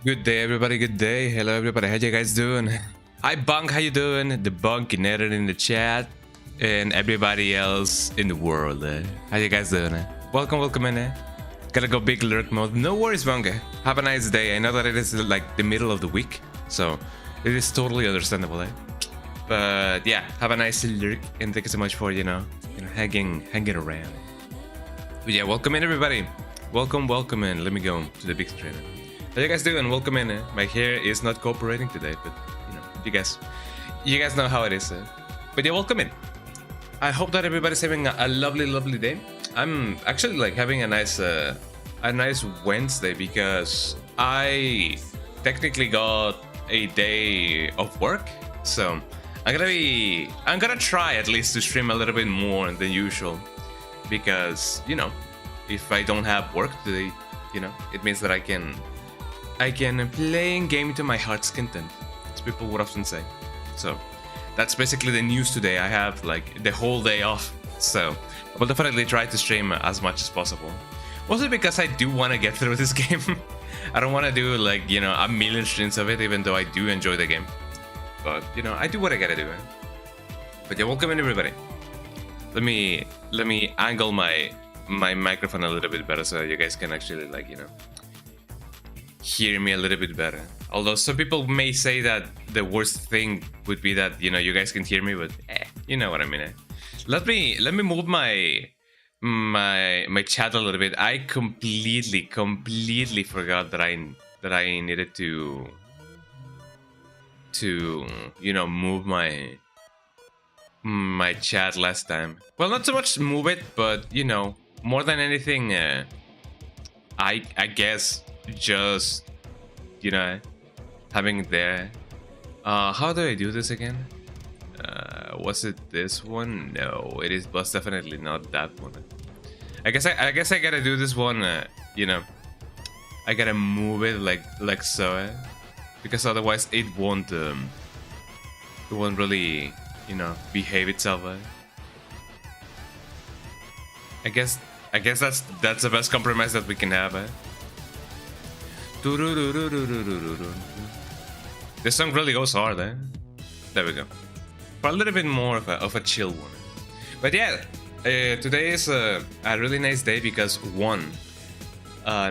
Good day, everybody. Good day. Hello, everybody. How you guys doing? Hi, Bunk. How you doing? The Bunk in the chat, and everybody else in the world. How you guys doing? Welcome in. Gotta go big lurk mode. No worries, Bunk. Have a nice day. I know that it is like the middle of the week, so it is totally understandable. But yeah, have a nice lurk, and thank you so much for hanging around. But yeah, welcome in, everybody. Welcome in. Let me go to the big screen. How you guys doing? Welcome in. My hair is not cooperating today, but you guys know how it is. But yeah, welcome in. I hope that everybody's having a lovely day. I'm actually like having a nice Wednesday because I technically got a day of work, so I'm gonna try at least to stream a little bit more than usual, because if I don't have work today, it means that I can play in game to my heart's content, as people would often say. So that's basically the news today. I have like the whole day off, so I will definitely try to stream as much as possible. Mostly because I do want to get through this game. I don't want to do like a million streams of it, even though I do enjoy the game. But I do what I gotta do. But yeah, welcome in, everybody. Let me angle my microphone a little bit better so you guys can actually hear me a little bit better. Although some people may say that the worst thing would be that you guys can hear me, but you know what I mean. Let me move my chat a little bit. I completely forgot that I needed to move my chat last time. Well, not so much move it, but more than anything, I guess just having it there. How do I do this again? Was it this one? No, it is most definitely not that one. I guess I gotta do this one. I gotta move it like so, because otherwise it won't really behave itself. I guess that's the best compromise that we can have. This song really goes hard, There we go. For a little bit more of a chill one. But yeah, today is a really nice day because 1,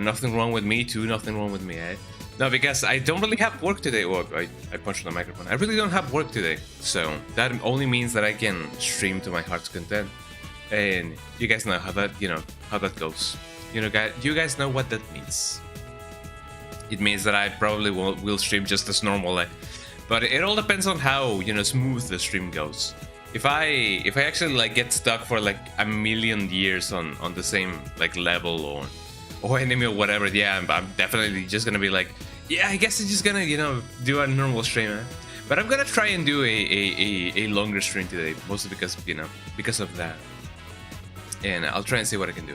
nothing wrong with me. 2, nothing wrong with me, No, because I don't really have work today. Well, I punched the microphone. I really don't have work today, so that only means that I can stream to my heart's content. And you guys know how that goes. You guys know what that means. It means that I probably will stream just as normal, but it all depends on how smooth the stream goes. If I actually get stuck for like a million years on the same level or enemy or whatever, yeah, I'm definitely just gonna be like, yeah, I guess I'm just gonna do a normal stream. But I'm gonna try and do a longer stream today, mostly because of that, and I'll try and see what I can do.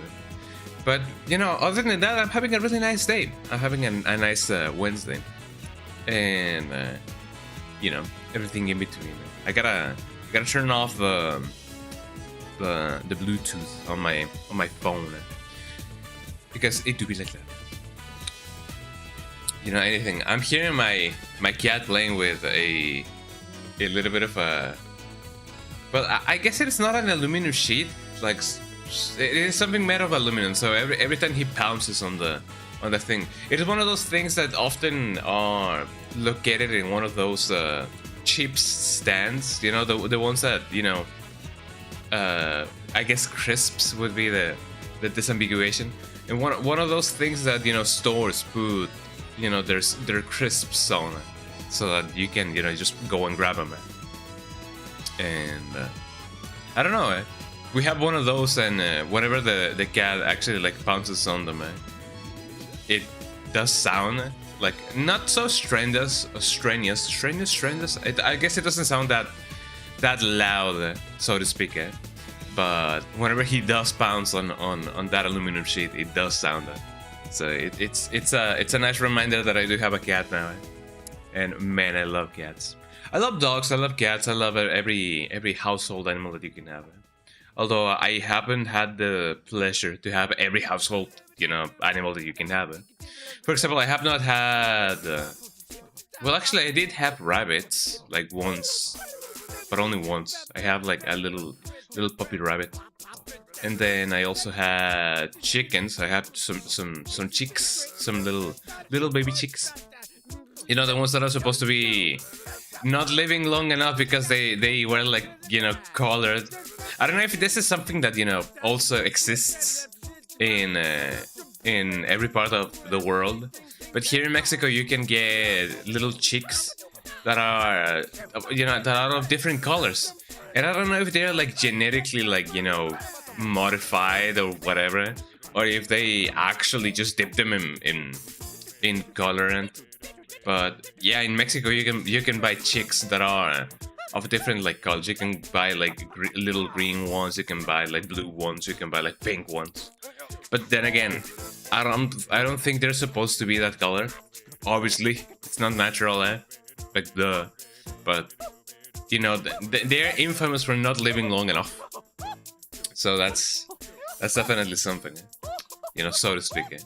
But other than that, I'm having a really nice day. I'm having a nice Wednesday, and everything in between. I gotta turn off the Bluetooth on my phone, because it do be like that. Anything. I'm hearing my cat playing with a little bit of a. Well, I guess it's not an aluminum sheet, it is something made of aluminum, so every time he pounces on the thing, it is one of those things that often are located in one of those cheap stands, the ones that I guess crisps would be the disambiguation, and one of those things that stores put their crisps on, so that you can just go and grab them. And I don't know, we have one of those, and whenever the cat actually pounces on them, it does sound not so strenuous. I guess it doesn't sound that loud, so to speak. But whenever he does pounce on that aluminum sheet, it does sound. So it's a nice reminder that I do have a cat now. And man, I love cats. I love dogs. I love cats. I love every household animal that you can have. Although I haven't had the pleasure to have every household, animal that you can have. For example, I have not had. Well, actually, I did have rabbits like once, but only once. I have like a little puppy rabbit, and then I also had chickens. I have some chicks, some little baby chicks. The ones that are supposed to be not living long enough because they were like colored. I don't know if this is something that also exists in every part of the world, but here in Mexico you can get little chicks that are that are of different colors, and I don't know if they're like genetically like modified or whatever, or if they actually just dip them in colorant. But yeah, in Mexico you can buy chicks that are of different like colors. You can buy like little green ones. You can buy like blue ones. You can buy like pink ones. But then again, I don't think they're supposed to be that color. Obviously, it's not natural, like but they're infamous for not living long enough. So that's definitely something, so to speak.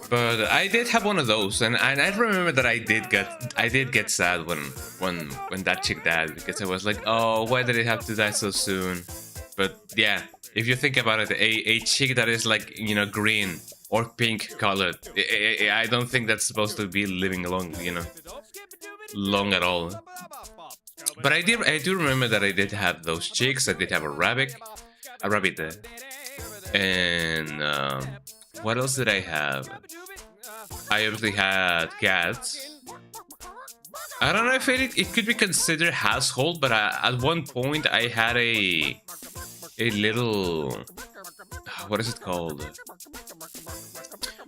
But I did have one of those, and I remember that I did get sad when that chick died, because I was like, oh, why did it have to die so soon? But yeah, if you think about it, a chick that is like green or pink colored, I don't think that's supposed to be living long, long at all. But I do remember that I did have those chicks. I did have a rabbit, and what else did I have? I obviously had cats. I don't know if it could be considered household, but at one point I had a little, what is it called?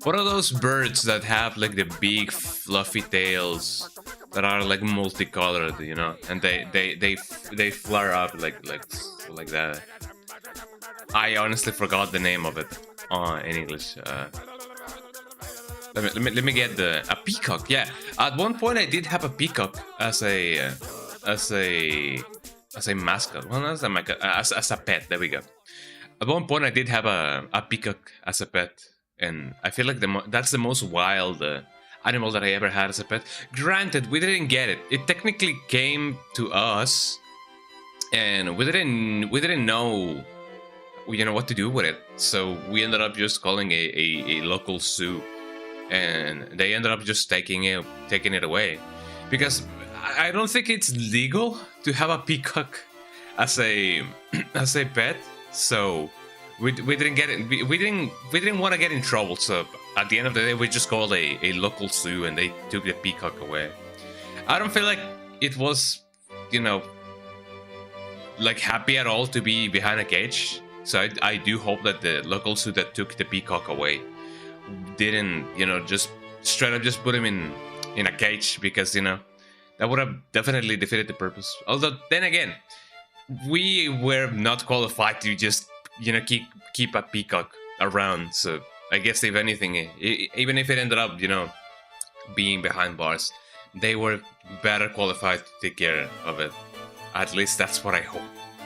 What are those birds that have like the big fluffy tails that are like multicolored, and they flare up like that. I honestly forgot the name of it in English. Let me get a peacock. Yeah, at one point I did have a peacock as a mascot. Well, as a pet. There we go. At one point I did have a peacock as a pet, and I feel like that's the most wild animal that I ever had as a pet. Granted, we didn't get it. It technically came to us, and we didn't know what to do with it. So we ended up just calling a local zoo, and they ended up just taking it away, because I don't think it's legal to have a peacock as a pet. So we didn't get it. We didn't want to get in trouble. So at the end of the day, we just called a local zoo, and they took the peacock away. I don't feel like it was like happy at all to be behind a cage. So I do hope that the local zoo that took the peacock away didn't just straight up just put him in a cage, because that would have definitely defeated the purpose. Although then again, we were not qualified to just keep a peacock around. So I guess if anything, even if it ended up being behind bars, they were better qualified to take care of it. At least that's what I hope.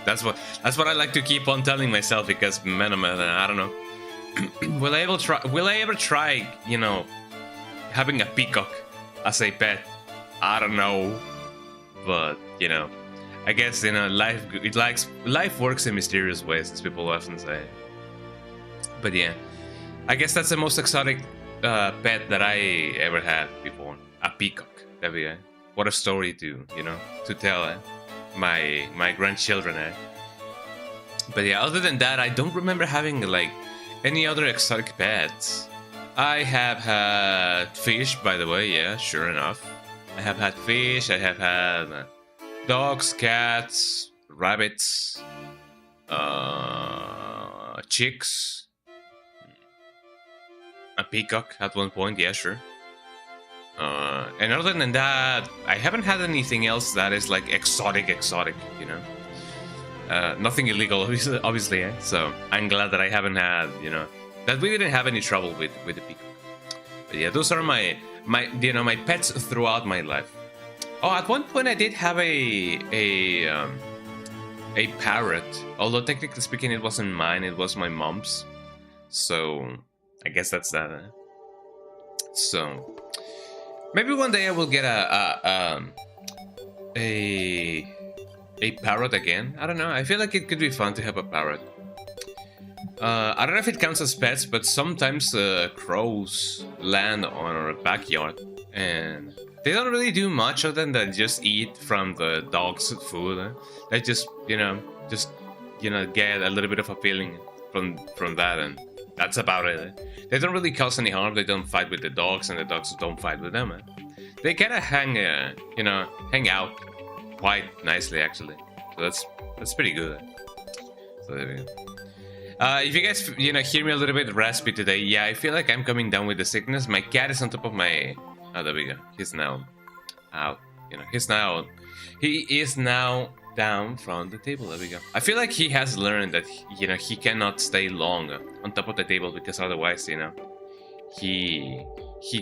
That's what I like to keep on telling myself, because man, I don't know. Will I ever try having a peacock as a pet? I don't know, but I guess life works in mysterious ways, as people often say. But yeah, I guess that's the most exotic pet that I ever had before. A peacock. There we go. What a story to tell my grandchildren. But yeah, other than that, I don't remember having like any other exotic pets. I have had fish, by the way. Yeah, sure enough, I have had fish. I have had dogs, cats, rabbits, chicks, a peacock at one point. Yeah, sure. And other than that, I haven't had anything else that is like exotic, nothing illegal, obviously. So I'm glad that I haven't had, that we didn't have any trouble with the peacock. But yeah, those are my pets throughout my life. Oh, at one point I did have a a parrot. Although technically speaking, it wasn't mine; it was my mom's. So I guess that's that. So maybe one day I will get a parrot again. I don't know. I feel like it could be fun to have a parrot. I don't know if it counts as pets, but sometimes crows land on our backyard and they don't really do much other than just eat from the dog's food. They just, get a little bit of a feeling from that, and that's about it. They don't really cause any harm. They don't fight with the dogs, and the dogs don't fight with them. They kind of hang out quite nicely, actually. So that's pretty good. So there we go. If you guys, hear me a little bit raspy today, yeah, I feel like I'm coming down with the sickness. My cat is on top of my... Oh, there we go. He's now out. He is now down from the table. There we go. I feel like he has learned that, he cannot stay long on top of the table because otherwise, he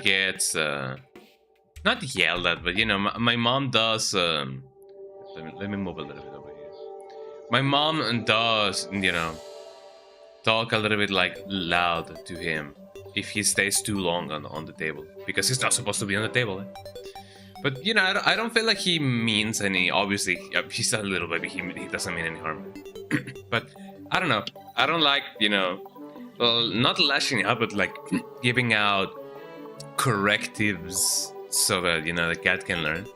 gets, not yelled at, but, my mom does, let me move a little bit over here. My mom does, talk a little bit loud to him if he stays too long on the table, because he's not supposed to be on the table. But I don't feel like he means any. Obviously, he's a little baby. He doesn't mean any harm. But I don't know. I don't like well, not lashing out, but giving out correctives so that the cat can learn.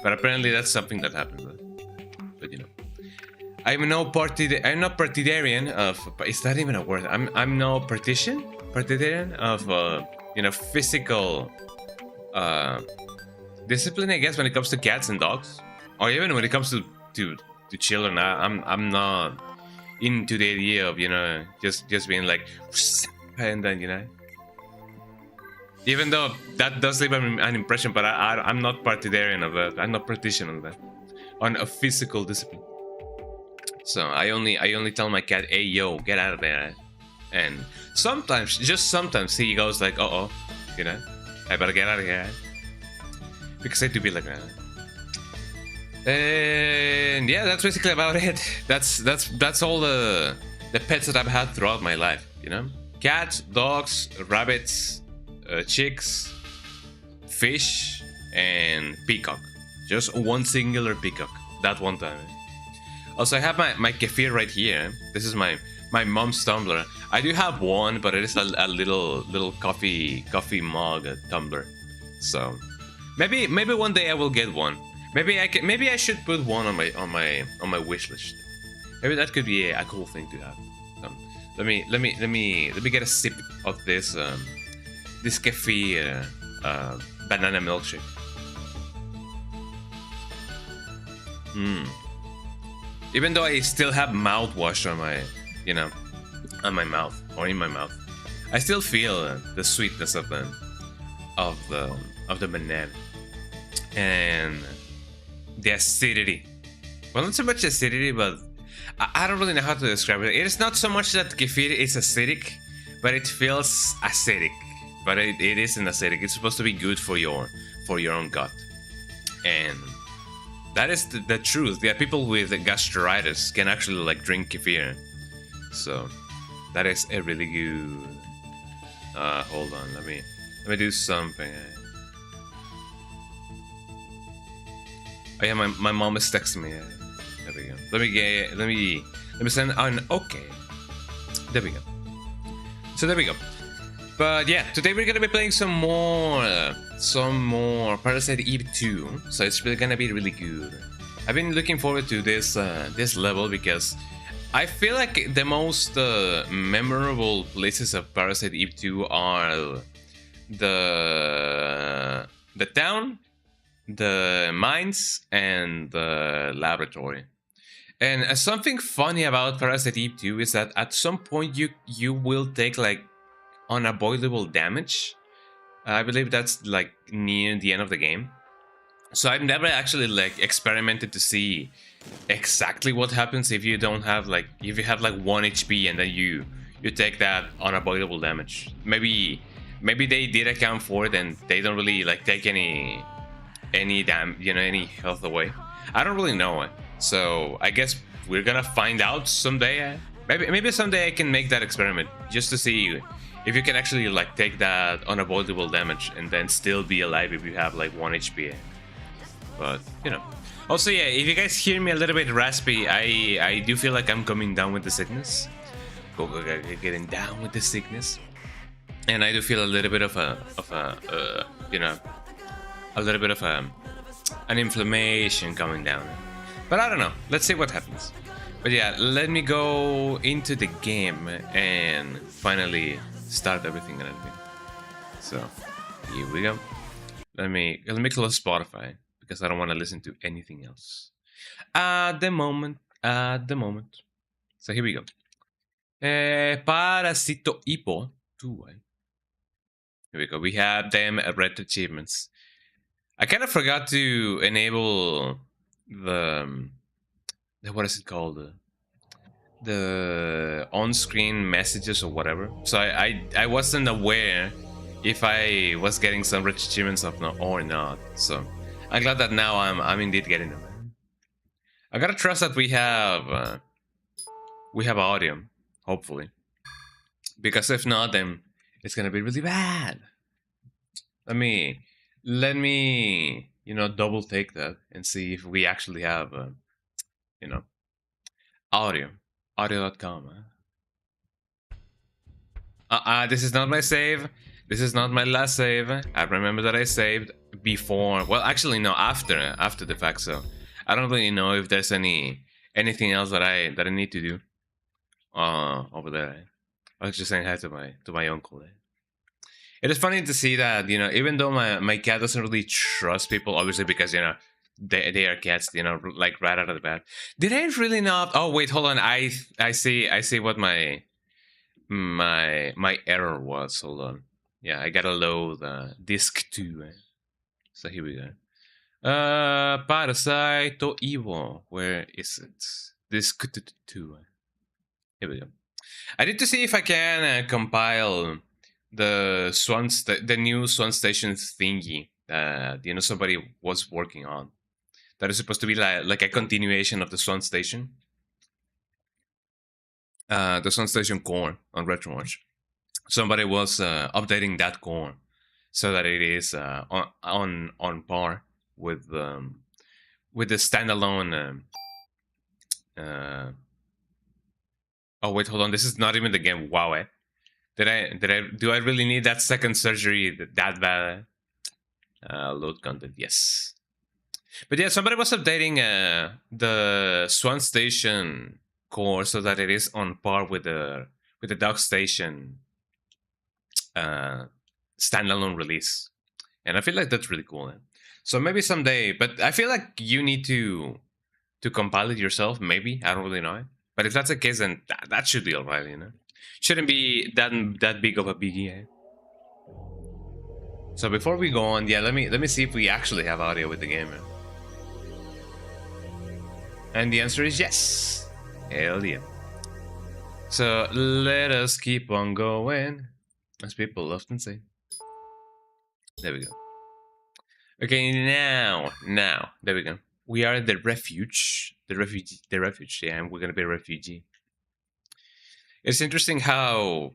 But apparently that's something that happens. But I'm not partidarian of. Is that even a word? I'm no partidarian of physical discipline, I guess, when it comes to cats and dogs, or even when it comes to children. I'm not into the idea of just being like and then even though that does leave an impression, but I'm not partidarian of that. I'm not partisan of that on a physical discipline. So I only tell my cat, "Hey, yo, get out of there," and sometimes, just sometimes, he goes like, "Uh-oh, I better get out of here," because I do be like that. And yeah, that's basically about it. That's all the pets that I've had throughout my life. Cats, dogs, rabbits, chicks, fish, and peacock. Just one singular peacock. That one time. Also, I have my kefir right here. This is my mom's tumbler. I do have one, but it is a little coffee mug tumbler. So maybe one day I will get one. Maybe I should put one on my wish list. Maybe that could be a cool thing to have. Let me get a sip of this kefir banana milkshake. Even though I still have mouthwash on my, on my mouth or in my mouth, I still feel the sweetness of the banana and the acidity. Well, not so much acidity, but I don't really know how to describe it. It is not so much that kefir is acidic, but it feels acidic. But it isn't acidic. It's supposed to be good for your own gut, and that is the truth. Yeah, people with gastritis can actually drink kefir. So that is a really good. Hold on, let me do something. Oh yeah, my mom is texting me. There we go. Let me send an okay. There we go. So there we go. But yeah, today we're gonna be playing some more Parasite Eve 2. So it's really gonna be really good. I've been looking forward to this level because I feel like the most memorable places of Parasite Eve 2 are the town, the mines, and the laboratory. And something funny about Parasite Eve 2 is that at some point you will take unavoidable damage. I believe that's near the end of the game. So I've never actually experimented to see exactly what happens if you don't have if you have 1 HP and then you take that unavoidable damage. Maybe they did account for it and they don't really take any health away. I don't really know it. So I guess we're gonna find out someday. Maybe someday I can make that experiment just to see if you can actually like take that unavoidable damage and then still be alive if you have like 1 HP. But you know. Also, yeah, if you guys hear me a little bit raspy, I do feel like I'm coming down with the sickness. Getting down with the sickness, and I do feel a little bit of a you know, a little bit of an inflammation coming down. But I don't know. Let's see what happens. But yeah, let me go into the game and finally start everything and everything. So here we go. Let me close Spotify because I don't want to listen to anything else at the moment. So here we go. Parasite Ipo 2. Here we go. We have them red achievements. I kind of forgot to enable the what is it called? The on-screen messages or whatever. So I wasn't aware if I was getting some red achievements or not. So I'm glad that now I'm indeed getting them. I gotta trust that we have audio, hopefully, because if not, then it's gonna be really bad. Let me you know, double take that and see if we actually have you know, audio.com. This is not my save. This is not my last save. I remember that I saved before. Well, actually, no, after the fact. So I don't really know if there's anything else that I need to do over there. I was just saying hi to my uncle. It is funny to see that, you know, even though my cat doesn't really trust people, obviously, because, you know, they are cats, you know, like right out of the bat. Did I really not? Oh wait, hold on. I see what my error was. Hold on. Yeah, I gotta load disc 2. So here we go. Parasite Evo. Where is it? Disc 2. Here we go. I need to see if I can compile the new Swan Station thingy that, you know, somebody was working on. That is supposed to be like a continuation of the Swan Station. The Swan Station core on RetroWatch. Somebody was updating that core so that it is on par with the standalone. Oh wait, hold on. This is not even the game. Wow. Do I really need that second surgery that bad? Load content, yes. But yeah, somebody was updating the Swan Station core so that it is on par with the Dog Station standalone release, and I feel like that's really cool. So maybe someday, but I feel like you need to compile it yourself. Maybe, I don't really know it, but if that's the case, then that should be alright. You know, shouldn't be that big of a biggie. So before we go on, yeah, let me see if we actually have audio with the game. And the answer is yes. Hell yeah. So let us keep on going, as people often say. There we go. Okay, now, there we go. We are at the refuge. The refuge, yeah, and we're gonna be a refugee. It's interesting how,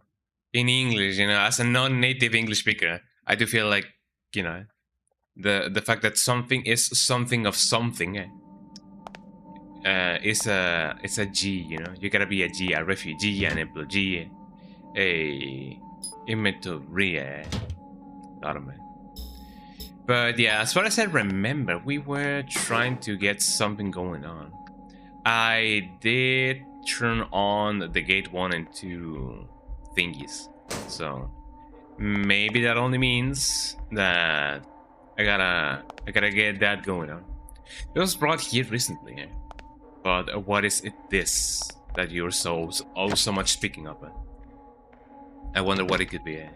in English, you know, as a non-native English speaker, I do feel like, you know, the fact that something is something of something, it's a G, you know. You gotta be a G, a refugee, an employee, a inventory, man. But yeah, as far as I remember, we were trying to get something going on. I did turn on the gate 1 and 2 thingies, so maybe that only means that I gotta get that going on. It was brought here recently. But what is it this that you're so much speaking of? I wonder what it could be.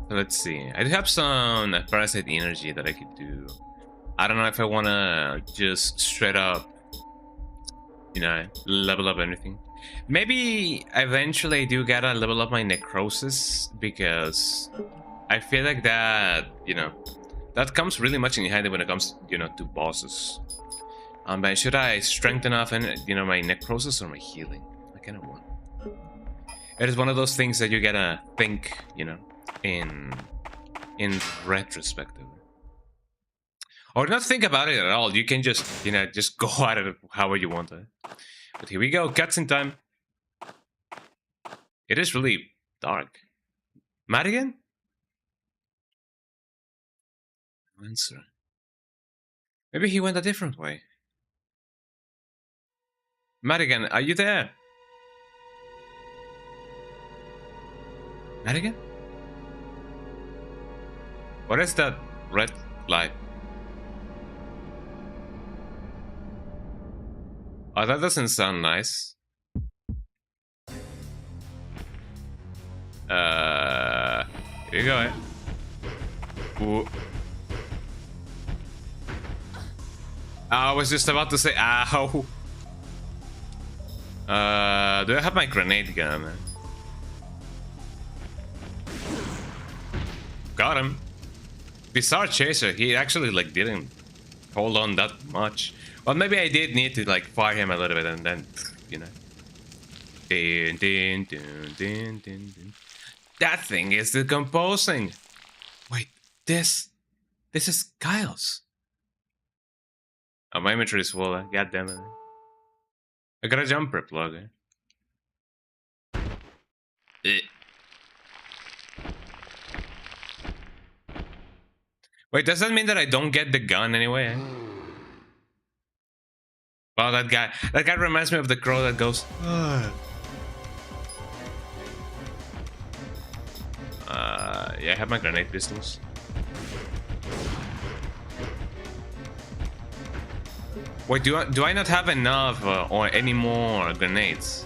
So let's see. I do have some Parasite energy that I could do. I don't know if I want to just straight up, you know, level up anything. Maybe eventually I do gotta level up my necrosis, because I feel like that, you know, that comes really much in handy when it comes, you know, to bosses. Man, should I strengthen off and my necrosis or my healing? I kind of want. It is one of those things that you gotta think, in retrospective. Or not think about it at all. You can just, just go at it however you want to. But here we go, cutscene time. It is really dark. Madigan? Answer. Maybe he went a different way. Madigan, are you there? Madigan? What is that red light? Oh, that doesn't sound nice. Here you go, eh? Ooh. I was just about to say, ow. Do I have my grenade gun? Got him. Bizarre chaser. He actually didn't hold on that much. Well, maybe I did need to fire him a little bit and then, Din, din, din, din, din, din. That thing is decomposing. Wait, this is Kyle's. Oh, my inventory is full. God damn it. I got a jumper plug. Wait, does that mean that I don't get the gun anyway? Wow, that guy reminds me of the crow that goes. Yeah, I have my grenade pistols. Wait, do I not have enough or any more grenades?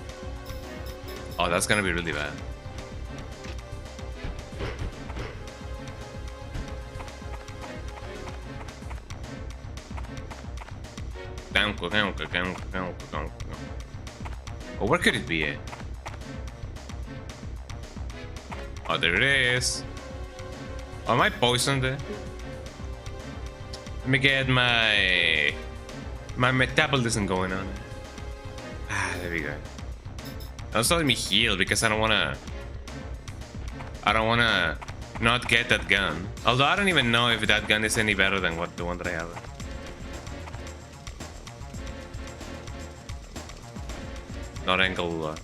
Oh, that's gonna be really bad. Oh, where could it be? Oh, there it is. Oh, am I poisoned? Let me get my metabolism going on. There we go. Also, let me heal because I don't wanna not get that gun. Although I don't even know if that gun is any better than the one that I have. Not angle.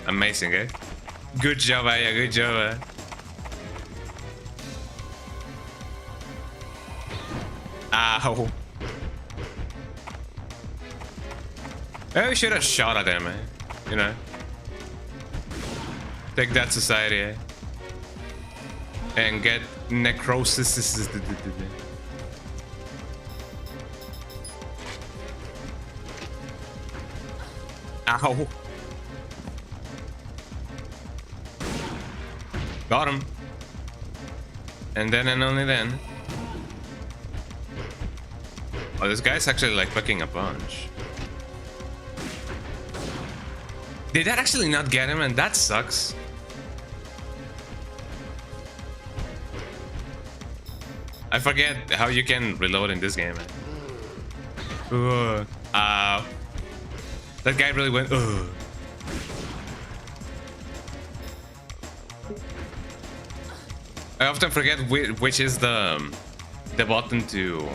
Amazing, eh? Good job, Aya. Good job. Ow. Maybe we should have shot at them, eh? Take that society, eh? And get necrosis. Ow. Got him. And then and only then. Oh, this guy's actually picking a punch. Did that actually not get him? And that sucks. I forget how you can reload in this game. That guy really went. I often forget which is the button to.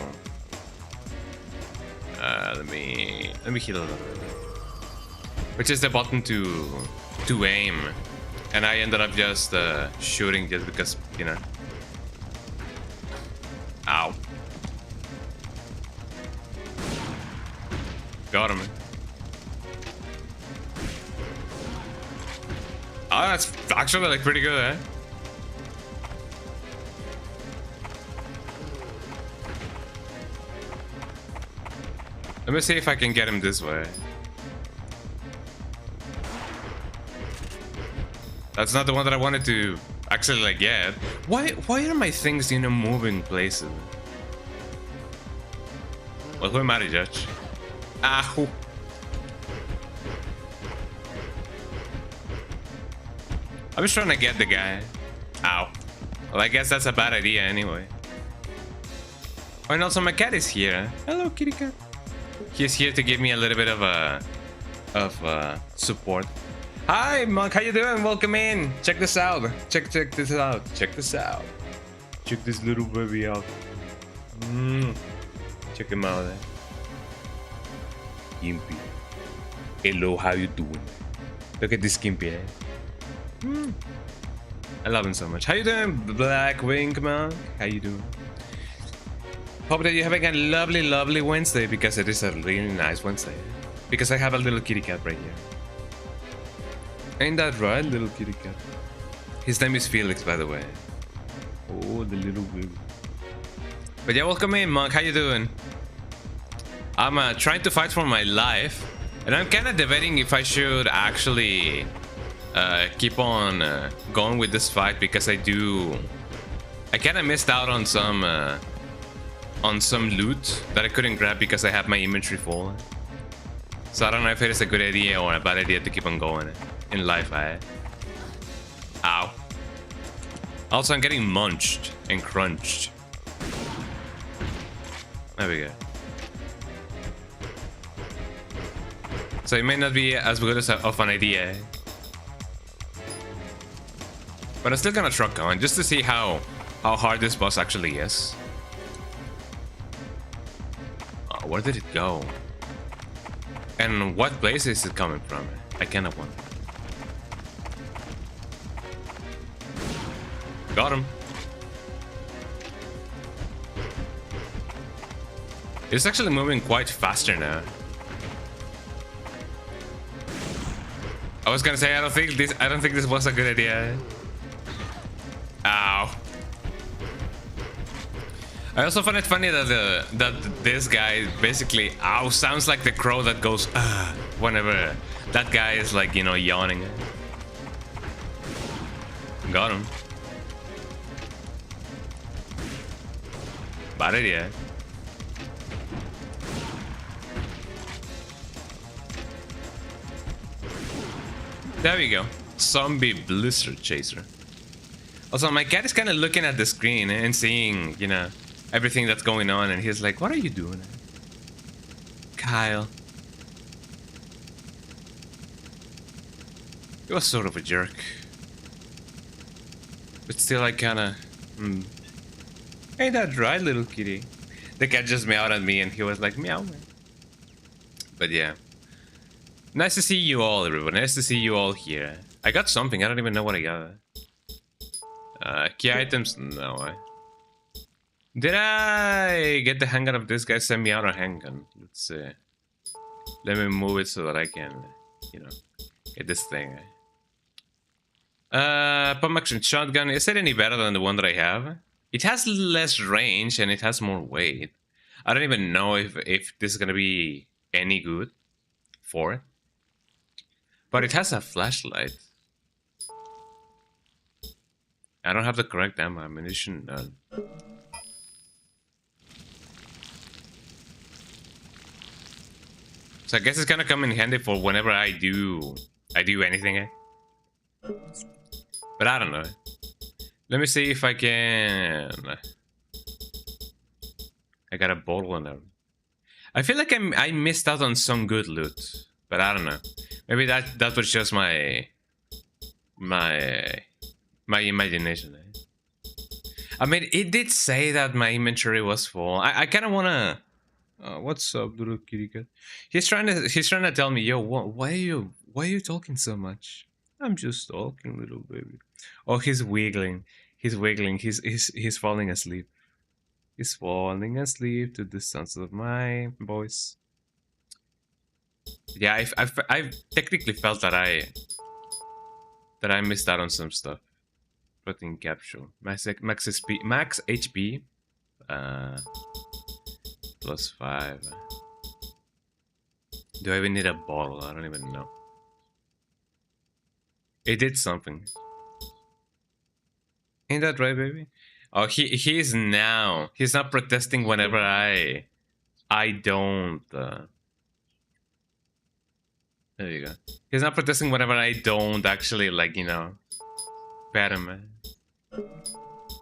Let me heal a little. Which is the button to aim, and I ended up just shooting just because Ow. Got him. Oh, that's actually pretty good, eh? Let me see if I can get him this way. That's not the one that I wanted to actually get. Why are my things moving places? Well, who am I to judge? Ow. I was trying to get the guy. Ow. Well, I guess that's a bad idea anyway. Oh, and also my cat is here. Hello, kitty cat. He's here to give me a little bit of support. Hi, Monk. How you doing? Welcome in. Check this out. Check this out. Check this out. Check this little baby out. Check him out. Gimpy. Hello, how you doing? Look at this Gimpy. I love him so much. How you doing, Blackwing Monk? How you doing? Hope that you're having a lovely, lovely Wednesday, because it is a really nice Wednesday. Because I have a little kitty cat right here. Ain't that right, little kitty cat? His name is Felix, by the way. Oh, the little baby. But yeah, welcome in, Monk. How you doing? I'm trying to fight for my life, and I'm kind of debating if I should actually keep on going with this fight, because I kind of missed out on some loot that I couldn't grab because I have my inventory full. So I don't know if it is a good idea or a bad idea to keep on going in life. Ow. Also, I'm getting munched and crunched. There we go. So it may not be as good of an idea, but I'm still gonna truck on just to see how hard this boss actually is. Oh, where did it go? And what place is it coming from? I cannot wonder. Got him. It's actually moving quite faster now. I was gonna say I don't think this was a good idea. Ow. I also find it funny that this guy basically sounds like the crow that goes whenever that guy is, like, you know, yawning. Got him. Bad idea. There we go. Zombie blizzard chaser. Also, my cat is kind of looking at the screen and seeing, you know, everything that's going on, and he's like, "What are you doing, Kyle?" He was sort of a jerk, but still, I kind of. Ain't that right, little kitty? The cat just meowed at me, and he was like, "Meow." But yeah. Nice to see you all, everyone. Nice to see you all here. I got something. I don't even know what I got. Key items? No. Did I get the handgun of this guy? Send me out a handgun. Let's see. Let me move it so that I can, you know, get this thing. Pump action shotgun. Is it any better than the one that I have? It has less range and it has more weight. I don't even know if this is gonna be any good for it. But it has a flashlight. I don't have the correct ammunition. None. So I guess it's gonna come in handy for whenever I do anything. But I don't know. Let me see if I can. I got a bottle in there. I feel like I missed out on some good loot, but I don't know. Maybe that was just my imagination. I mean, it did say that my inventory was full. I kind of wanna. What's up, little kitty cat? He's trying to tell me, yo, why are you talking so much? I'm just talking, little baby. Oh, he's wiggling. He's wiggling. He's falling asleep. He's falling asleep to the sounds of my voice. Yeah, I've technically felt that I missed out on some stuff. Protein capsule. Max HP. +5. Do I even need a bottle? I don't even know. It did something. Ain't that right, baby? Oh, he's now protesting whenever I don't. There you go. He's not protesting whenever I don't actually, like, you know, pet him.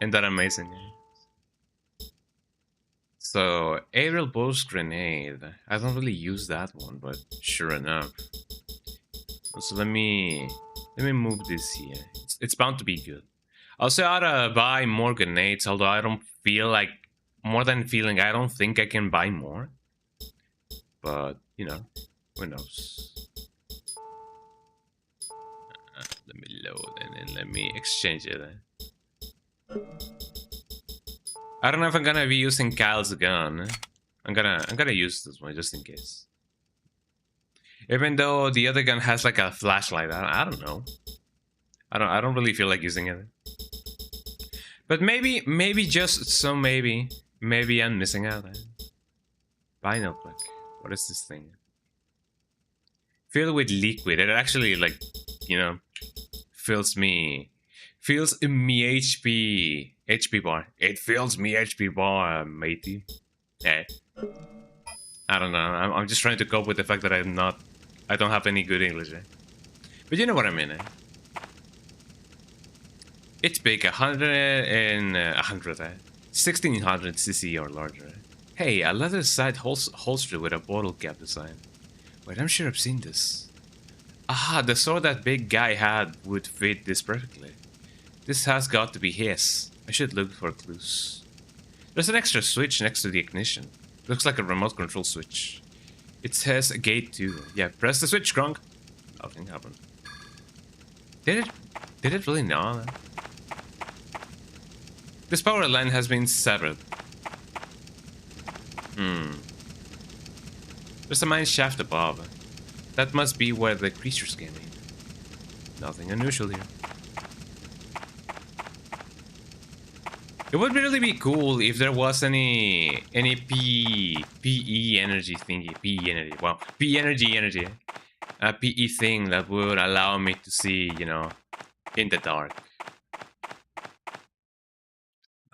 Ain't that amazing? So aerial burst grenade. I don't really use that one, but sure enough. So let me move this here. It's bound to be good. Also, I ought to buy more grenades, although I don't feel like, more than feeling, I don't think I can buy more. But, you know, who knows. Let me load and then let me exchange it. I don't know if I'm gonna be using Kyle's gun. I'm gonna use this one just in case. Even though the other gun has like a flashlight, I don't know. I don't really feel like using it. But maybe I'm missing out. Buy notebook. What is this thing? Filled with liquid. It actually, like, you know, fills me HP bar. It fills me HP bar, matey. Yeah. I don't know. I'm just trying to cope with the fact that I don't have any good English. But you know what I mean. It's big, 1600 cc or larger. Hey, a leather side holster with a bottle cap design. Wait, I'm sure I've seen this. Aha, the sword that big guy had would fit this perfectly. This has got to be his. I should look for clues. There's an extra switch next to the ignition. Looks like a remote control switch. It says a gate too. Yeah, press the switch, Gronk. Nothing happened. Did it really not? This power line has been severed. There's a mine shaft above. That must be where the creatures came in. Nothing unusual here. It would really be cool if there was any PE energy thingy. PE energy. Wow. PE energy. A PE thing that would allow me to see, you know, in the dark.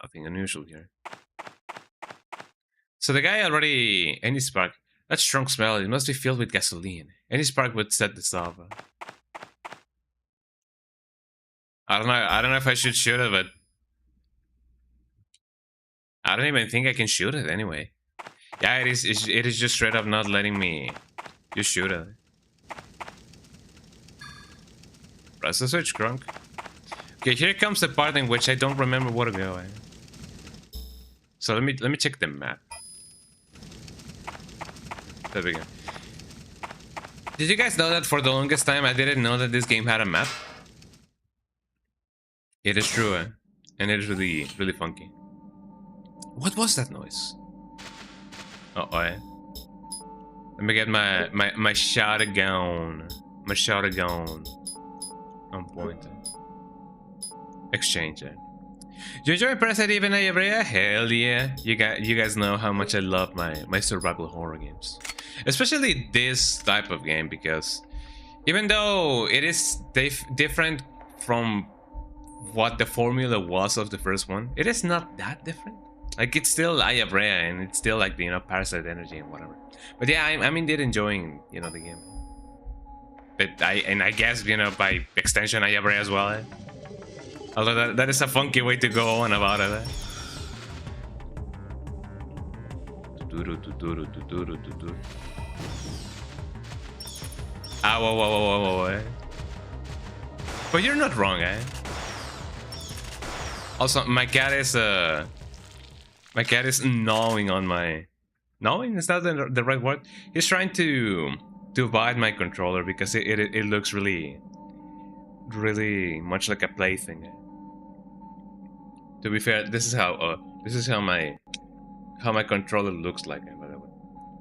Nothing unusual here. So the guy already... Any spark. That strong smell, it must be filled with gasoline. Any spark would set this off. I don't know if I should shoot it, but... I don't even think I can shoot it anyway. Yeah, it is just straight up not letting me just shoot it. Press the switch, Grunk. Okay, here comes the part in which I don't remember where to go. So let me check the map. There we go. Did you guys know that for the longest time I didn't know that this game had a map? It is true, and it is really funky. What was that noise? Uh-oh. Let me get my shotgun. My shotgun on point. Exchange it. Do you enjoy Parasite even, Ayabrea? Hell yeah. You guys know how much I love my survival horror games. Especially this type of game, because even though it is different from what the formula was of the first one, it is not that different. Like, it's still Ayabrea, and it's still like, you know, Parasite energy and whatever. But yeah, I'm indeed enjoying, you know, the game. But I guess, you know, by extension, Ayabrea as well. Although that is a funky way to go on about it. Ah, whoa. But you're not wrong, eh? Also, my cat is gnawing on my... Gnawing? Is that the right word? He's trying to bite my controller because it looks really much like a plaything. To be fair, this is how my controller looks like. By the way,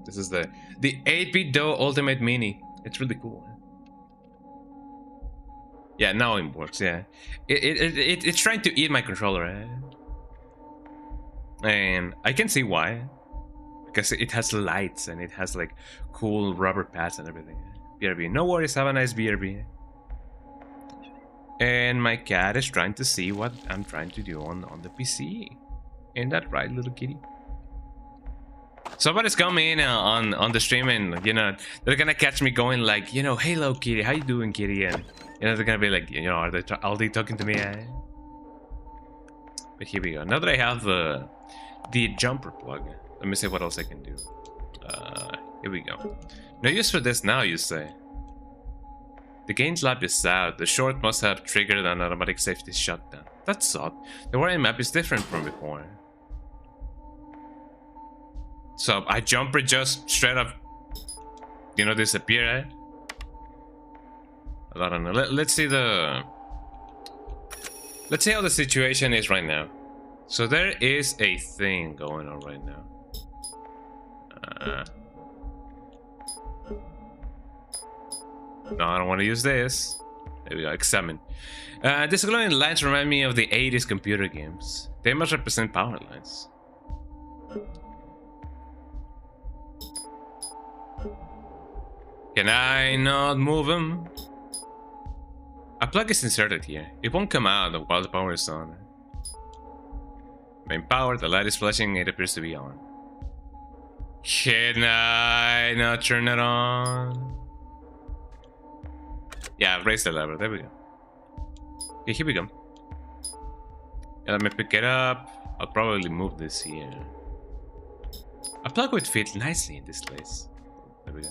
this is the 8-bit Doe Ultimate Mini. It's really cool. Yeah, now it works. Yeah, it's trying to eat my controller, and I can see why, because it has lights and it has like cool rubber pads and everything. BRB, no worries. Have a nice BRB. And my cat is trying to see what I'm trying to do on the PC. Ain't that right, little kitty? Somebody's coming in on the stream, and, you know, they're gonna catch me going like, you know, hello kitty, how you doing, kitty? And, you know, they're gonna be like, you know, are they talking to me? But here we go. Now that I have the jumper plug, Let me see what else I can do. Here we go. No use for this now, you say. The gain lab is out. The short must have triggered an automatic safety shutdown. That's odd. The warning map is different from before. So I jumper just straight up, you know, disappear, eh? I don't know. Let's see the... Let's see how the situation is right now. So there is a thing going on right now. No, I don't want to use this. There we go, examine. These glowing lines remind me of the 80s computer games. They must represent power lines. Can I not move them? A plug is inserted here. It won't come out while the power is on. Main power, the light is flashing, it appears to be on. Can I not turn it on? Yeah, raise the lever, there we go. Okay, here we go. Yeah, let me pick it up. I'll probably move this here. A plug would fit nicely in this place. There we go.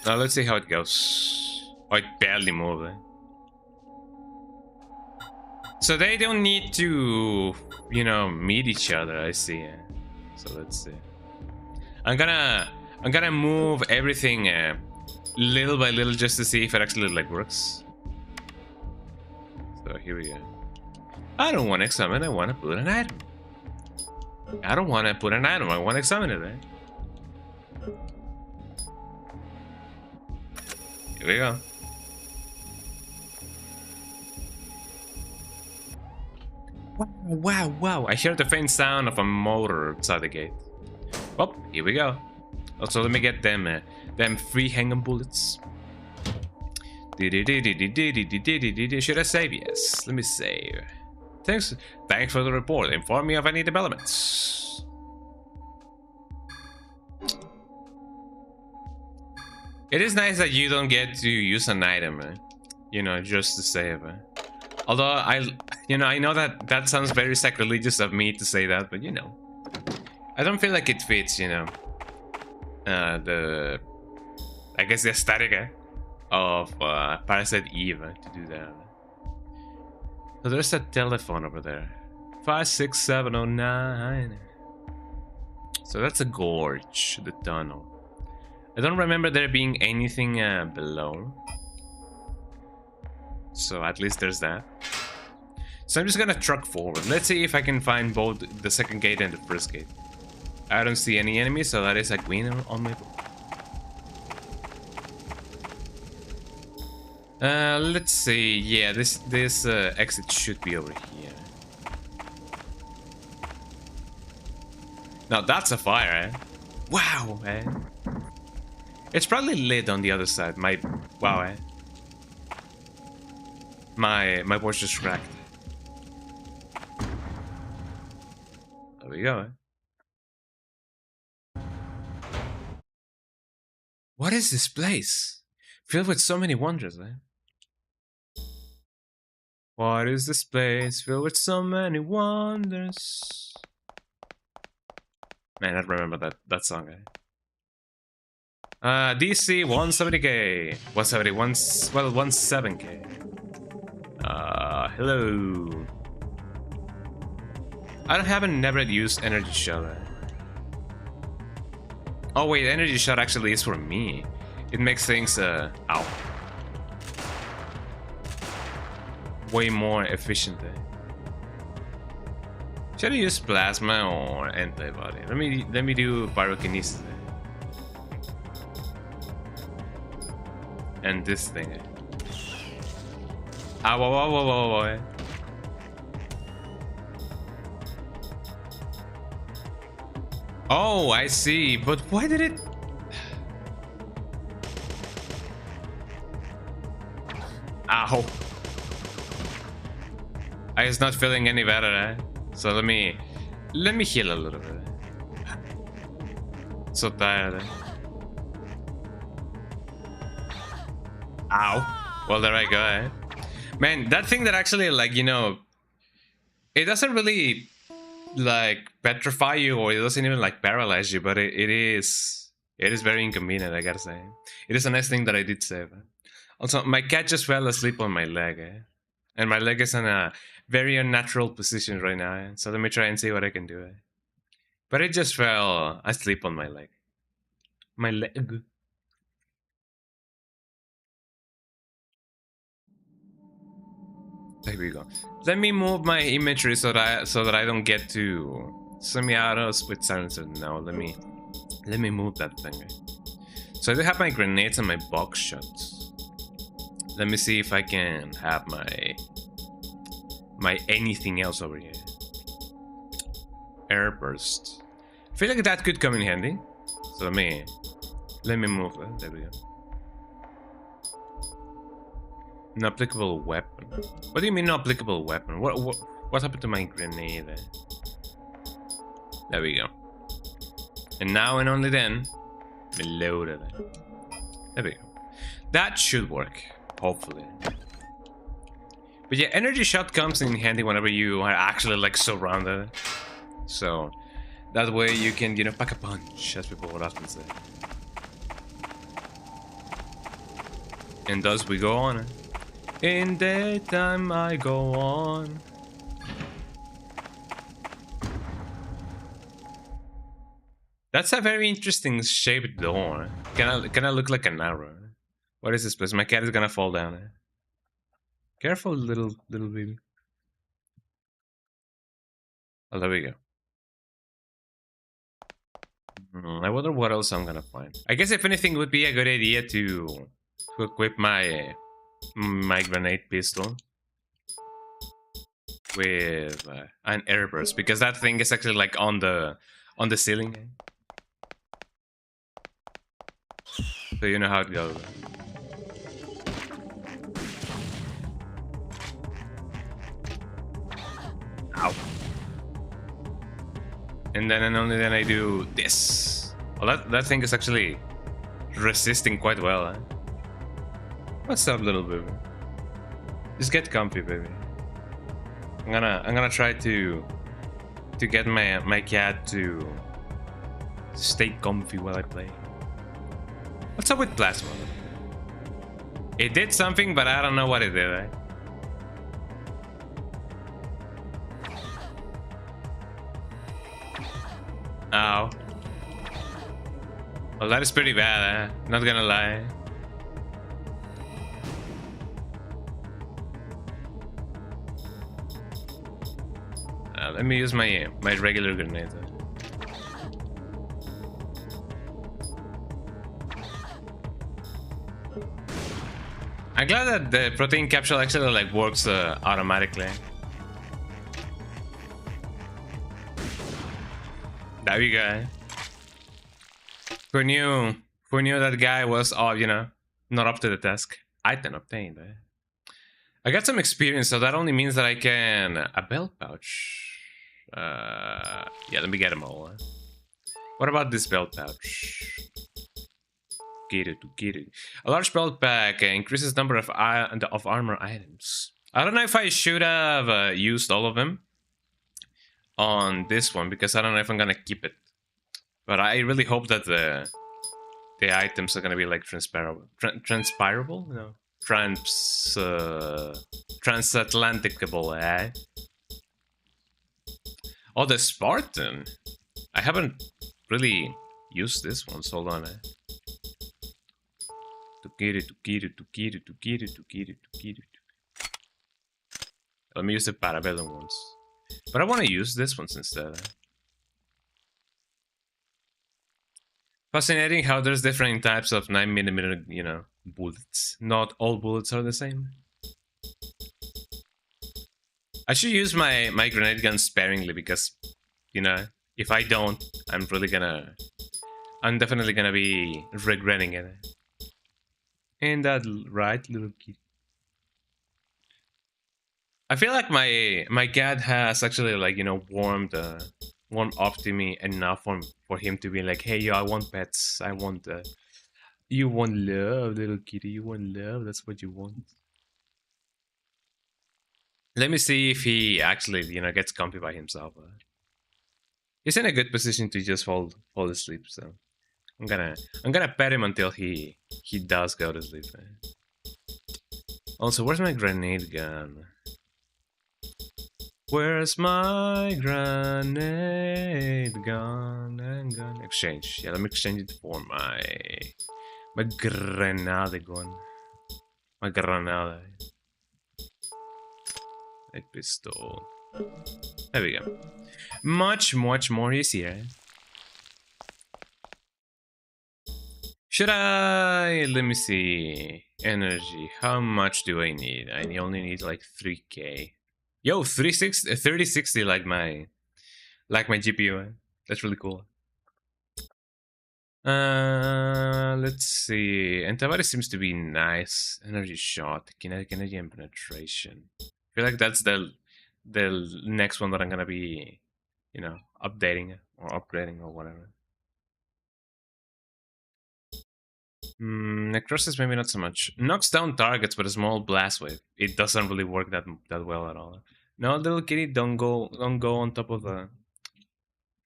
Now let's see how it goes. Oh, it barely moved. So they don't need to, you know, meet each other. I see. So let's see. I'm gonna move everything little by little just to see if it actually like works. So here we go. I don't want to examine. I want to put an item. I don't want to put an item. I want to examine it, right? Here we go. Wow. I hear the faint sound of a motor outside the gate. Oh, here we go. Also, let me get them free hanging bullets. Should I save? Yes. Let me save. Thanks for the report. Inform me of any developments. It is nice that you don't get to use an item, you know, just to save. Although I know that sounds very sacrilegious of me to say that, but you know, I don't feel like it fits, you know, I guess the aesthetic of Parasite Eve to do that. So there's a telephone over there, 56709. So that's a gorge, the tunnel. I don't remember there being anything below. So at least there's that. So I'm just gonna truck forward. Let's see if I can find both the second gate and the first gate. I don't see any enemies, so that is a win on my book. Let's see. Yeah, this exit should be over here. Now that's a fire, eh? Wow, eh? It's probably lit on the other side. Wow, eh? My voice just cracked. There we go, eh? What is this place? Filled with so many wonders, eh? What is this place filled with so many wonders? Man, I remember that song, eh? DC 170k. 171, well, 17k. Hello. I haven't never used energy shot. Oh wait, energy shot actually is for me. It makes things ow, way more efficient. Should I use plasma or antibody? Let me do pyrokinesis. And this thing. Ah, whoa. Oh, I see. But why did it? Ow. It's not feeling any better, eh? So let me heal a little bit. So tired, eh? Ow. Well, there I go, eh? Man, that thing that actually, like, you know, it doesn't really like petrify you, or it doesn't even like paralyze you, but it is very inconvenient, I gotta say. It is a nice thing that I did save. Also, my cat just fell asleep on my leg, and my leg is in a very unnatural position right now, so let me try and see what I can do. But it just fell asleep on my leg. My leg. There we go. Let me move my imagery so that I don't get to semi-auto split silencer. No, let me move that thing. So I do have my grenades and my box shots. Let me see if I can have my anything else over here. Air burst. I feel like that could come in handy. So let me move that. There we go. An applicable weapon. What do you mean, no applicable weapon? What happened to my grenade? There we go. And now and only then, we loaded it. There we go. That should work, hopefully. But yeah, energy shot comes in handy whenever you are actually like surrounded. So that way you can, you know, pack a punch, as people would often say. And thus we go on. In daytime I go on. That's a very interesting shaped door. Can I look like an arrow? What is this place? My cat is gonna fall down. Careful, little baby. Oh, there we go. I wonder what else I'm gonna find. I guess if anything, it would be a good idea to equip my grenade pistol with an air burst, because that thing is actually like on the ceiling. So you know how it goes. Ow. And then and only then I do this. Well, that thing is actually resisting quite well. What's up, little baby? Just get comfy, baby. I'm gonna try to get my cat to stay comfy while I play. What's up with plasma? It did something, but I don't know what it did. Right? Ow. Well, that is pretty bad, not gonna lie. Let me use my regular grenade. I'm glad that the protein capsule actually like works automatically. There we go. Who knew that guy was, you know, not up to the task? Item obtained. I got some experience, so that only means that I can a belt pouch. Yeah, let me get them all. What about this belt pouch? Get it. A large belt pack increases number of armor items. I don't know if I should have used all of them on this one, because I don't know if I'm gonna keep it. But I really hope that the items are gonna be like transparable. Transpirable? No. Transatlanticable, eh? Oh, the Spartan. I haven't really used this one, so hold on. To get it. Let me use the Parabellum ones. But I want to use this ones instead. Fascinating how there's different types of 9mm, you know, bullets. Not all bullets are the same. I should use my grenade gun sparingly, because, you know, if I don't, I'm definitely gonna be regretting it. Ain't that right, little kid? I feel like my cat has actually, like, you know, warmed up to me enough for him to be like, hey, yo, I want pets. I want you want love, little kitty. You want love. That's what you want. Let me see if he actually, gets comfy by himself. He's in a good position to just fall asleep. So I'm gonna pet him until he does go to sleep. Also, where's my grenade gun? Where's my grenade gun and gun? Exchange. Yeah, let me exchange it for my grenade gun. My grenade. A pistol. There we go. Much more easier. Should I... Let me see. Energy. How much do I need? I only need like 3k. Yo, 3060 like my GPU. That's really cool. Let's see. Antibody seems to be nice. Energy shot, kinetic energy, and penetration. I feel like that's the next one that I'm gonna be, updating or upgrading or whatever. Necrosis maybe not so much. Knocks down targets with a small blast wave. It doesn't really work that well at all. No, little kitty, don't go on top of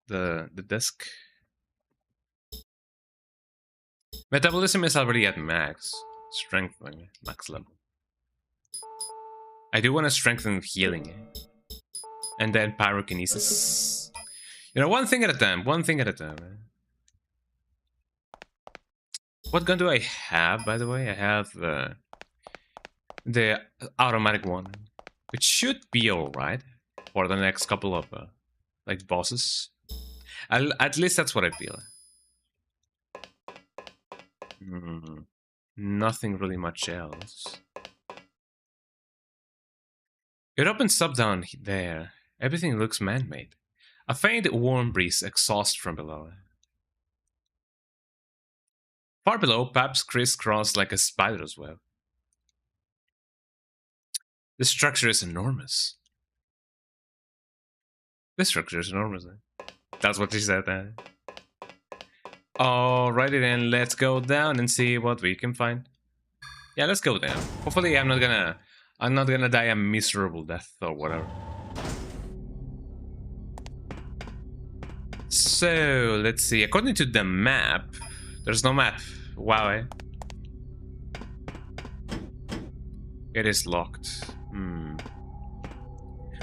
the desk. Metabolism is already at max. Strength max level. I do want to strengthen healing. And then pyrokinesis. One thing at a time. What gun do I have, by the way? I have the automatic one, which should be alright for the next couple of like bosses. At least that's what I feel. Nothing really much else. It opens up down there. Everything looks man-made. A faint warm breeze exhausts from below. Far below, paths crisscross like a spider's web. The structure is enormous. That's what she said. Alrighty then, let's go down and see what we can find. Yeah, let's go down. Hopefully I'm not gonna die a miserable death or whatever. So, let's see. According to the map, there's no map. Wow, eh? It is locked.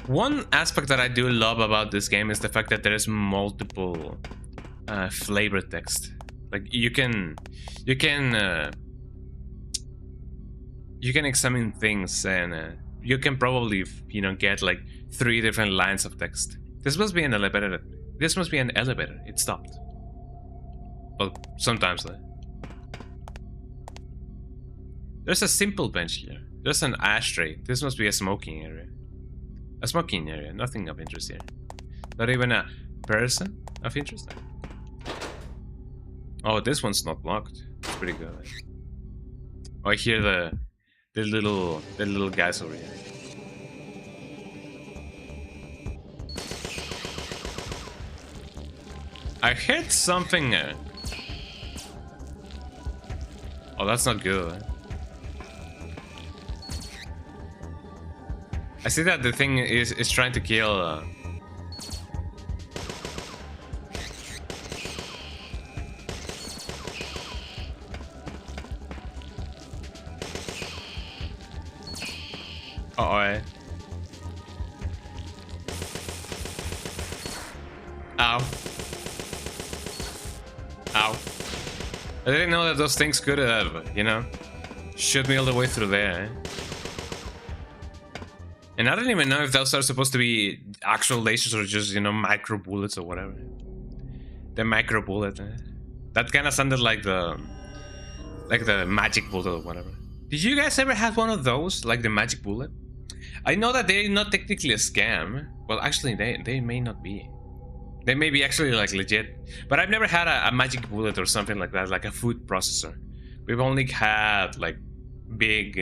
One aspect that I do love about this game is the fact that there is multiple flavor text. Like you can examine things and you can probably get like 3 different lines of text. This must be an elevator. It stopped. Well, sometimes though. There's a simple bench here. There's an ashtray. This must be a smoking area. Nothing of interest here. Not even a person of interest. Oh, this one's not locked. It's pretty good. Oh, I hear the little guys over here. I heard something. Oh, that's not good. I see that the thing is trying to kill. Uh-oh. Ow. Ow. I didn't know that those things could have, shoot me all the way through there. And I don't even know if those are supposed to be actual lasers or just, micro bullets or whatever. The micro bullet. That kind of sounded like the magic bullet or whatever. Did you guys ever have one of those, like the magic bullet? I know that they're not technically a scam. Well, actually, they may not be. They may be actually like legit. But I've never had a magic bullet or something like that, like a food processor. We've only had like big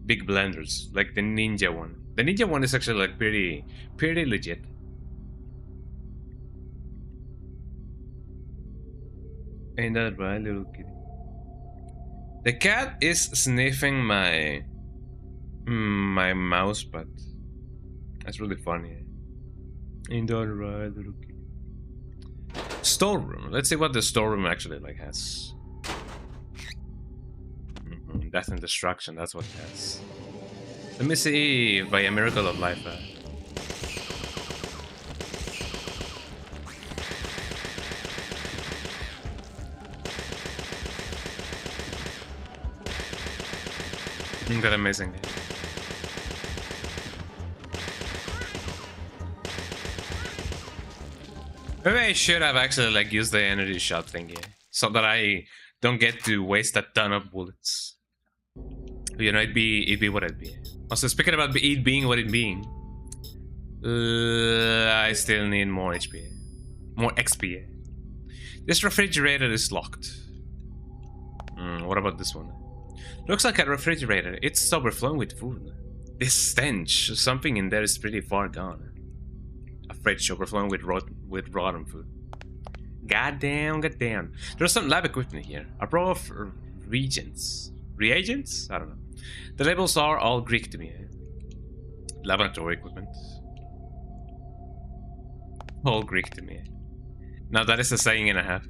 blenders, like the Ninja one. The Ninja one is actually like pretty legit. Ain't that right, little kitty? The cat is sniffing my mouse pad. That's really funny. Indoor ride. Storeroom. Let's see what the storeroom actually like has. Death and destruction. That's what it has. Let me see by a miracle of life. Isn't that amazing? Maybe I should have actually like used the energy shot thingy so that I don't get to waste a ton of bullets. You know, it'd be what it'd be. Also, speaking about it being what it being, I still need more HP, more XP. This refrigerator is locked. What about this one? Looks like a refrigerator. It's overflowing with food. This stench, something in there is pretty far gone. A fridge overflowing with rotten food. Goddamn. There's some lab equipment here. A row of reagents. Reagents? I don't know. The labels are all Greek to me. Laboratory equipment. All Greek to me. Now that is a saying and a half.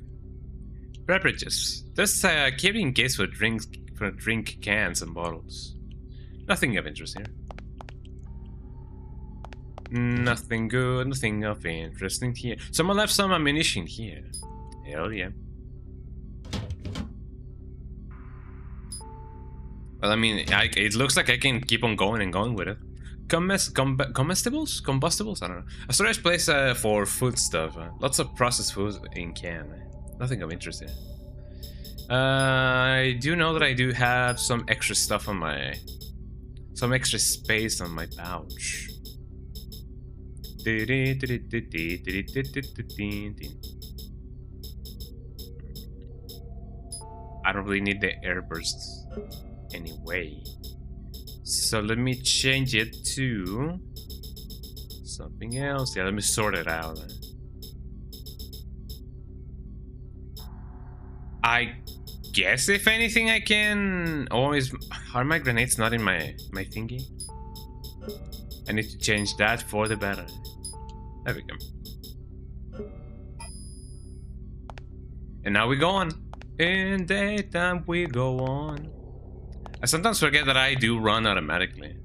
Beverages. There's a carrying case for drink cans and bottles. Nothing of interest here. Nothing good, nothing of interesting here. Someone left some ammunition here. Hell yeah. Well, I mean, it looks like I can keep on going and going with it. Combustibles? Combustibles? I don't know. A storage place for food stuff. Lots of processed food in can. Nothing of interest here. I do know that I do have some extra stuff on my... Some extra space on my pouch. I don't really need the air bursts anyway. So let me change it to something else. Yeah, let me sort it out. I guess if anything I can always... Are my grenades not in my thingy? I need to change that for the better. There we go. And now we go on. In daytime we go on. I sometimes forget that I do run automatically.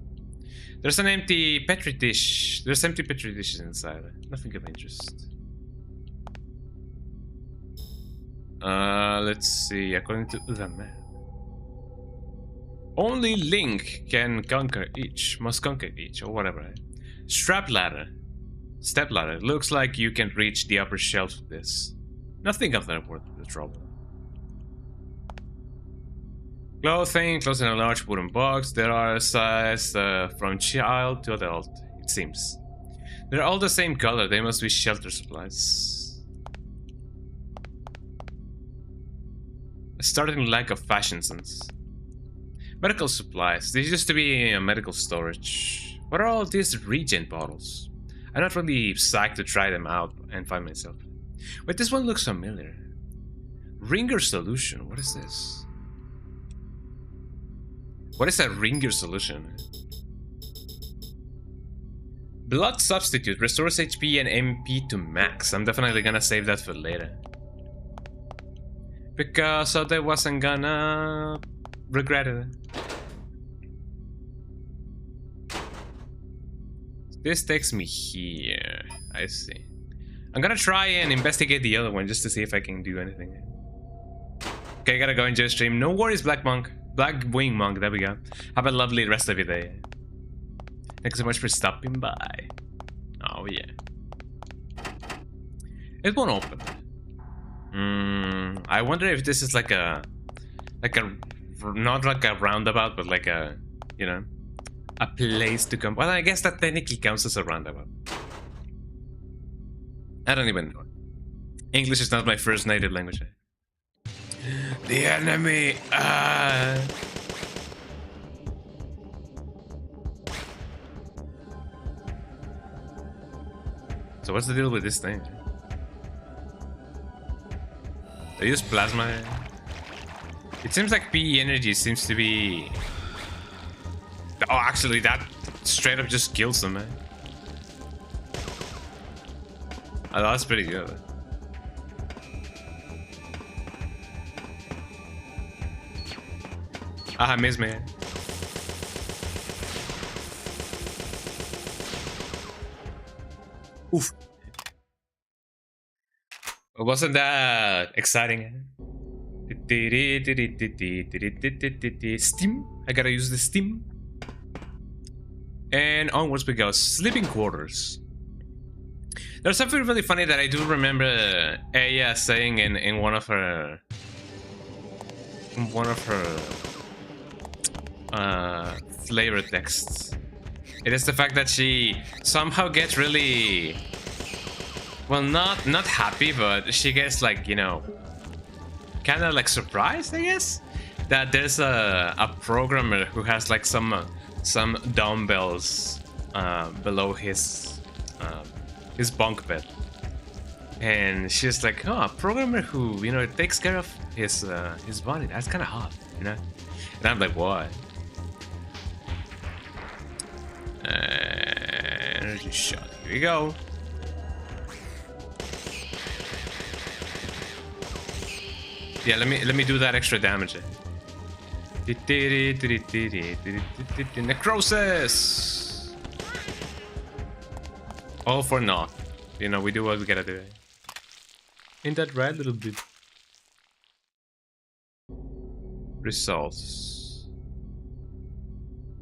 There's an empty petri dish. There's empty petri dishes inside. Nothing of interest. Let's see. According to the map, only Link can conquer each. Must conquer each, or whatever. Strap ladder. Step ladder. Looks like you can reach the upper shelf with this. Nothing of that worth the trouble. Clothing, clothes in a large wooden box. There are sized from child to adult, it seems. They're all the same color. They must be shelter supplies. A starting lack of fashion sense. Medical supplies. This used to be a medical storage. What are all these reagent bottles? I'm not really psyched to try them out and find myself. Wait, this one looks familiar. Ringer solution. What is this? What is a Ringer solution? Blood substitute restores HP and MP to max. I'm definitely gonna save that for later. Because I wasn't gonna regret it. This takes me here. I see. I'm gonna try and investigate the other one just to see if I can do anything. Okay, gotta go enjoy the stream. No worries, Black Monk. Black Wing Monk, there we go. Have a lovely rest of your day. Thanks so much for stopping by. Oh yeah. It won't open. I wonder if this is like a not like a roundabout, but like a, you know, a place to come. Well, I guess that technically counts as a roundabout. I don't even know. English is not my first native language. The enemy. So what's the deal with this thing? They use plasma. It seems like PE energy seems to be... Oh, actually, that straight up just kills them, man. Oh, that's pretty good. I miss me. Oof. Wasn't that exciting? Steam. I gotta use the steam. And onwards we go. Sleeping quarters. There's something really funny that I do remember Aya saying in one of her flavor texts. It is the fact that she somehow gets really, well, not happy, but she gets like, you know, kind of like surprised, I guess, that there's a programmer who has like some dumbbells below his bunk bed, and she's like, oh, a programmer who, you know, takes care of his body. That's kind of hot, you know. And I'm like, what? Energy shot. Here we go. Yeah, let me do that extra damage. Necrosis. All for naught. You know, we do what we gotta do. Ain't that right, little bit? Results.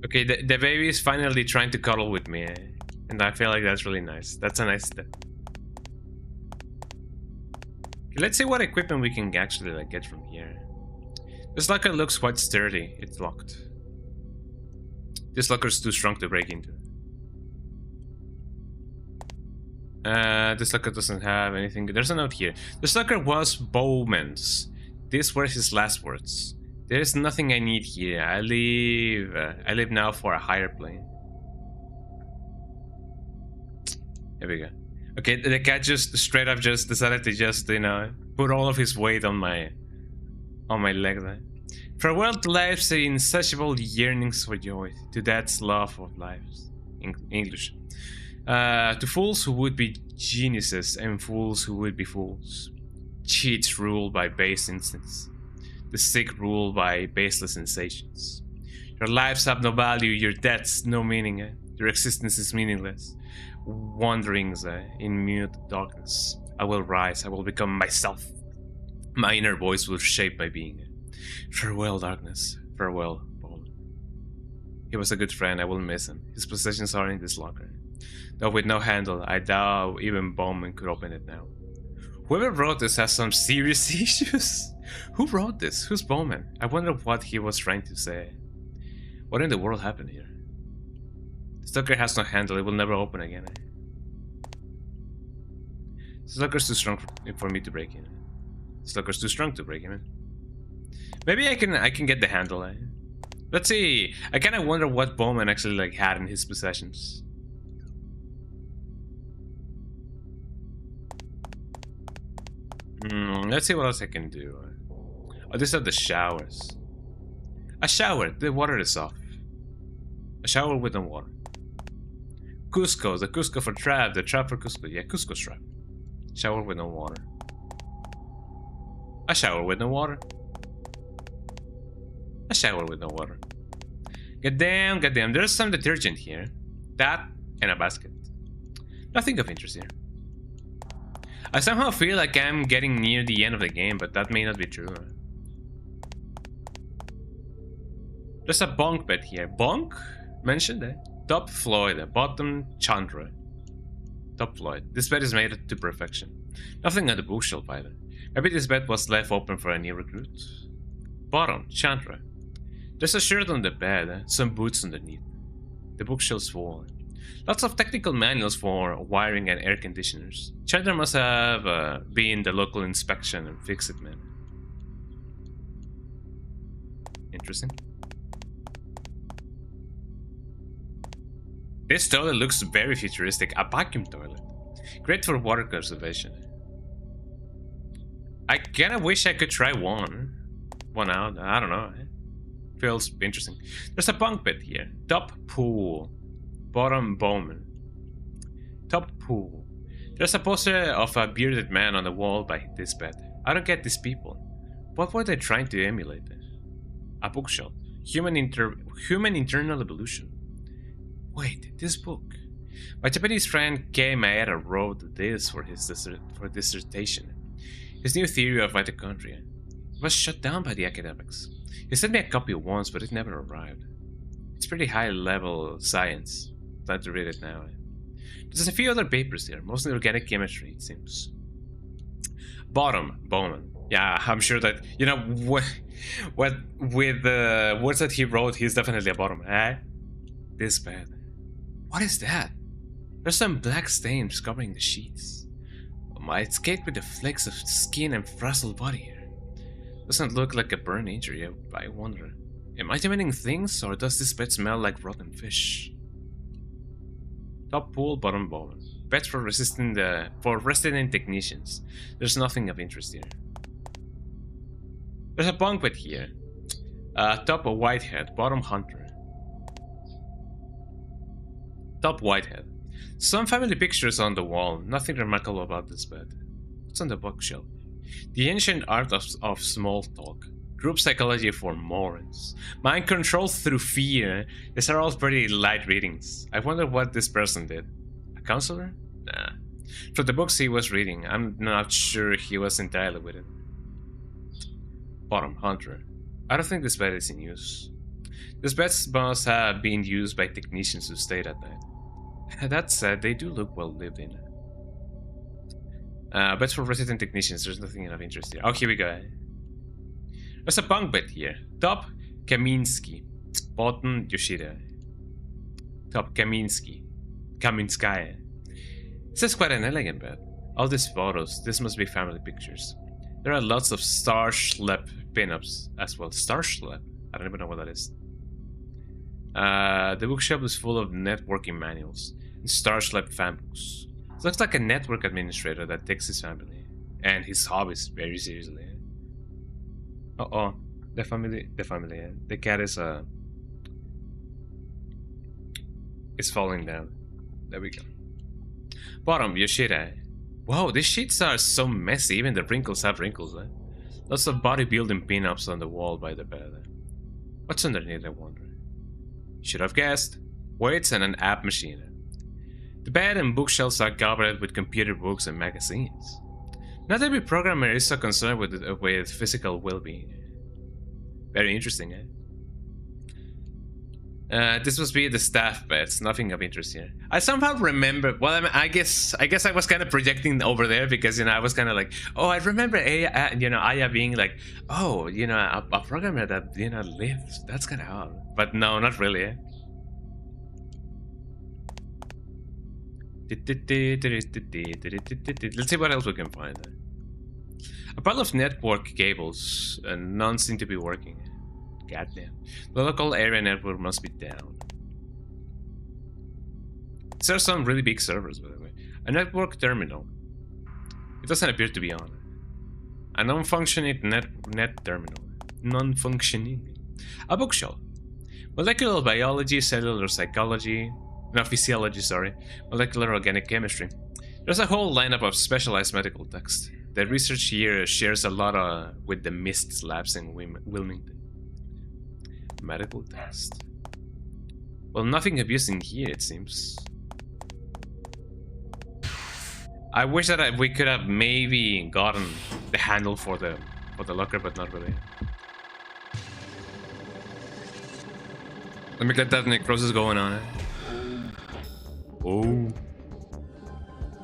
Okay, the baby is finally trying to cuddle with me, and I feel like that's really nice. That's a nice step. Okay, let's see what equipment we can actually like get from here. This locker looks quite sturdy. It's locked. This locker's too strong to break into. This locker doesn't have anything. There's a note here. This locker was Bowman's. These were his last words. There's nothing I need here. I live now for a higher plane. Here we go. Okay, the cat just straight up just decided to just, you know, put all of his weight on my legs. Farewell to life's insatiable yearnings for joy, to death's love of lives. English. To fools who would be geniuses and fools who would be fools. Cheats ruled by base instincts. The sick ruled by baseless sensations. Your lives have no value, your deaths no meaning. Your existence is meaningless. Wanderings in mute darkness. I will rise, I will become myself. My inner voice will shape my being. Farewell, darkness. Farewell, Paul. He was a good friend, I will miss him. His possessions are in this locker. Though with no handle, I doubt even Bowman could open it now. Whoever wrote this has some serious issues. Who wrote this? Who's Bowman? I wonder what he was trying to say. What in the world happened here? This locker has no handle, it will never open again. This locker's too strong for me to break in. This locker's too strong to break in. Maybe I can get the handle. Let's see. I kind of wonder what Bowman actually like had in his possessions. Let's see what else I can do. Oh, these are the showers. A shower. The water is off. A shower with no water. Cusco. The Cusco for trap. The trap for Cusco. Yeah, Cusco's trap. Shower with no water. A shower with no water. A shower with no water. Goddamn, goddamn. There's some detergent here. That and a basket. Nothing of interest here. I somehow feel like I'm getting near the end of the game, but that may not be true. There's a bunk bed here. Bunk? Mentioned, eh? Top Floyd, bottom Chandra. Top Floyd. This bed is made to perfection. Nothing on the bookshelf either. Maybe this bed was left open for a new recruit. Bottom Chandra. There's a shirt on the bed, some boots underneath. The bookshelf's full. Lots of technical manuals for wiring and air conditioners. Chandra must have been the local inspection and fix it, man. Interesting. This toilet looks very futuristic. A vacuum toilet. Great for water conservation. I kinda wish I could try one out. I don't know. Feels interesting. There's a bunk bed here. Top pool. Bottom Bowman. Top pool. There's a poster of a bearded man on the wall by this bed. I don't get these people. What were they trying to emulate? A bookshelf. Human internal evolution. Wait, this book. My Japanese friend Kei Maeda wrote this for his dissertation. His new theory of mitochondria. It was shut down by the academics. He sent me a copy once, but it never arrived. It's pretty high-level science. Time to read it now. There's a few other papers here, mostly organic chemistry, it seems. Bowman. Yeah, I'm sure that, you know, what with the words that he wrote, he's definitely a bottom. This bad. What is that? There's some black stains covering the sheets. It's caked with the flakes of skin and frazzled body here. Doesn't look like a burn injury, I wonder. Am I demeaning things, or does this bed smell like rotten fish? Top pool, bottom bowman. Beds for resident technicians. There's nothing of interest here. There's a bunk bed here. Top a whitehead, bottom hunter. Top whitehead. Some family pictures on the wall. Nothing remarkable about this bed. What's on the bookshelf? The ancient art of small talk. Group psychology for morons. Mind control through fear. These are all pretty light readings. I wonder what this person did. A counselor? Nah. From the books he was reading, I'm not sure he was entirely with it. Bottom hunter. I don't think this bed is in use. This bed must have been used by technicians who stayed at night. That said, they do look well lived in. Beds for resident technicians, there's nothing of interest here. Oh, here we go. There's a bunk bed here. Top, Kaminsky. Bottom, Yoshida. Top, Kaminskaya. This is quite an elegant bed. All these photos, this must be family pictures. There are lots of Star Schlep pinups as well. Star Schlep? I don't even know what that is. The bookshelf is full of networking manuals and Star Schlep fan books. It looks like a network administrator that takes his family and his hobbies very seriously. Uh-oh, the family, the cat is falling down. There we go. Bottom, Yoshida. Wow, these sheets are so messy, even the wrinkles have wrinkles, eh? Lots of bodybuilding pinups on the wall by the bed. What's underneath, I wonder? Should have guessed. Weights and an app machine. The bed and bookshelves are covered with computer books and magazines. Not every programmer is so concerned with physical well-being. Very interesting, eh? This must be the staff beds. Nothing of interest here. I somehow remember. Well, I guess I was kind of projecting over there because I was kind of like, oh, I remember Aya being like, oh, a programmer that lives. That's kind of odd. But no, not really. Eh? Let's see what else we can find. A pile of network cables, and none seem to be working. Goddamn. The local area network must be down. These are some really big servers, by the way. A network terminal. It doesn't appear to be on. A non-functioning net terminal. Non-functioning. A bookshelf. Molecular biology, cellular psychology... No, physiology, sorry. Molecular organic chemistry. There's a whole lineup of specialized medical texts. The research here shares a lot with the MIST labs in Wilmington. Medical text. Well, nothing abusing here, it seems. I wish that we could have maybe gotten the handle for the locker, but not really. Let me get that necrosis going on. Oh.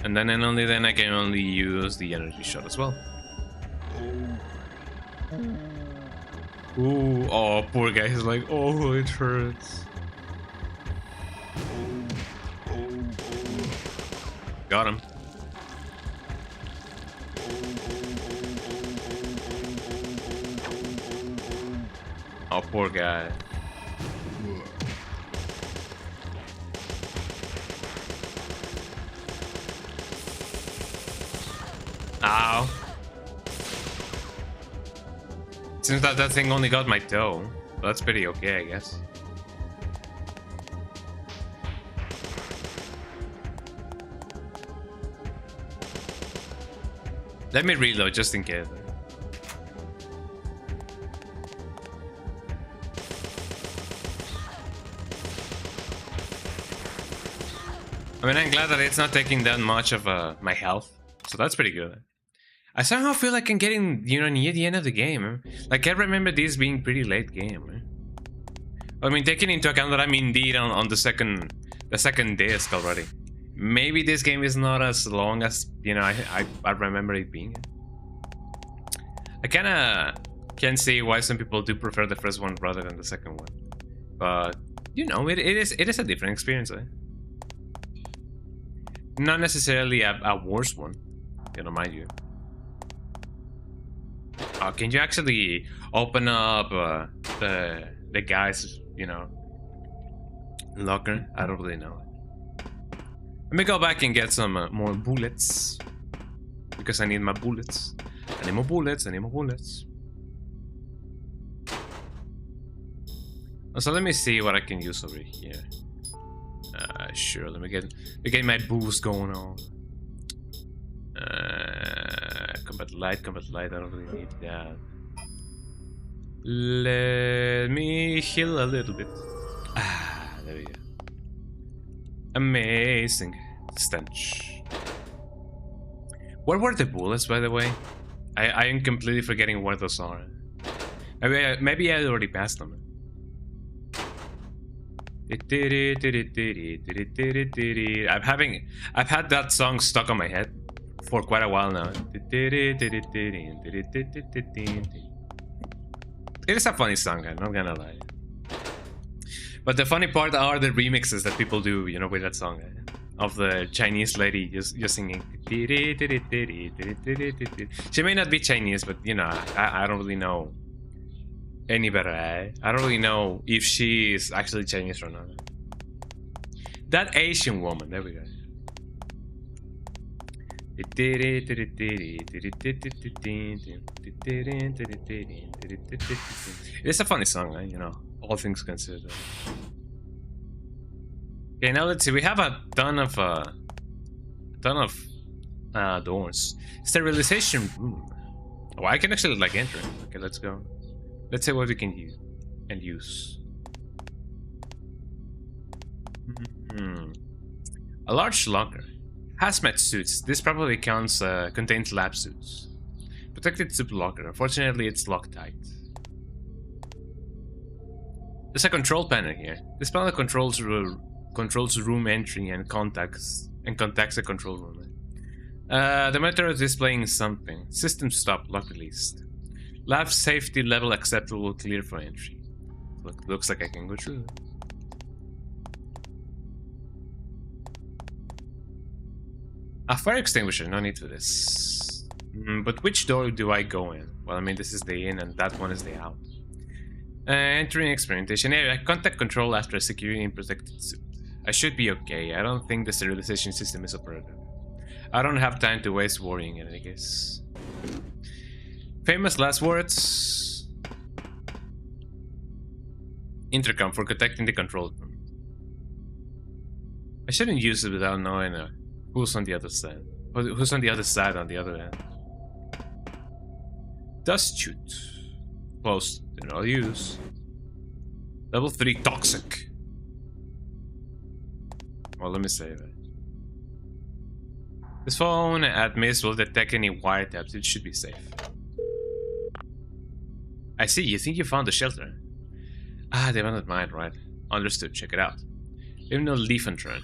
And then and only then I can only use the energy shot as well. Ooh, oh, poor guy. He's like, oh, it hurts. Got him. Oh, poor guy. Ow. Seems that thing only got my toe. But that's pretty okay, I guess. Let me reload just in case. I mean, I'm glad that it's not taking that much of my health, so that's pretty good. I somehow feel like I'm getting, you know, near the end of the game. Like, I remember this being pretty late game. I mean, taking into account that I'm indeed on the second disc already. Maybe this game is not as long as, you know, I remember it being. I kinda can see why some people do prefer the first one rather than the second one. But, you know, it is a different experience, eh? Not necessarily a worse one, you know, mind you. Can you actually open up the guy's, you know, locker? I don't really know. Let me go back and get some more bullets, because I need my bullets. I need more bullets. I need more bullets. So let me see what I can use over here. Sure, let me get my boost going on. Combat light, I don't really need that. Let me heal a little bit. Ah, there we go. Amazing stench. Where were the bullets, by the way? I am completely forgetting where those are. Maybe I already passed them. I've had that song stuck on my head for quite a while now. It is a funny song, I'm not gonna lie. But the funny part are the remixes that people do, you know, with that song, of the Chinese lady just singing. She may not be Chinese, but you know, I don't really know any better. I don't really know if she is actually Chinese or not. That Asian woman, there we go. It's a funny song, you know, all things considered. Okay, now let's see. We have a ton of doors. Sterilization room. Oh, I can actually like enter. Okay, let's go. Let's see what we can use. A large locker. Hazmat suits. This probably contains lab suits. Protected suit locker. Unfortunately, it's Loctite. There's a control panel here. This panel controls room entry and contacts the control room. The monitor is displaying something. System stop. Lock released. Lab safety level acceptable. Clear for entry. Looks like I can go through. A fire extinguisher, no need for this. But which door do I go in? Well, I mean, this is the in and that one is the out. Entering experimentation area. Contact control after securing protected suit. I should be okay. I don't think the sterilization system is operative. I don't have time to waste worrying in any case. Famous last words. Intercom for protecting the control room. I shouldn't use it without knowing who's on the other side. Who's on the other side on the other end? Dust chute. Closed. Do not use. Level 3 toxic. Well, let me save it. This phone admits will detect any wiretaps. It should be safe. I see. You think you found the shelter? Ah, the abandoned mine, right? Understood. Check it out. Even no leaf and turn.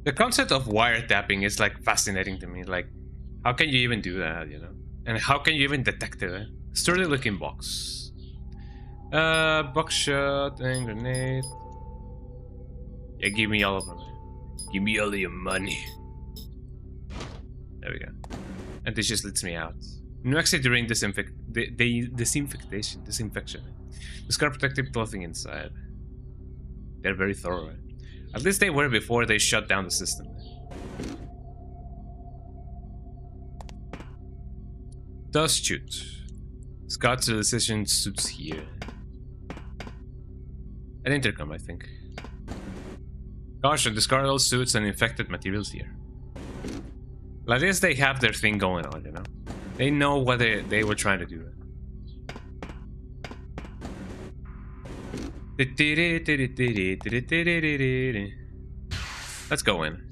The concept of wiretapping is like fascinating to me. Like, how can you even do that, you know? And how can you even detect it? Sturdy looking box. Buckshot and grenade. Yeah, give me all of them. Give me all of your money. There we go. And this just lets me out. No exit during disinfection. Discard protective clothing inside. They're very thorough. At least they were before they shut down the system. Dust chute. Scott's decision suits here. An intercom, I think. Caution, discard all suits and infected materials here. At least they have their thing going on, you know? They know what they were trying to do. Let's go in.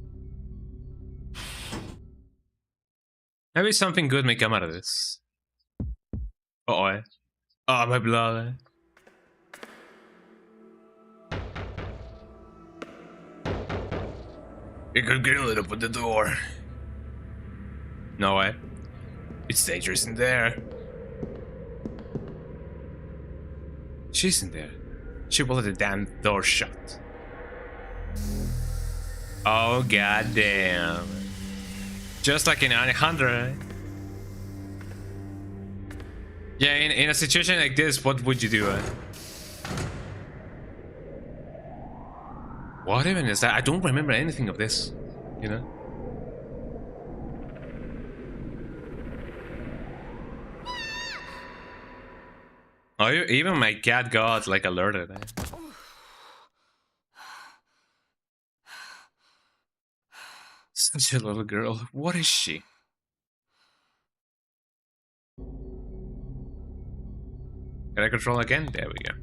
Maybe something good may come out of this. Uh-oh. Oh, my blood. You could grill it up with the door. No way. It's dangerous in there. She's in there. She will let the damn door shut. Oh, goddamn. Just like in 100. Yeah, in a situation like this, what would you do? What even is that? I don't remember anything of this, you know? Oh, even my cat got like alerted. Such a little girl. What is she? Can I control again? There we go.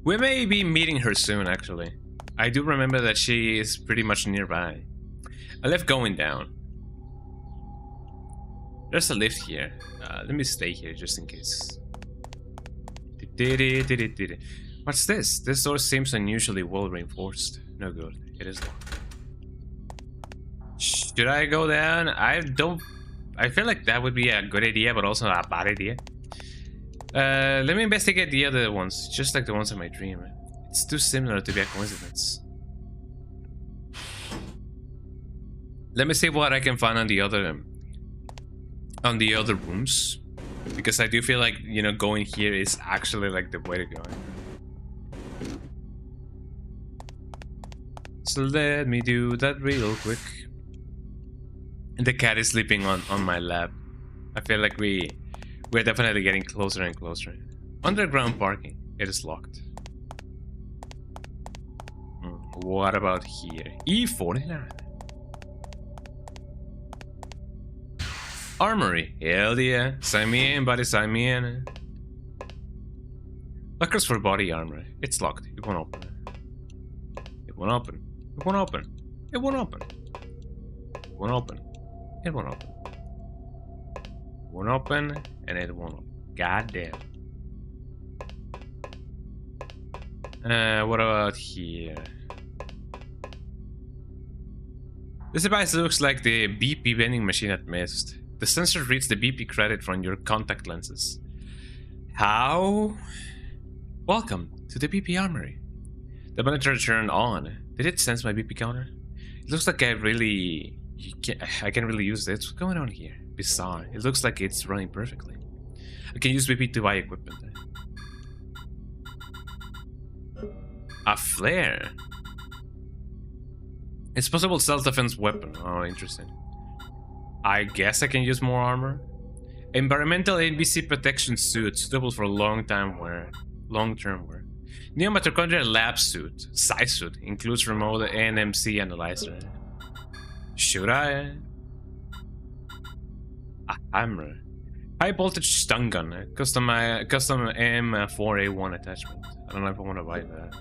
We may be meeting her soon, actually. I do remember that she is pretty much nearby. I left going down. There's a lift here. Let me stay here just in case. What's this? This door seems unusually well reinforced. No good. It is locked. Should I go down? I feel like that would be a good idea, but also a bad idea. Let me investigate the other ones, just like the ones in my dream. It's too similar to be a coincidence. Let me see what I can find on the other rooms, because I do feel like, you know, going here is actually like the way to go. So let me do that real quick. The cat is sleeping on my lap. I feel like we're definitely getting closer and closer. Underground parking. It is locked. What about here? E49. Armory. Hell yeah. Sign me in, buddy. Sign me in. Lockers for body armor. It's locked. It won't open. It won't open. It won't open. It won't open. It won't open. It won't open. It won't open, and it won't open. God damn. What about here? This device looks like the BP vending machine at Mist. The sensor reads the BP credit from your contact lenses. How? Welcome to the BP Armory. The monitor turned on. Did it sense my BP counter? It looks like I can really use this. What's going on here? Bizarre. It looks like it's running perfectly. I can use BP to buy equipment. A flare. It's possible self-defense weapon. Oh, interesting. I guess I can use more armor. Environmental NBC protection suit suitable for long-term wear. Neo Mitochondrial lab suit. Size suit includes remote NMC analyzer. Should I? A hammer. High voltage stun gun. Custom M4A1 attachment. I don't know if I want to buy that.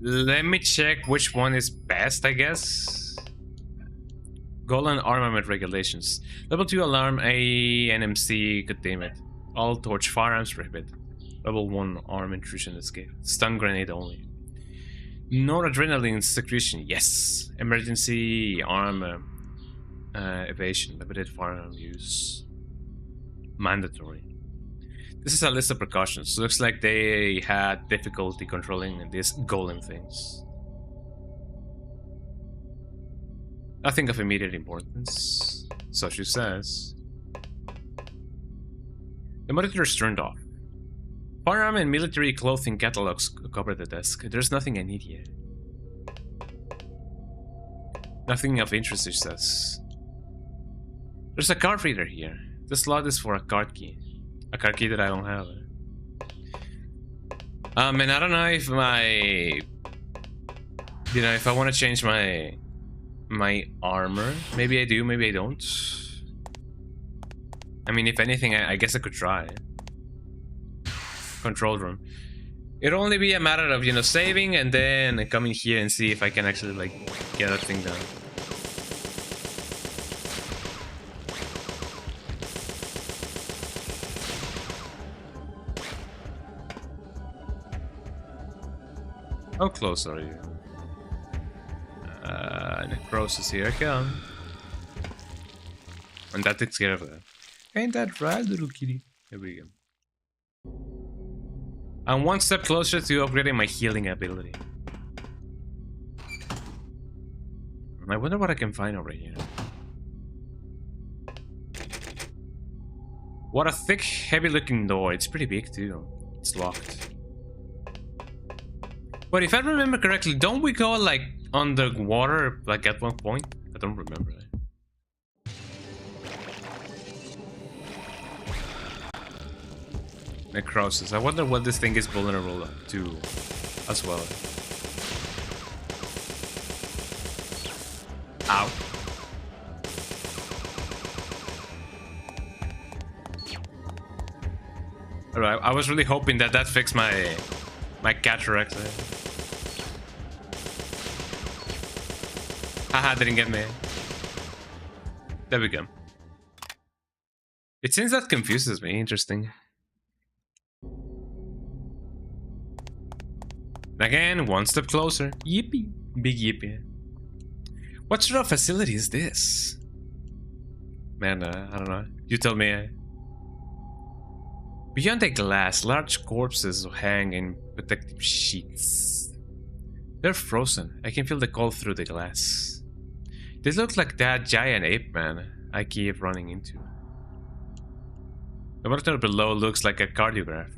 Let me check which one is best, I guess. Golden armament regulations. Level 2 alarm A NMC, god damn it. All torch firearms prohibit. Level 1 arm intrusion escape. Stun grenade only. Noradrenaline secretion, yes. Emergency arm evasion. Limited firearm use. Mandatory. This is a list of precautions. Looks like they had difficulty controlling these golem things. Nothing of immediate importance, so she says. The monitor is turned off. Firearm and military clothing catalogs cover the desk. There's nothing I need here. Nothing of interest, she says. There's a card reader here. The slot is for a card key. A card key that I don't have. And I don't know if if I want to change my armor. Maybe I do, maybe I don't. I mean, if anything, I guess I could try. Control room. It'll only be a matter of, saving and then coming here and see if I can actually, like, get that thing done. How close are you? Necrosis, here I come. And that takes care of that. Ain't that right, little kitty? Here we go. I'm one step closer to upgrading my healing ability. I wonder what I can find over here. What a thick, heavy-looking door. It's pretty big, too. It's locked. But if I remember correctly, don't we go, like, underwater, like, at one point? I don't remember. Necrosis. I wonder what this thing is vulnerable to as well. Ow. Alright, I was really hoping that fixed my cataract. Haha, didn't get me. There we go. It seems that confuses me. Interesting. Again, one step closer. Yippee. Big yippee. What sort of facility is this? Man, I don't know. You tell me. Beyond the glass, large corpses hang in protective sheets. They're frozen. I can feel the cold through the glass. They look like that giant ape man I keep running into. The monitor below looks like a cardiograph.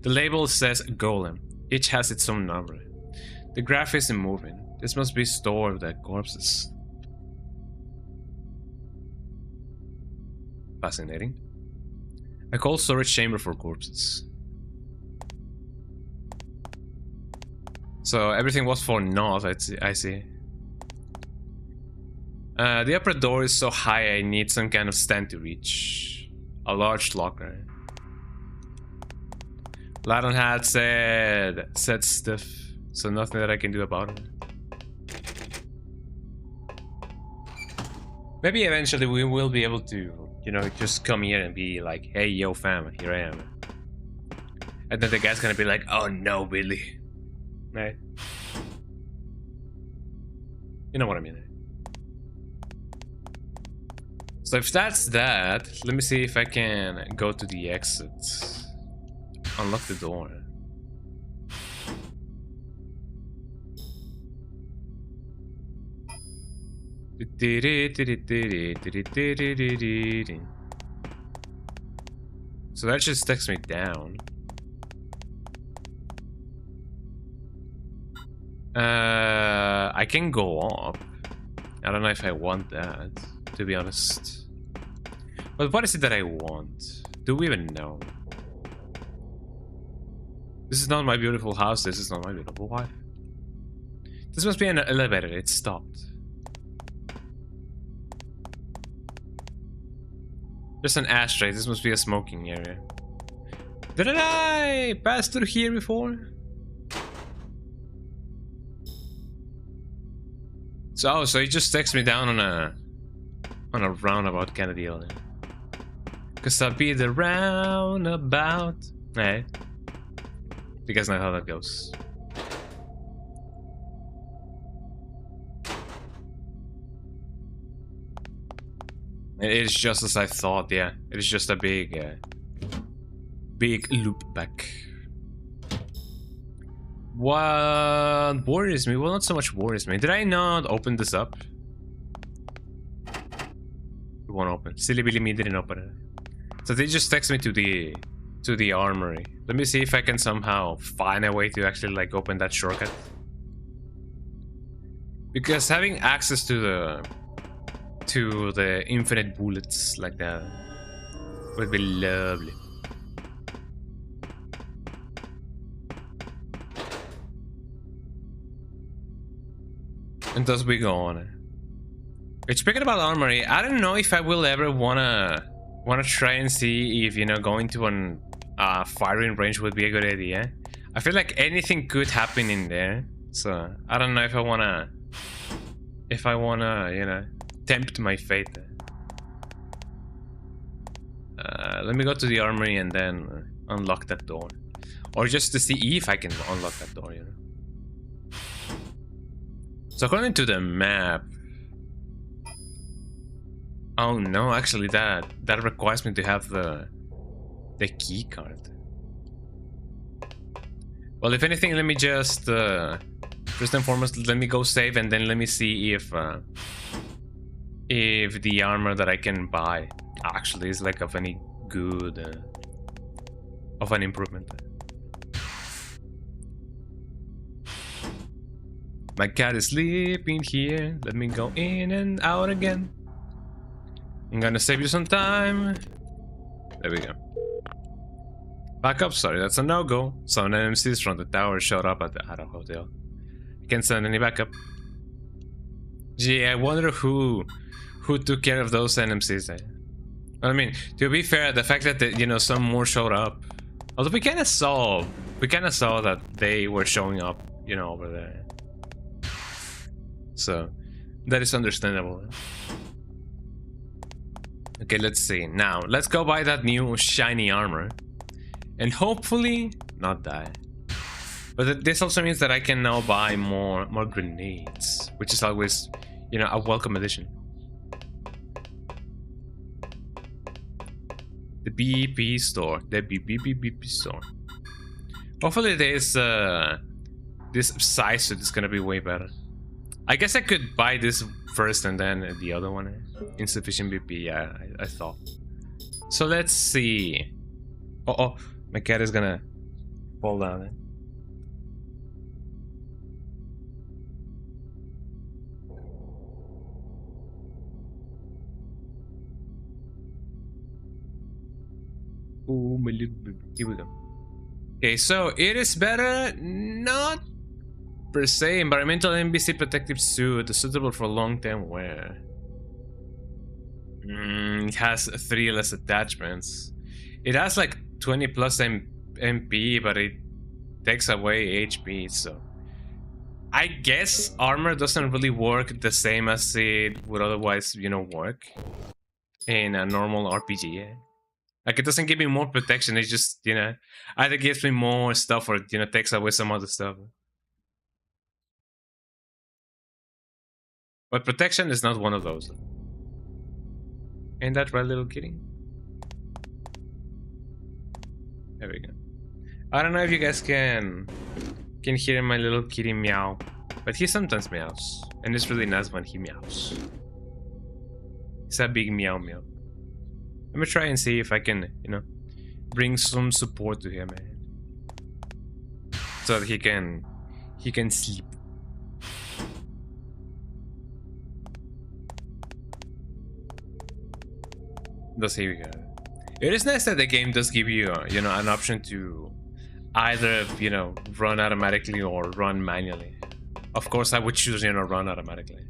The label says Golem. Each has its own number. The graph isn't moving. This must be stored with corpses. Fascinating. A cold storage chamber for corpses. So everything was for naught, I see. The upper door is so high I need some kind of stand to reach. A large locker. Lionheart said stuff, so nothing that I can do about it. Maybe eventually we will be able to, just come here and be like, hey, yo, fam, here I am. And then the guy's gonna be like, oh no, Billy. Right? You know what I mean. So if that's that, let me see if I can go to the exit. Unlock the door. So that just takes me down. I can go up. I don't know if I want that, to be honest. But what is it that I want? Do we even know? This is not my beautiful house. This is not my beautiful wife. This must be an elevator. It stopped. There's an ashtray. This must be a smoking area. Didn't I pass through here before? So he just takes me down on a roundabout kind of deal. Cause I'll be the roundabout. Hey. You guys know how that goes. It is just as I thought, yeah. It is just a big loop back. What worries me? Well, not so much worries me. Did I not open this up? It won't open. Silly Billy me didn't open it. So they just text me to the armory. Let me see if I can somehow find a way to actually like open that shortcut. Because having access to the infinite bullets like that would be lovely. And thus we go on. Speaking about armory, I don't know if I will ever wanna try and see if, you know, going to an firing range would be a good idea. I feel like anything could happen in there, so I don't know if I wanna you know, tempt my fate. Let me go to the armory and then unlock that door, or just to see if I can unlock that door, you know. So according to the map, oh no, actually that requires me to have the key card. Well, if anything, let me just first and foremost, let me go save, and then let me see if the armor that I can buy actually is like of any good, of an improvement. My cat is sleeping here. Let me go in and out again. I'm gonna save you some time. There we go. Back up, sorry, that's a no-go. Some NMCs from the tower showed up at our hotel. I can't send any backup. Gee, I wonder who took care of those NMCs. I mean, to be fair, the fact that you know, some more showed up. Although we kind of saw that they were showing up, you know, over there. So that is understandable. Okay, let's see. Now, let's go buy that new shiny armor. And hopefully not die. But this also means that I can now buy more grenades, which is always, you know, a welcome addition. The BP store. The BP store. Hopefully this size suit is gonna be way better. I guess I could buy this first and then the other one. Insufficient BP, yeah, I thought. So let's see. Oh, my cat is gonna fall down. Oh, my little baby. Here we go. Okay, so it is better, not per se, environmental NBC protective suit, suitable for long-term wear. It has 3 less attachments. It has like 20 plus MP, but it takes away HP, so I guess armor doesn't really work the same as it would otherwise, you know, work in a normal RPG. Like, it doesn't give me more protection, it just, you know, either gives me more stuff or, you know, takes away some other stuff. But protection is not one of those. Ain't that right, little kitty? There we go. I don't know if you guys can hear my little kitty meow, but he sometimes meows, and it's really nice when he meows. It's a big meow meow. Let me try and see if I can, you know, bring some support to him, so that he can sleep. Thus, here we go. It is nice that the game does give you, you know, an option to either, you know, run automatically or run manually. Of course, I would choose, you know, run automatically.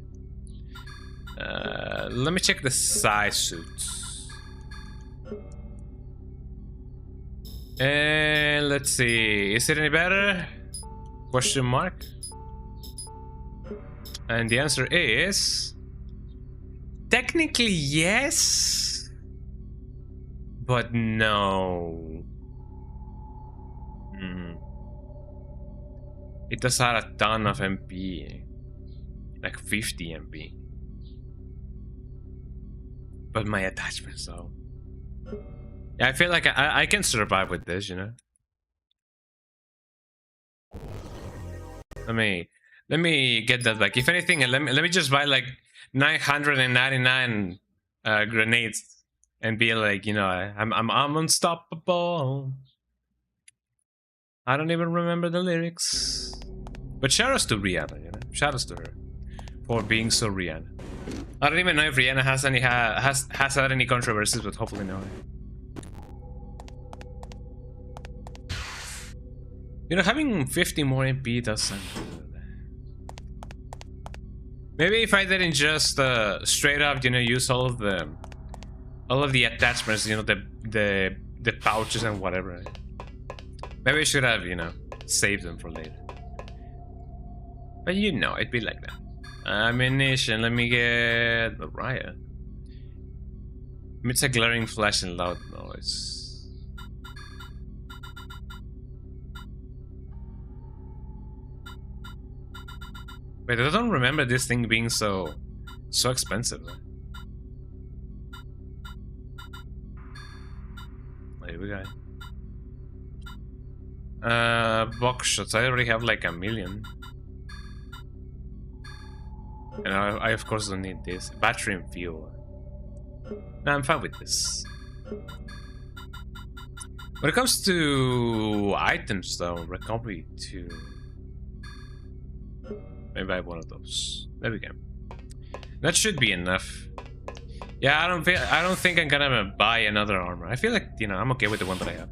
Let me check the size suits. And let's see, is it any better? Question mark. And the answer is technically yes, but no. It does have a ton of MP, like 50 MP. But my attachments, though. Yeah, I feel like I can survive with this, you know. Let me get that back. If anything, let me just buy like 999 grenades and be like, you know, I'm unstoppable. I don't even remember the lyrics. But shout outs to Rihanna, you know. Shout outs to her for being so Rihanna. I don't even know if Rihanna has any has had any controversies, but hopefully no. You know, having 50 more MP does sound good. Maybe if I didn't just straight up, you know, use all of the attachments, you know, the pouches and whatever. Maybe I should have, you know, saved them for later. But you know, it'd be like that. Ammunition. Let me get the riot. It's a glaring flash and loud noise. Wait, I don't remember this thing being so expensive. Here we go. Box shots. I already have like 1 million. And I of course don't need this. Battery and fuel. No, I'm fine with this. When it comes to items though, recovery 2. Maybe I have one of those. There we go. That should be enough. Yeah, I don't think I'm gonna buy another armor. I feel like, you know, I'm okay with the one that I have.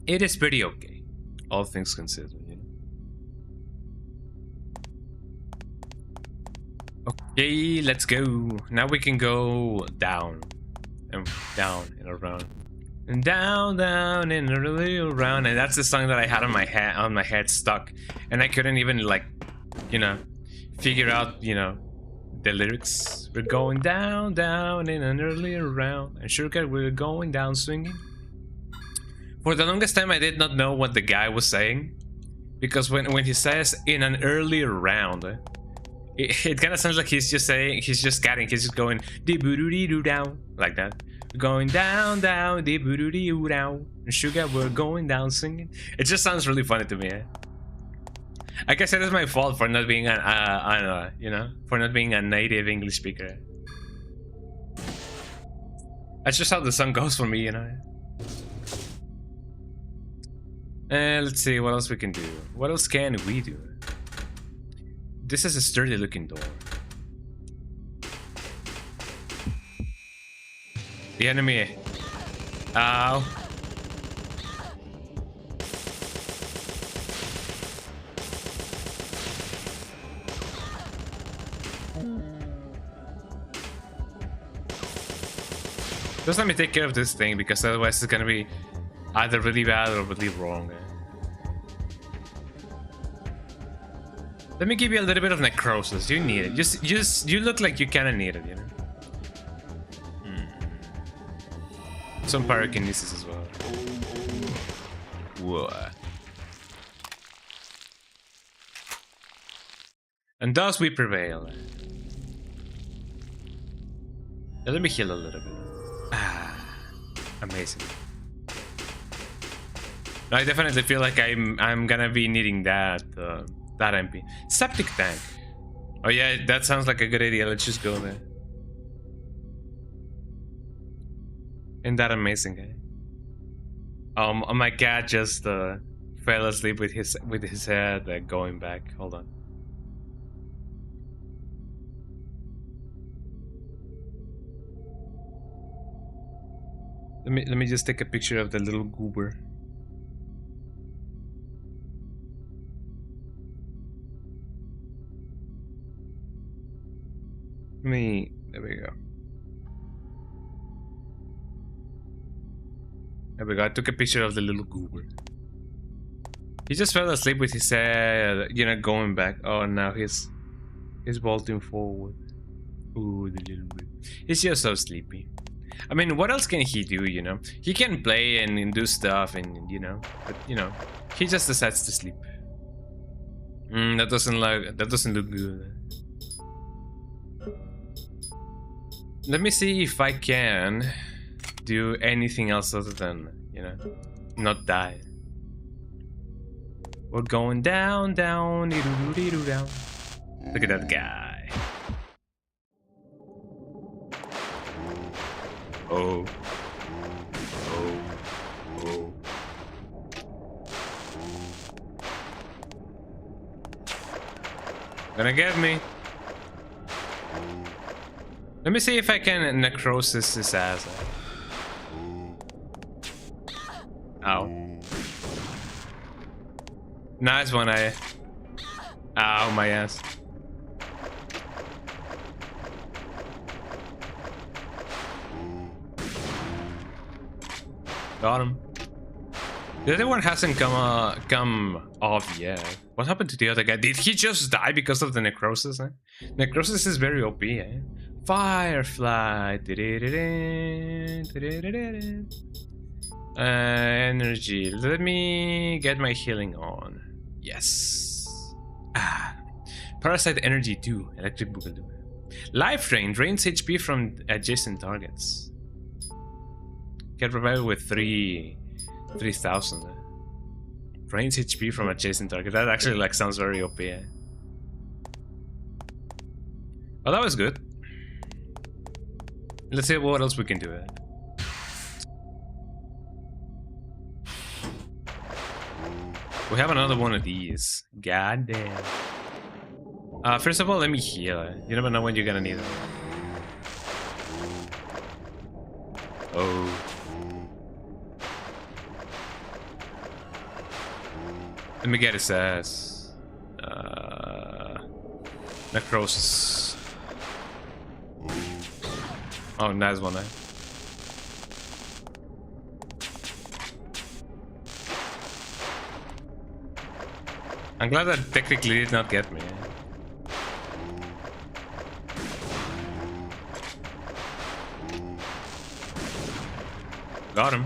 It is pretty okay, all things considered, you know. Okay, let's go. Now we can go down and down and around and down and a little round. And that's the song that I had on my head stuck, and I couldn't even, like, you know, figure out, you know, the lyrics. We're going down in an earlier round, and sugar we're going down swinging. For the longest time I did not know what the guy was saying, because when he says in an earlier round, it kind of sounds like he's just scatting, he's just going dee-boo-doo-dee-doo down like that. Going down dee-boo-doo-dee-doo down, and sugar we're going down singing. It just sounds really funny to me. I guess it is my fault for not being you know, for not being a native English speaker. That's just how the song goes for me, you know. Let's see what else we can do. What else can we do? This is a sturdy looking door. The enemy. Ow. Just let me take care of this thing, because otherwise it's gonna be either really bad or really wrong. Let me give you a little bit of necrosis. You need it. Just you look like you kinda need it, you know. Some pyrokinesis as well. Whoa. And thus we prevail. Now let me heal a little bit. Amazing. I definitely feel like I'm gonna be needing that MP. Septic tank. Oh yeah, that sounds like a good idea. Let's just go there. Isn't that amazing, guy? My cat just fell asleep with his head going back. Hold on. Let me just take a picture of the little goober. There we go. There we go. I took a picture of the little goober. He just fell asleep with his head, you know, going back. Oh, now he's vaulting forward. Ooh, the little bit. He's just so sleepy. I mean, what else can he do, you know? He can play and do stuff and, you know, but, you know, he just decides to sleep. That doesn't look good. Let me see if I can do anything else other than, you know, not die. We're going down, down. Look at that guy. Oh. Gonna get me. Let me see if I can necrosis his ass. Ow. Nice one, Ow, my ass. Got him. The other one hasn't come off yet. What happened to the other guy? Did he just die because of the necrosis? Eh? Necrosis is very OP, eh? Firefly. Energy. Let me get my healing on. Yes. Ah. Parasite energy 2. Electric Boogaloo. Life drain. Drains HP from adjacent targets. Get revived with 3,000. Drains HP from adjacent target. That actually like sounds very OP. Eh? Well, that was good. Let's see what else we can do. We have another one of these. God damn. First of all, let me heal. You never know when you're gonna need it. Oh. Let me get his ass. Necrosis. Oh, nice one, eh? I'm glad that technically did not get me. Got him.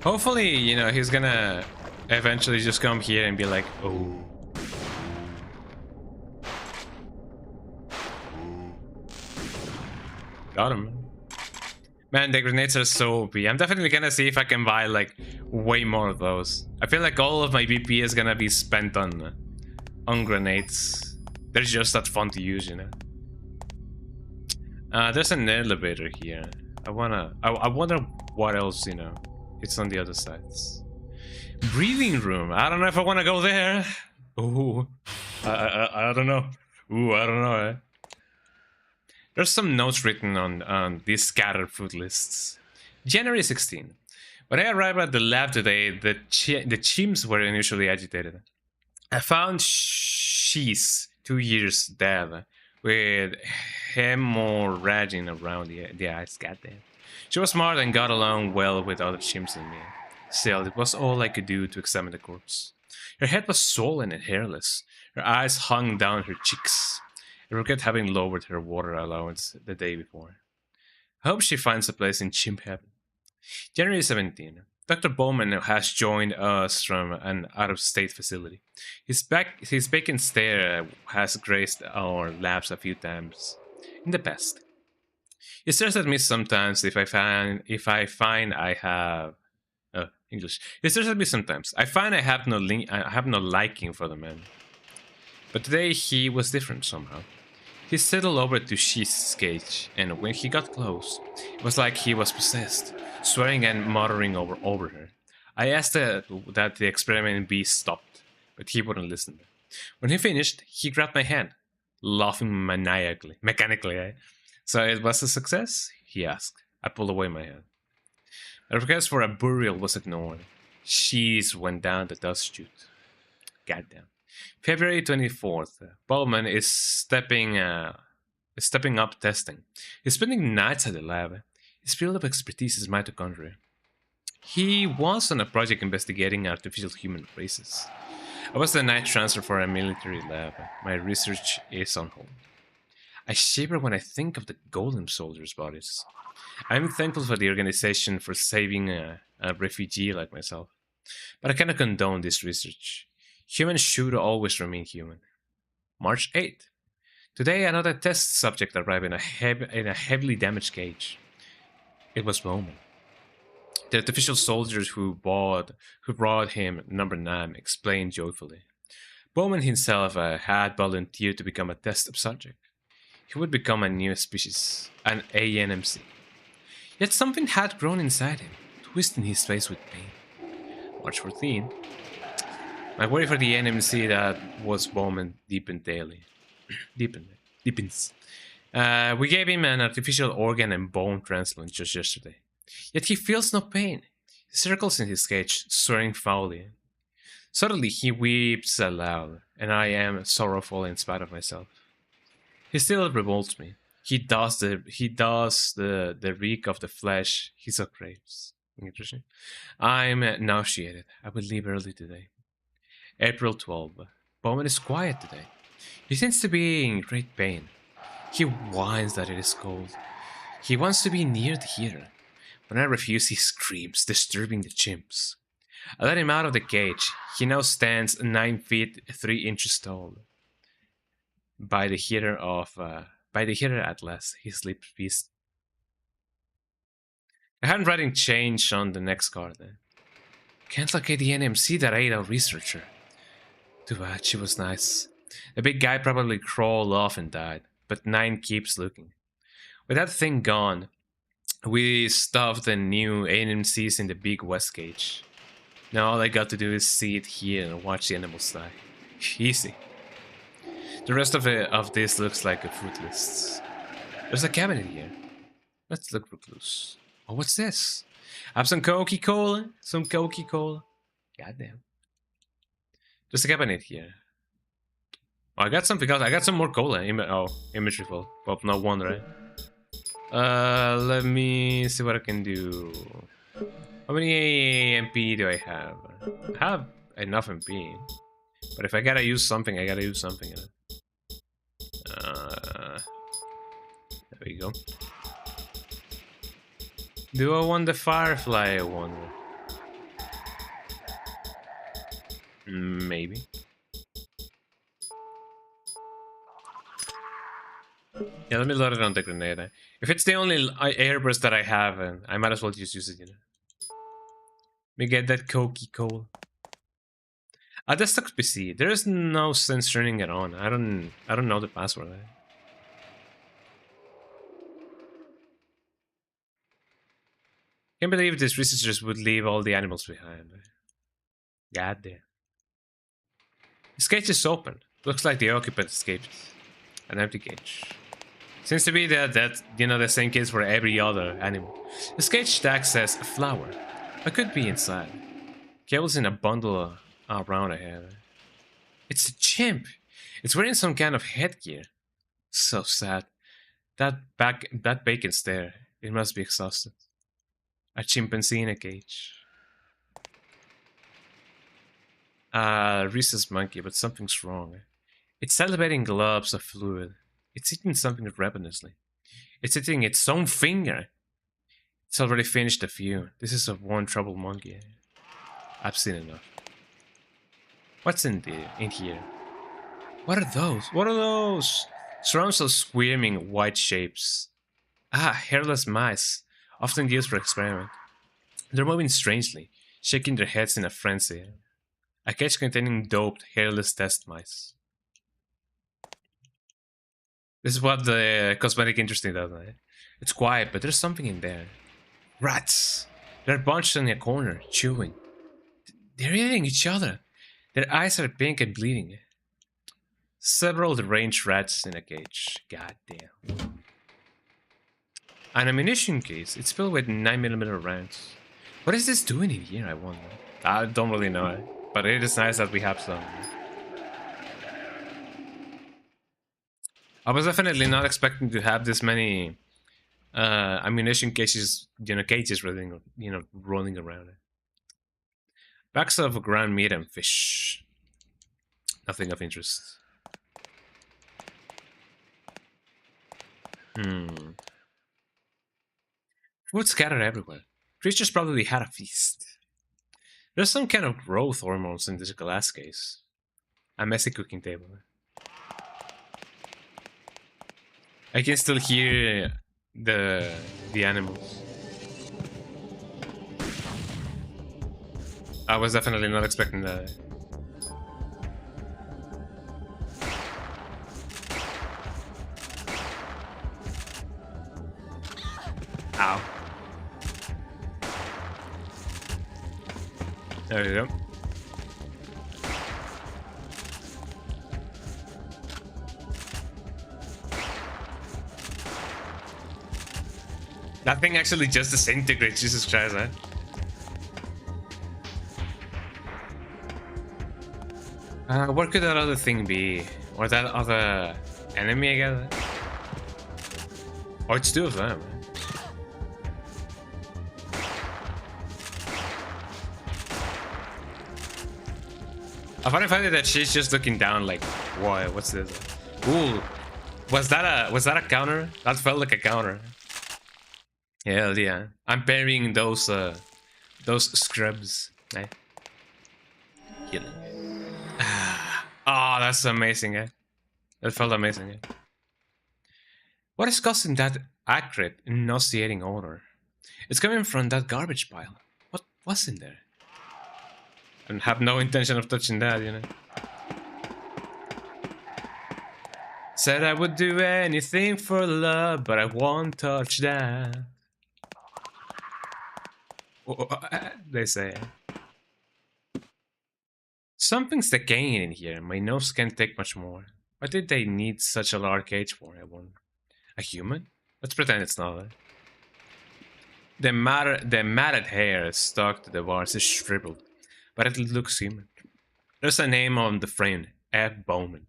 Hopefully, you know, he's gonna eventually just come here and be like, oh. Got him. Man, the grenades are so OP. I'm definitely gonna see if I can buy like way more of those. I feel like all of my BP is gonna be spent on grenades. They're just that fun to use, you know. There's an elevator here. I wonder what else, you know. It's on the other sides. Breathing room. I don't know if I want to go there. Ooh, I don't know. Ooh, I don't know. Eh? There's some notes written on these scattered food lists. January 16. When I arrived at the lab today, the chimps were initially agitated. I found she's 2 years dead with hemorrhaging around the eyes. Goddamn. She was smart and got along well with other chimps and me. Still, it was all I could do to examine the corpse. Her head was swollen and hairless. Her eyes hung down her cheeks. I regret having lowered her water allowance the day before. I hope she finds a place in chimp heaven. January 17. Dr. Bowman has joined us from an out-of-state facility. His vacant stare has graced our labs a few times in the past. He stares at me sometimes if I find I have English. He stares at me sometimes. I find I have no liking for the man. But today he was different somehow. He settled over to She's cage, and when he got close, it was like he was possessed, swearing and muttering over her. I asked that the experiment be stopped, but he wouldn't listen. When he finished, he grabbed my hand, laughing mechanically. Eh? So it was a success? He asked. I pulled away my hand. A request for a burial was ignored. She's went down the dust chute. Goddamn. February 24th. Bowman is stepping up testing. He's spending nights at the lab. His field of expertise is mitochondria. He was on a project investigating artificial human races. I was the night transfer for a military lab. My research is on hold. I shiver when I think of the golem soldiers' bodies. I'm thankful for the organization for saving a refugee like myself. But I cannot condone this research. Humans should always remain human. March 8th. Today another test subject arrived in a heavily damaged cage. It was Bowman. The artificial soldiers who brought him number 9 explained joyfully. Bowman himself had volunteered to become a test subject. He would become a new species, an NMC. Yet something had grown inside him, twisting his face with pain. March 14. My worry for the NMC that was Bowman deepens. We gave him an artificial organ and bone transplant just yesterday. Yet he feels no pain. He circles in his cage, swearing foully. Suddenly he weeps aloud, and I am sorrowful in spite of myself. He still revolts me. He does the reek of the flesh he so craves. Interesting. I'm nauseated. I will leave early today. April 12. Bowman is quiet today. He seems to be in great pain. He whines that it is cold. He wants to be near the heater. When I refuse, he screams, disturbing the chimps. I let him out of the cage. He now stands 9 feet 3 inches tall. By the heater at last, he sleeps peace. A handwriting change on the next card. Can't locate the NMC that ate our researcher. Too bad, she was nice. The big guy probably crawled off and died, but 9 keeps looking. With that thing gone, we stuffed the new NMCs in the big west cage. Now all I got to do is sit here and watch the animals die. Easy. The rest of this looks like a food list. There's a cabinet here. Let's look for clues. Oh, what's this? I have some Coca-Cola. Some Coca-Cola. Goddamn. There's a cabinet here. Oh, I got something else. I got some more cola. Imagery full. Well, not one, right? Let me see what I can do. How many MP do I have? I have enough MP. But if I gotta use something, I gotta use something. There we go. Do I want the Firefly, I wonder? Maybe. Yeah, let me load it on the grenade. If it's the only airburst that I have, I might as well just use it, you know. Let me get that Coca-Cola. Desktop PC. There is no sense turning it on. I don't know the password. Can't believe these researchers would leave all the animals behind. God damn. This cage is open. Looks like the occupant escaped. An empty cage. Seems to be the same cage for every other animal. This cage tag says a flower. What could be inside? Cable's in a bundle around a head. It's a chimp. It's wearing some kind of headgear. So sad. That bacon stare. It must be exhausted. A chimpanzee in a cage. Rhesus monkey, but something's wrong. It's salivating globs of fluid. It's eating something ravenously. It's eating its own finger. It's already finished a few. This is a one troubled monkey. I've seen enough. What's in here? What are those? What are those? Swarms of squirming white shapes. Hairless mice, often used for experiment. They're moving strangely, shaking their heads in a frenzy. A cage containing doped, hairless test mice. This is what the cosmetic interesting does, right? It's quiet, but there's something in there. Rats! They're bunched in a corner, chewing. They're eating each other. Their eyes are pink and bleeding. Several deranged rats in a cage. God damn. An ammunition case. It's filled with 9mm rounds. What is this doing in here, I wonder? I don't really know, but it is nice that we have some. I was definitely not expecting to have this many ammunition cases, cages running, rolling around. Bags of ground meat and fish. Nothing of interest. Food scattered everywhere. Creatures probably had a feast. There's some kind of growth hormones in this glass case. A messy cooking table. I can still hear the animals. I was definitely not expecting that. Ow. There we go. That thing actually just disintegrates. Jesus Christ, eh? Where could that other thing be? Or that other enemy, I guess? Oh, it's two of them. I find it funny that she's just looking down like, whoa, what's this? Ooh, was that a counter? That felt like a counter. Hell yeah. I'm parrying those scrubs. Right? Killing. Oh, that's amazing, eh? That felt amazing, eh? What is causing that acrid, nauseating odor? It's coming from that garbage pile. What's in there? And have no intention of touching that, you know. Said I would do anything for love, but I won't touch that. They say. Something's decaying in here. My nose can't take much more. What did they need such a large cage for, I wonder? A human? Let's pretend it's not. The matted hair stuck to the bars is shriveled, but it looks human. There's a name on the frame, F. Bowman.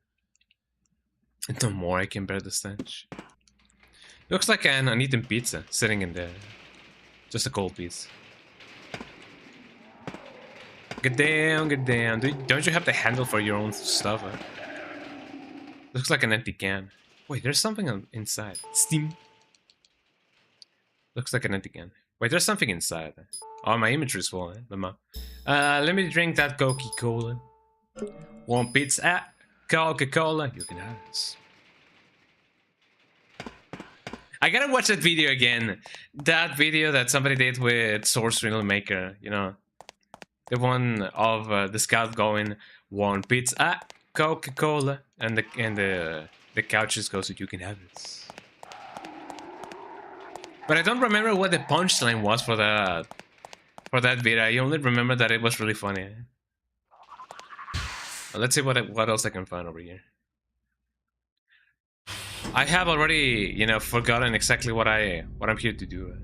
And no more, I can bear the stench. Looks like an uneaten pizza sitting in there. Just a cold piece. Get down, get down. Don't you have the handle for your own stuff? Huh? Looks like an empty can. Wait, there's something inside. Steam. Looks like an empty can. Wait, there's something inside. Oh, my imagery is full. Let me drink that Coca-Cola. Want pizza? Coca-Cola. You can have this. I gotta watch that video again. That video that somebody did with Source Renal Maker. You know, the one of the scout going, "Want pizza? Coca-Cola," and the couches goes, "You can have this." But I don't remember what the punchline was for that video. I only remember that it was really funny. Well, let's see what else I can find over here. I have already, you know, forgotten exactly what I'm here to do.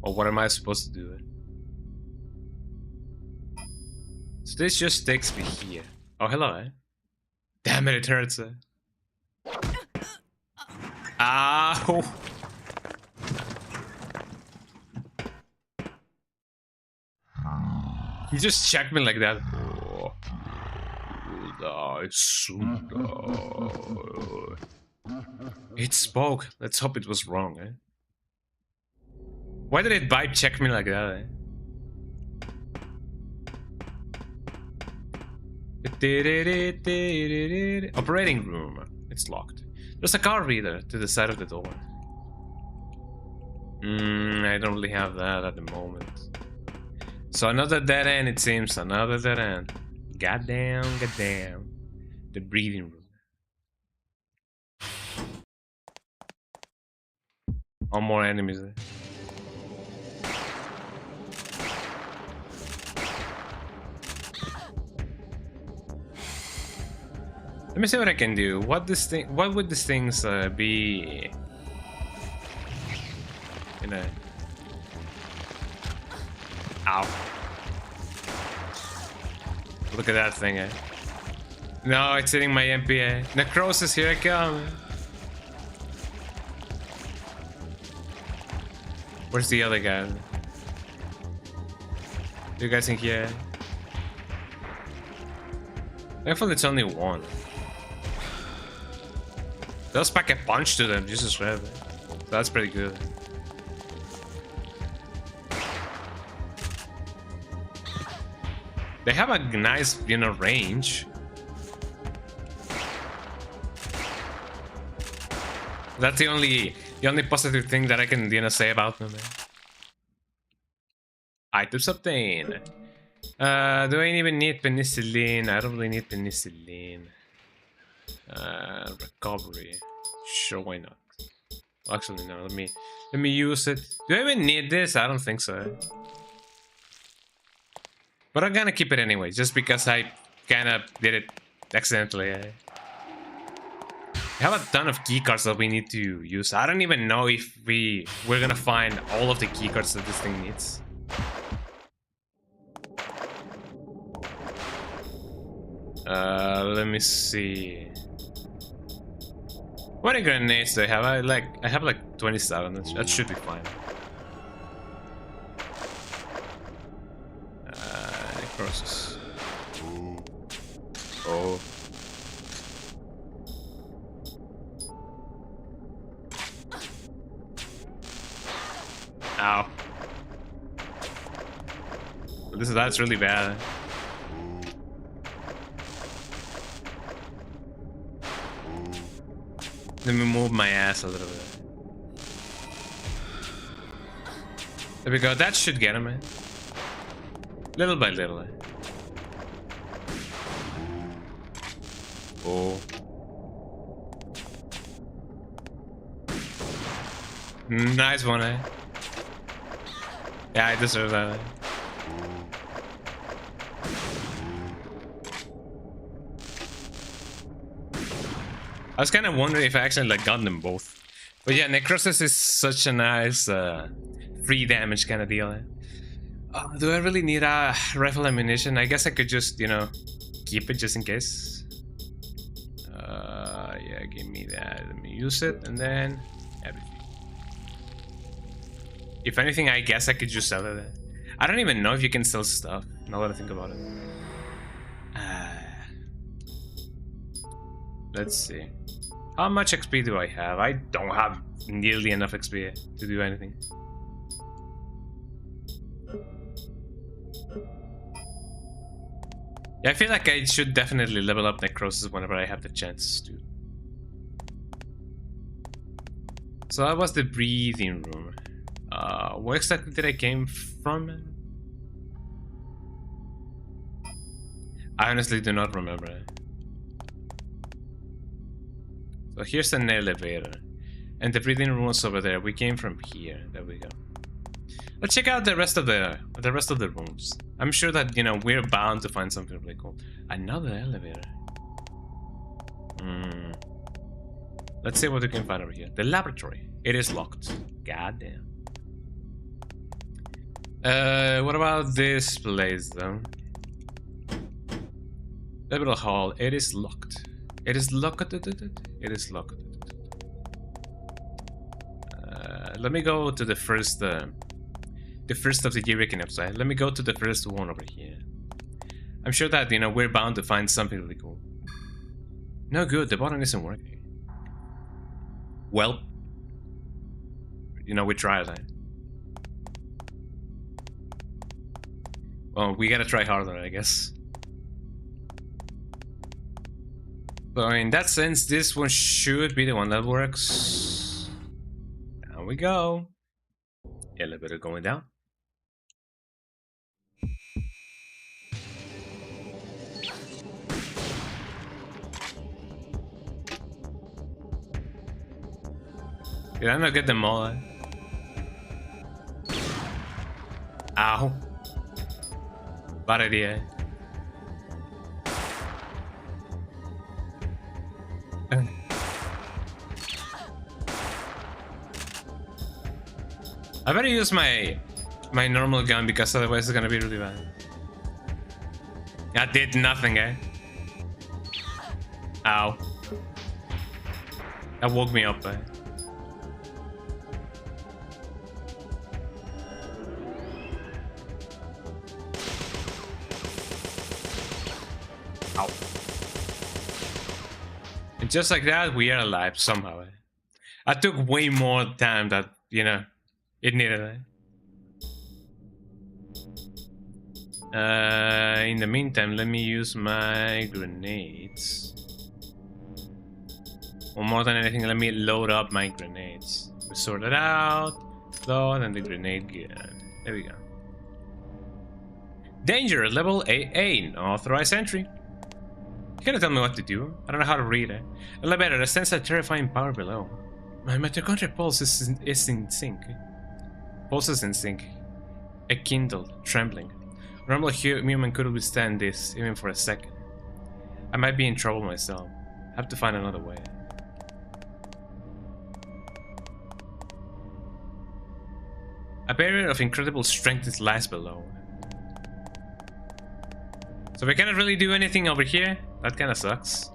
Or what am I supposed to do? So this just takes me here. Oh, hello, eh? Damn it, it hurts. Ow! He just checked me like that. It spoke. Let's hope it was wrong, eh? Why did it vibe check me like that, eh? Operating room. It's locked. There's a card reader to the side of the door. I don't really have that at the moment. So another dead end, it seems. Another dead end. Goddamn. The breathing room. All more enemies there. Let me see what I can do. What would these things be? You know. Ow. Look at that thing, eh? No, it's hitting my MPA. Necrosis, here I come. Where's the other guy? Do you guys think here? Thankfully it's only one. They'll pack a punch to them, Jesus Christ. That's pretty good. They have a nice, you know, range. That's the only positive thing that I can, you know, say about them. Items obtained. Do I even need penicillin? I don't really need penicillin. Recovery. Sure, why not? Actually, no. Let me use it. Do I even need this? I don't think so. But I'm gonna keep it anyway, just because I kinda did it accidentally. We have a ton of keycards that we need to use. I don't even know if we're gonna find all of the keycards that this thing needs. Let me see. What many grenades do I have? I have like 27. That should be fine. Necrosis. Oh. Ow. That's really bad. Let me move my ass a little bit. There we go. That should get him, man. Little by little. Oh. Nice one, eh? Yeah, I deserve that. I was kind of wondering if I actually like got them both. But yeah, Necrosis is such a nice free damage kind of deal. Do I really need a rifle ammunition? I guess I could just, you know, keep it just in case. Yeah, give me that. Let me use it and then everything. If anything, I guess I could just sell it. I don't even know if you can sell stuff. Now that I think about it. Let's see. How much XP do I have? I don't have nearly enough XP to do anything. Yeah, I feel like I should definitely level up Necrosis whenever I have the chance to. So that was the breathing room. Where exactly did I came from? I honestly do not remember. So here's an elevator. And the breathing room was over there. We came from here. There we go. Let's check out the rest of the rooms. I'm sure that, you know, we're bound to find something really cool. Another elevator. Let's see what we can find over here. The laboratory. It is locked. God damn. What about this place though? Laboratory hall. It is locked. It is locked. It is locked. Let me go to the first of the Eureka side. Let me go to the first one over here. I'm sure that, you know, we're bound to find something really cool. No good, the button isn't working. Well, you know, we tried, right? Well, we gotta try harder, I guess. But in that sense, this one should be the one that works. Down we go. Elevator going down. Did I not get them all? Ow. Bad idea. I better use my normal gun because otherwise it's gonna be really bad. That did nothing, eh? Ow. That woke me up, eh? Ow. And just like that, we are alive somehow, eh? I took way more time that, you know, it needed it. In the meantime, let me use my grenades. Or more than anything, let me load up my grenades. We sort it out. Load and the grenade gun. There we go. Danger, level AA, no authorized entry. You gotta tell me what to do. I don't know how to read it. Elevator, I sense a terrifying power below. My mitochondrial pulse is in sync. Pulses in sync. A kindle, trembling. A normal human could withstand this, even for a second. I might be in trouble myself. Have to find another way. A barrier of incredible strength lies below. So we cannot really do anything over here. That kind of sucks.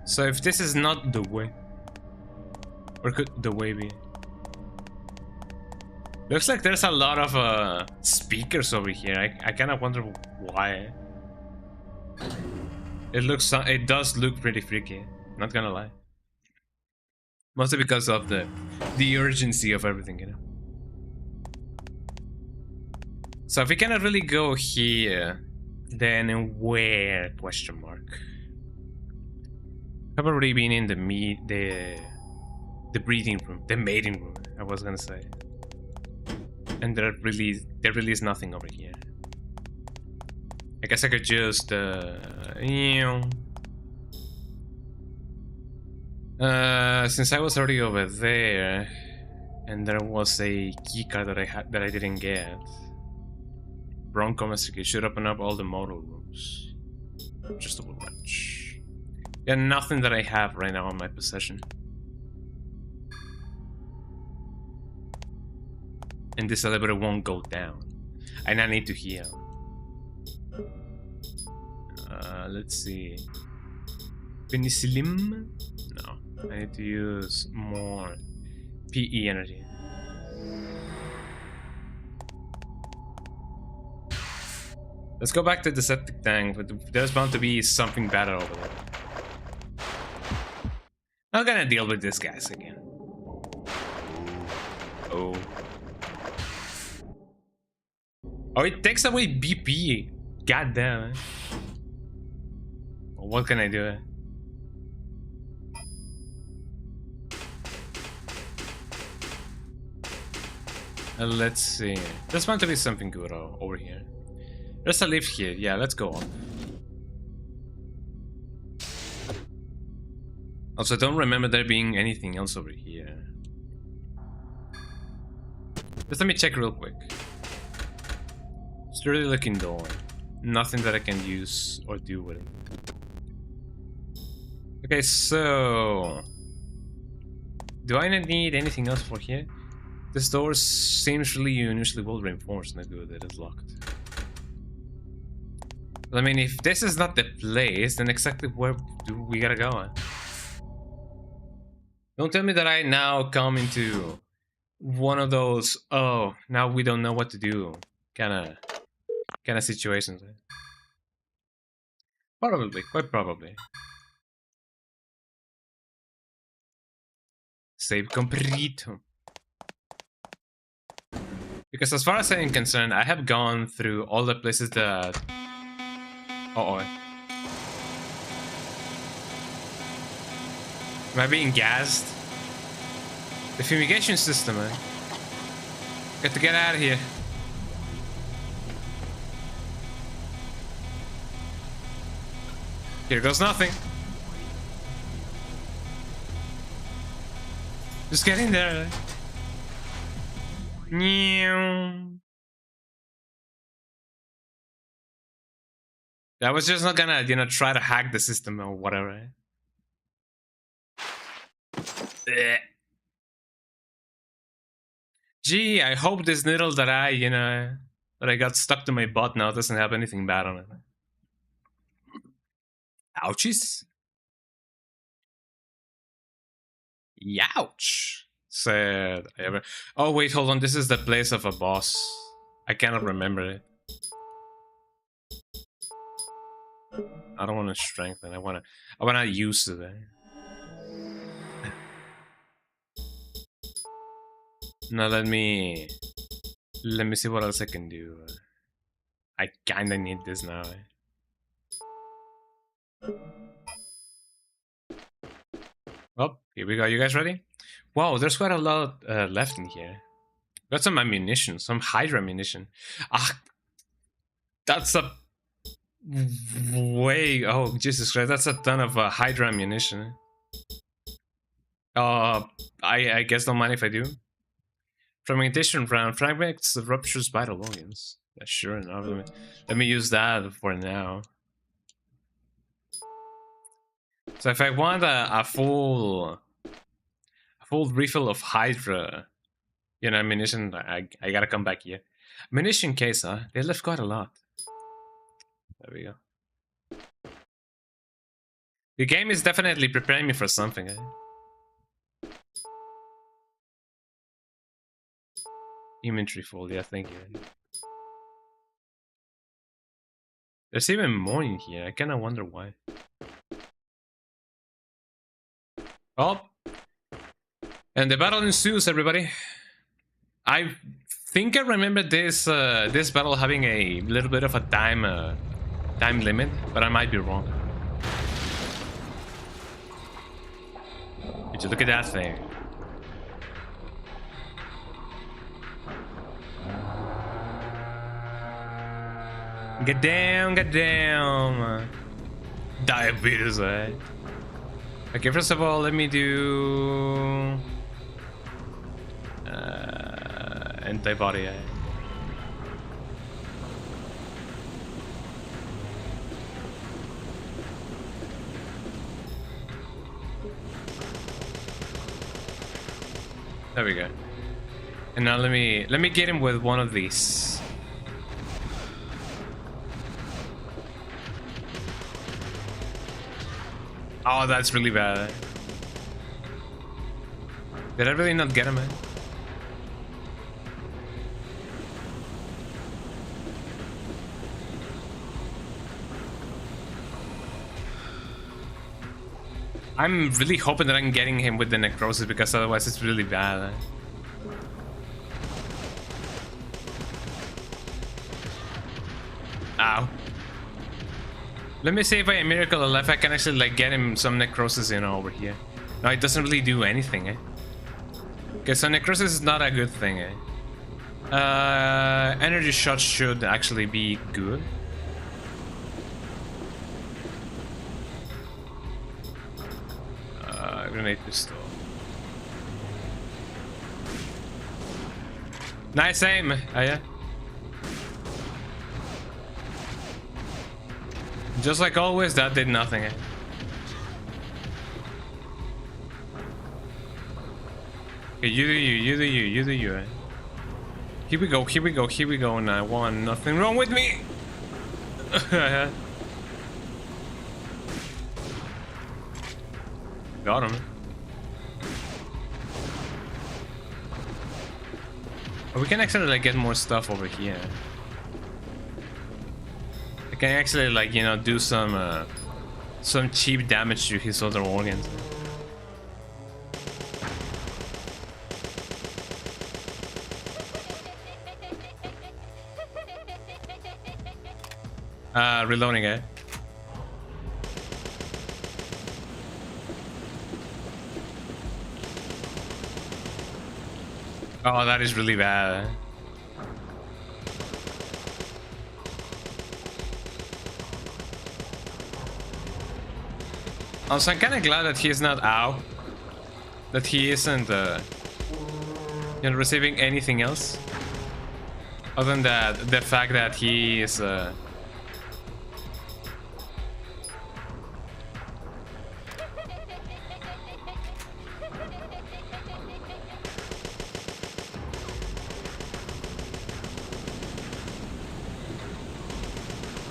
So if this is not the way, where could the way be? Looks like there's a lot of speakers over here. I kind of wonder why. It does look pretty freaky. Not gonna lie. Mostly because of the urgency of everything, you know. So if we cannot really go here, then where? Question mark. I've already been in the breeding room, the mating room. I was gonna say, and there really is nothing over here. I guess I could just since I was already over there, and there was a keycard that I didn't get. Bronco Master should open up all the model rooms. Just a little much. Yeah, nothing that I have right now in my possession. And this elevator won't go down. And I need to heal. Let's see. Penicillin? No. I need to use more PE energy. Let's go back to the septic tank, but there's bound to be something better over there. I'm gonna deal with this guys again. Oh. Oh, it takes away BP. God damn it. Well, what can I do? Let's see. There's bound to be something good over here. There's a lift here. Yeah, let's go on. Also, I don't remember there being anything else over here. Just let me check real quick. Sturdy looking door. Nothing that I can use or do with it. Okay, so... do I not need anything else for here? This door seems really unusually well reinforced. Not good, it is locked. I mean, if this is not the place, then exactly where do we gotta go? Don't tell me that I now come into one of those, oh, now we don't know what to do kind of situations. Probably, quite probably. Save complete. Because as far as I'm concerned, I have gone through all the places that... Uh-oh. Am I being gassed? The fumigation system, man. Got to get out of here. Here goes nothing. Just get in there. I was just not gonna, you know, try to hack the system or whatever. Gee, I hope this needle that I got stuck to my butt now doesn't have anything bad on it. Ouchies. Youch. Said I ever. Oh wait, hold on. This is the place of a boss. I cannot remember it. I don't want to strengthen. I wanna use it. Now let me see what else I can do. I kinda need this now. Oh, here we go. You guys ready? Wow, there's quite a lot left in here. Got some ammunition, some Hydra ammunition. Ah, that's a way. Oh, Jesus Christ, that's a ton of Hydra ammunition. I guess don't mind if I do. Fragmentation round fragments the ruptures vital organs. Yeah, sure enough. Let me use that for now. So if I want a full Full refill of Hydra. You know, ammunition. I gotta come back here. Ammunition case, huh? They left quite a lot. There we go. The game is definitely preparing me for something, eh? Inventory full, yeah, thank you. There's even more in here. I kinda wonder why. Oh! And the battle ensues, everybody. I think I remember this this battle having a little bit of a time limit, but I might be wrong. Would you look at that thing? Get down, get down. Diabetes, eh? Okay, first of all, let me do antibody. There we go. And now let me get him with one of these. Oh, that's really bad. Did I really not get him, man? I'm really hoping that I'm getting him with the necrosis, because otherwise it's really bad. Ow. Let me see if by a miracle of life I can actually like get him some necrosis, you know, over here. No, it doesn't really do anything, eh? Okay, so necrosis is not a good thing, eh? Energy shots should actually be good. Grenade pistol. Nice aim! Oh yeah. Just like always, that did nothing, eh? Okay, you do you, you do you, you do you, eh? Here we go, here we go, here we go, and I want nothing wrong with me! Got him. Oh, we can actually like get more stuff over here. I can actually like, you know, do some cheap damage to his other organs. Reloading it. Oh, that is really bad. Also, I'm kind of glad that he's not out. That he isn't, you know, receiving anything else. Other than that, the fact that he is,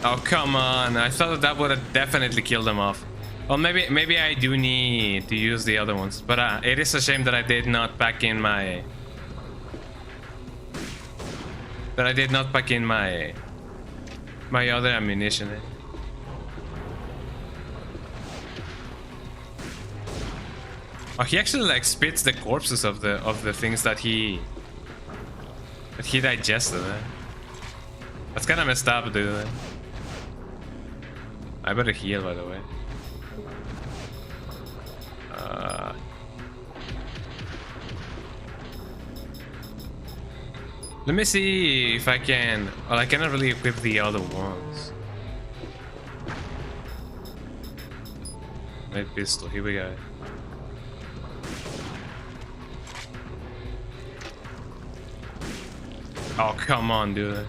Oh, come on. I thought that would have definitely killed him off. Well, maybe I do need to use the other ones. But it is a shame that I did not pack in my... my other ammunition. Oh, he actually like spits the corpses of the things that he digested. That's kind of messed up, dude. I better heal, by the way. Let me see if I can... Well, I cannot really equip the other ones. My pistol, here we go. Oh, come on, dude.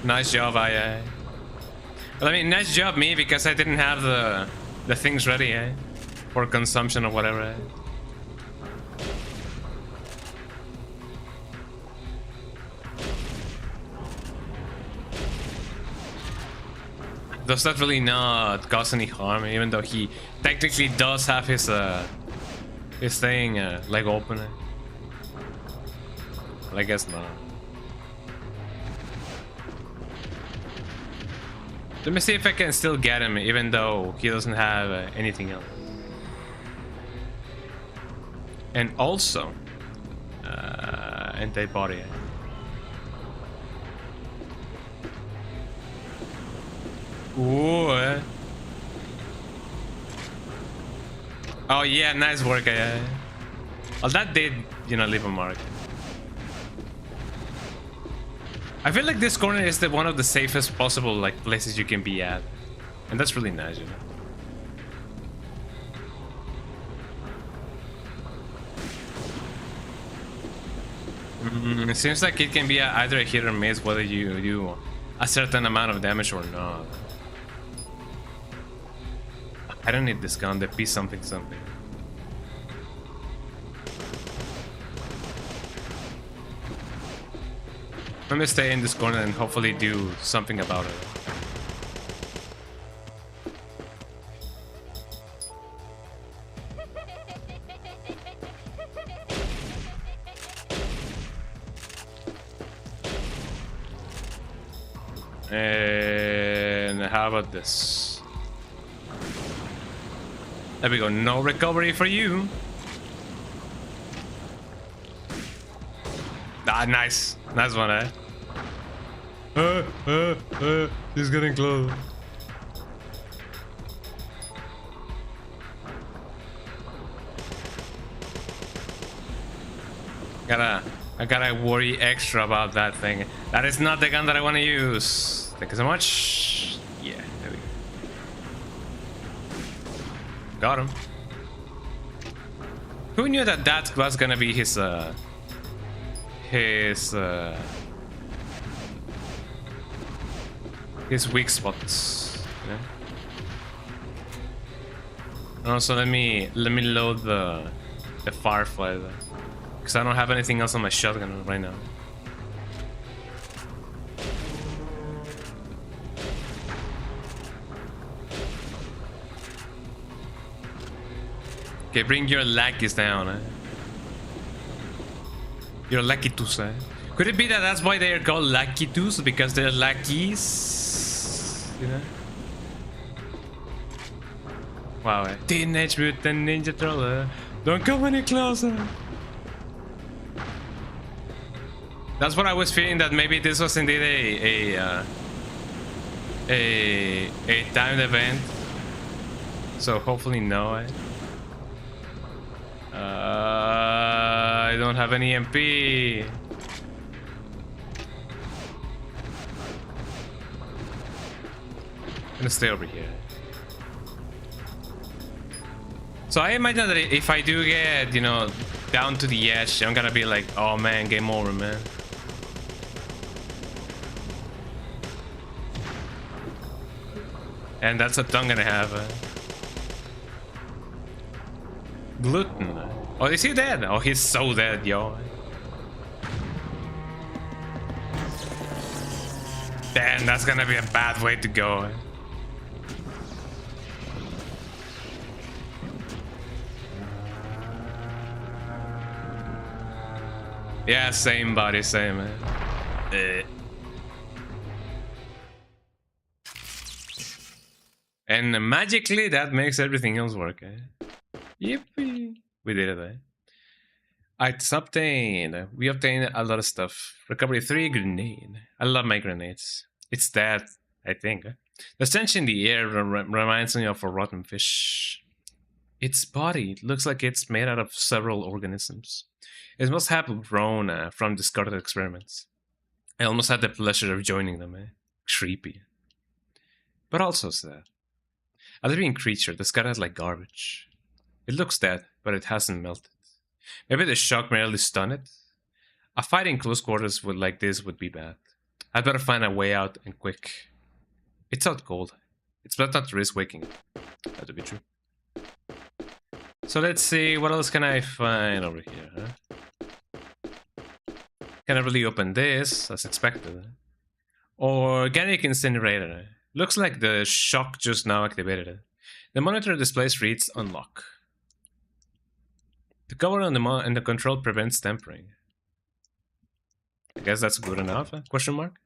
Nice job, I. Well, I mean, nice job, me, because I didn't have the things ready, for consumption or whatever. Does that really not cause any harm, even though he technically does have his thing leg open? Well, I guess not. Let me see if I can still get him, even though he doesn't have anything else. And also, antibody. Ooh. Oh yeah, nice work. Well, that did, you know, leave a mark. I feel like this corner is one of the safest possible like places you can be at, and that's really nice, you know. It seems like it can be either a hit or miss whether you do a certain amount of damage or not. I don't need this gun, the P something. Let me stay in this corner and hopefully do something about it. And how about this? There we go, no recovery for you. Ah, nice. Nice one, eh? He's getting close. I gotta worry extra about that thing. That is not the gun that I want to use. Thank you so much. Yeah, there we go. Got him. Who knew that that was gonna be his weak spots? Yeah. Also, let me load the Firefly though, because I don't have anything else on my shotgun right now. Okay, bring your lackeys down, eh? Your lackitus, eh? Could it be that that's why they are called lackitus? Because they're lackeys? You know? Wow, eh? Teenage Mutant Ninja Turtle. Don't come any closer. That's what I was feeling, that maybe this was indeed a timed event. So hopefully no, eh? I don't have any MP. I'm gonna stay over here. So I imagine that if I do get, you know, down to the edge, I'm gonna be like, oh man, game over, man. And that's what I'm gonna have. Gluten. Oh, is he dead? Oh, he's so dead, yo. Damn, that's gonna be a bad way to go. Yeah, same body, same, man. And magically, that makes everything else work, eh? Yippee! We did it, eh? It's obtained. We obtained a lot of stuff. Recovery 3, grenade. I love my grenades. It's that, I think. The stench in the air reminds me of a rotten fish. Its body looks like it's made out of several organisms. It must have grown from discarded experiments. I almost had the pleasure of joining them, eh? Creepy. But also sad. A living creature discarded as like garbage. It looks dead, but it hasn't melted. Maybe the shock merely stunned it? A fight in close quarters like this would be bad. I better find a way out and quick. It's out cold. It's better not to risk waking. That would be true. So let's see, what else can I find over here, huh? Can I really open this, as expected? Organic incinerator. Looks like the shock just now activated it. The monitor displays reads unlock. The cover on the control prevents tampering. I guess that's good enough, question mark?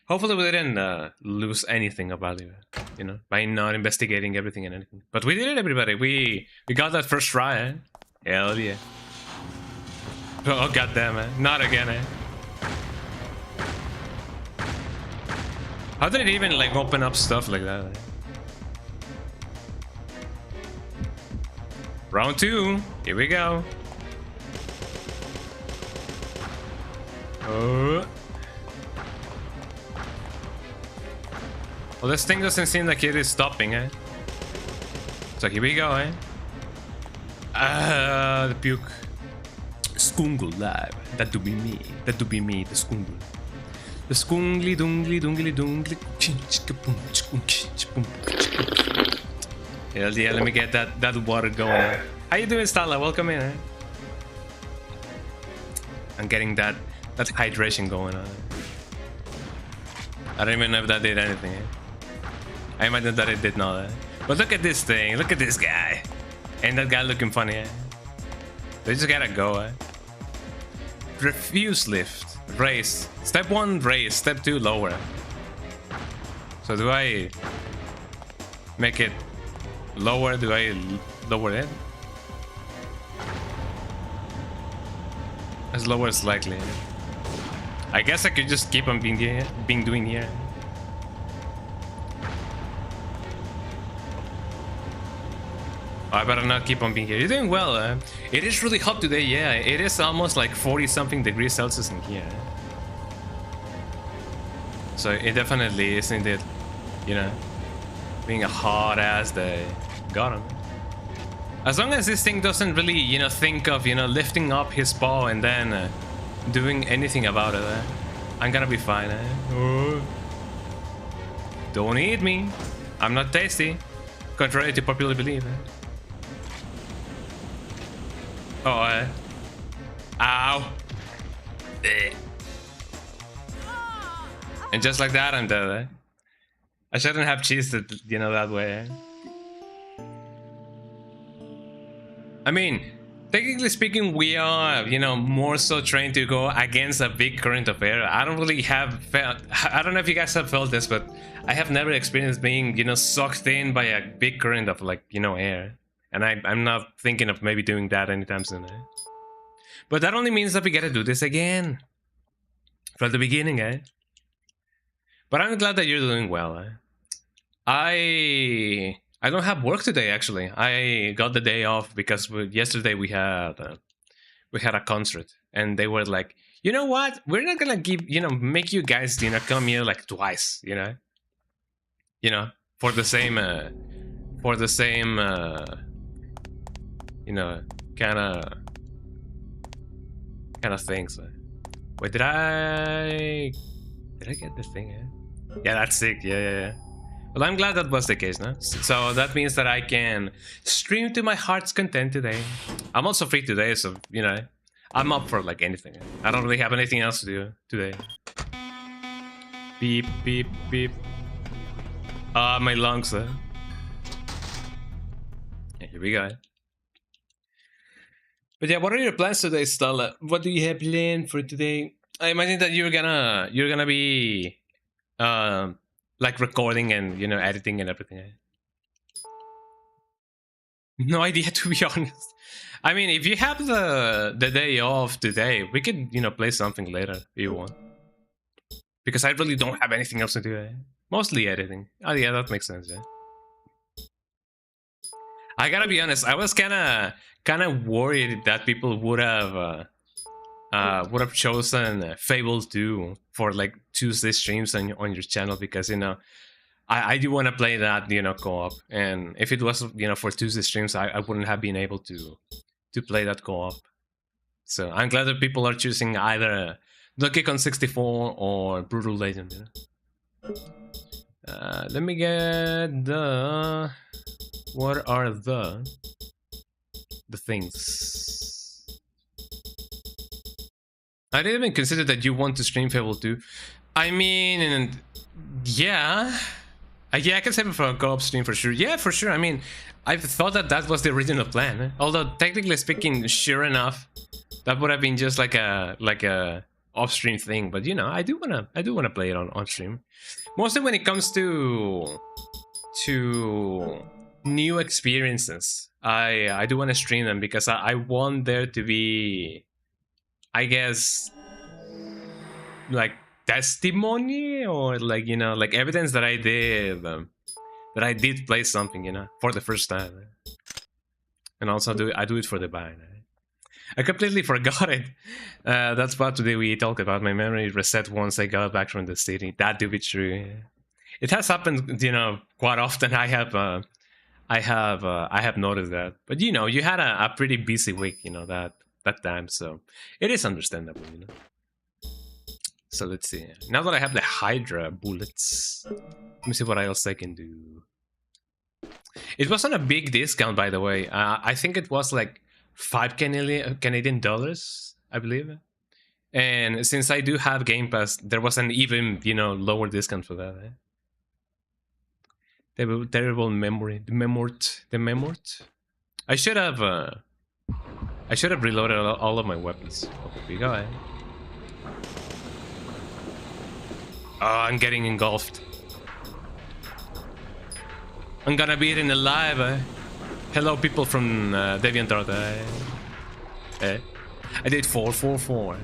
Hopefully we didn't lose anything of value, you know, by not investigating everything and anything. But we did it, everybody. We got that first try, eh? Hell yeah. Oh, goddamn, eh? Not again, eh? How did it even, like, open up stuff like that? Eh? Round 2. Here we go. Oh. Well, this thing doesn't seem like it is stopping, eh? So here we go, eh? The puke. Skungul live. That do be me. That do be me, the skungul. The skungly dungly dungly dungly. Hell yeah, let me get that water going. How you doing, Stala? Welcome in, eh? I'm getting that hydration going on. I don't even know if that did anything, eh? I imagine that it did not, eh? But look at this thing, look at this guy. Ain't that guy looking funny, eh? They just gotta go, eh? Refuse lift. Raise. Step 1, raise. Step 2, lower. So do I make it lower? Do I lower it? As low as likely. I guess I could just keep on being doing here. I better not keep on being here. You're doing well. It is really hot today. Yeah, it is almost like 40 something degrees Celsius in here. So it definitely is indeed, you know, being a hot ass day. Got him. As long as this thing doesn't really, you know, think of, you know, lifting up his paw and then doing anything about it, I'm gonna be fine. Don't eat me. I'm not tasty, contrary to popular belief. Oh, ow. And just like that, I'm dead. I shouldn't have cheesed it, you know, that way. I mean, technically speaking, we are, you know, more so trained to go against a big current of air. I don't really have felt, I don't know if you guys have felt this, but I have never experienced being, you know, sucked in by a big current of, like, you know, air. And I'm not thinking of maybe doing that anytime soon, eh? But that only means that we gotta do this again. From the beginning, eh? But I'm glad that you're doing well, eh? I don't have work today, actually. I got the day off because yesterday we had a concert. And they were like, you know what? We're not gonna give, you know, make you guys, you know, come here like twice, you know? You know, for the same, you know, kind of things. Wait, did I get this thing? Yeah, that's sick. Yeah. Well, I'm glad that was the case, no? So that means that I can stream to my heart's content today. I'm also free today, so, you know, I'm up for, like, anything. I don't really have anything else to do today. Beep, beep, beep. My lungs, Yeah, here we go. But yeah, what are your plans today, Stella? What do you have planned for today? I imagine that you're gonna be like recording and, you know, editing and everything. No idea, to be honest. I mean, if you have the day off today, we could, you know, play something later if you want. Because I really don't have anything else to do. Mostly editing. Oh yeah, that makes sense. Yeah. I gotta be honest. I was kind of worried that people would have chosen Fable 2 for, like, Tuesday streams on your channel, because, you know, I do want to play that, you know, co-op, and if it was, you know, for Tuesday streams, I wouldn't have been able to play that co-op. So I'm glad that people are choosing either Donkey Kong 64 or Brutal Legend, you know? Let me get the... What are the things? I didn't even consider that you want to stream Fable 2. I mean, yeah. Yeah, I can save it for a co-op stream for sure. Yeah, for sure. I mean, I thought that that was the original plan. Although, technically speaking, sure enough, that would have been just like a off-stream thing. But you know, I do wanna play it on stream. Mostly when it comes to new experiences, I do want to stream them because I want there to be, I guess, like testimony or like, you know, like evidence that I did play something, you know, for the first time. And also I do it for the band. I completely forgot it. That's what today we talk about. My memory reset once I got back from the city. That do be true. It has happened, you know, quite often. I have noticed that. But you know, you had a pretty busy week, you know, that time, so it is understandable, you know. So let's see. Now that I have the Hydra bullets, let me see what else I can do. It was on a big discount, by the way. I think it was like Canadian dollars, I believe. And since I do have Game Pass, there was an even, you know, lower discount for that. Terrible memory. The memort. I should have reloaded all of my weapons. Okay, we go. Oh, I'm getting engulfed. I'm gonna be eaten alive. Hello, people from DeviantArt. I did 444.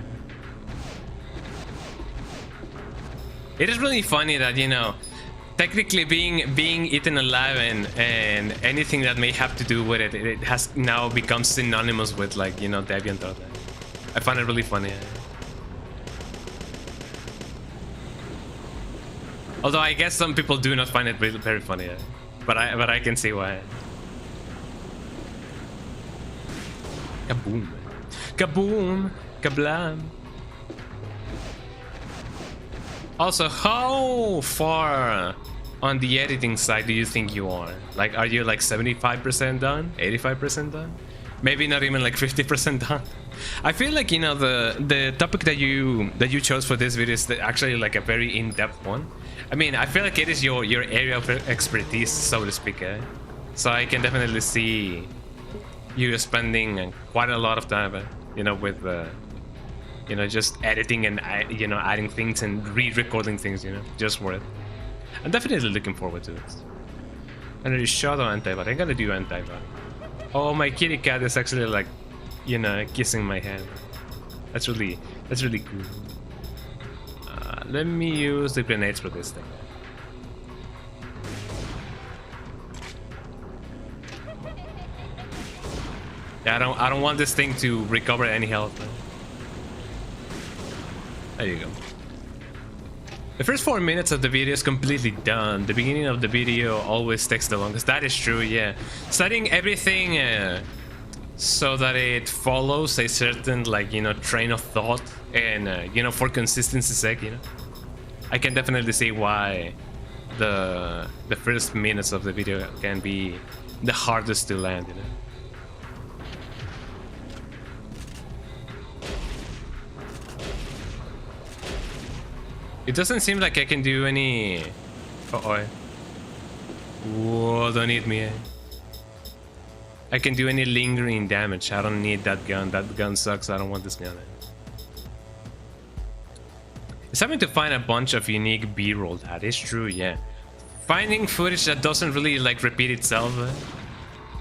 It is really funny that, you know, technically being eaten alive and anything that may have to do with it, it has now become synonymous with, like, you know, DeviantArt. I find it really funny. Although I guess some people do not find it really very funny, but I can see why. Kaboom! Kaboom! Kablam! Also, how far on the editing side do you think you are? Like, are you like 75% done? 85% done? Maybe not even like 50% done? I feel like, you know, the topic that you chose for this video is actually like a very in-depth one. I mean, I feel like it is your area of expertise, so to speak. So I can definitely see you spending quite a lot of time, you know, with you know, just editing and, you know, adding things and re-recording things, you know, just for it. I'm definitely looking forward to it. And it is shadow antibody. I'm gonna do antibody. Oh, my kitty cat is actually like, you know, kissing my hand. That's really cool. Let me use the grenades for this thing. Yeah, I don't want this thing to recover any health. There you go. The first 4 minutes of the video is completely done. The beginning of the video always takes the longest. That is true, yeah. Studying everything so that it follows a certain, like, you know, train of thought and, you know, for consistency's sake, you know. I can definitely see why the first minutes of the video can be the hardest to land, you know. It doesn't seem like I can do any... Uh-oh. Whoa, don't hit me. I can do any lingering damage. I don't need that gun. That gun sucks. I don't want this gun. It's having to find a bunch of unique B-roll. That is true, yeah. Finding footage that doesn't really, like, repeat itself.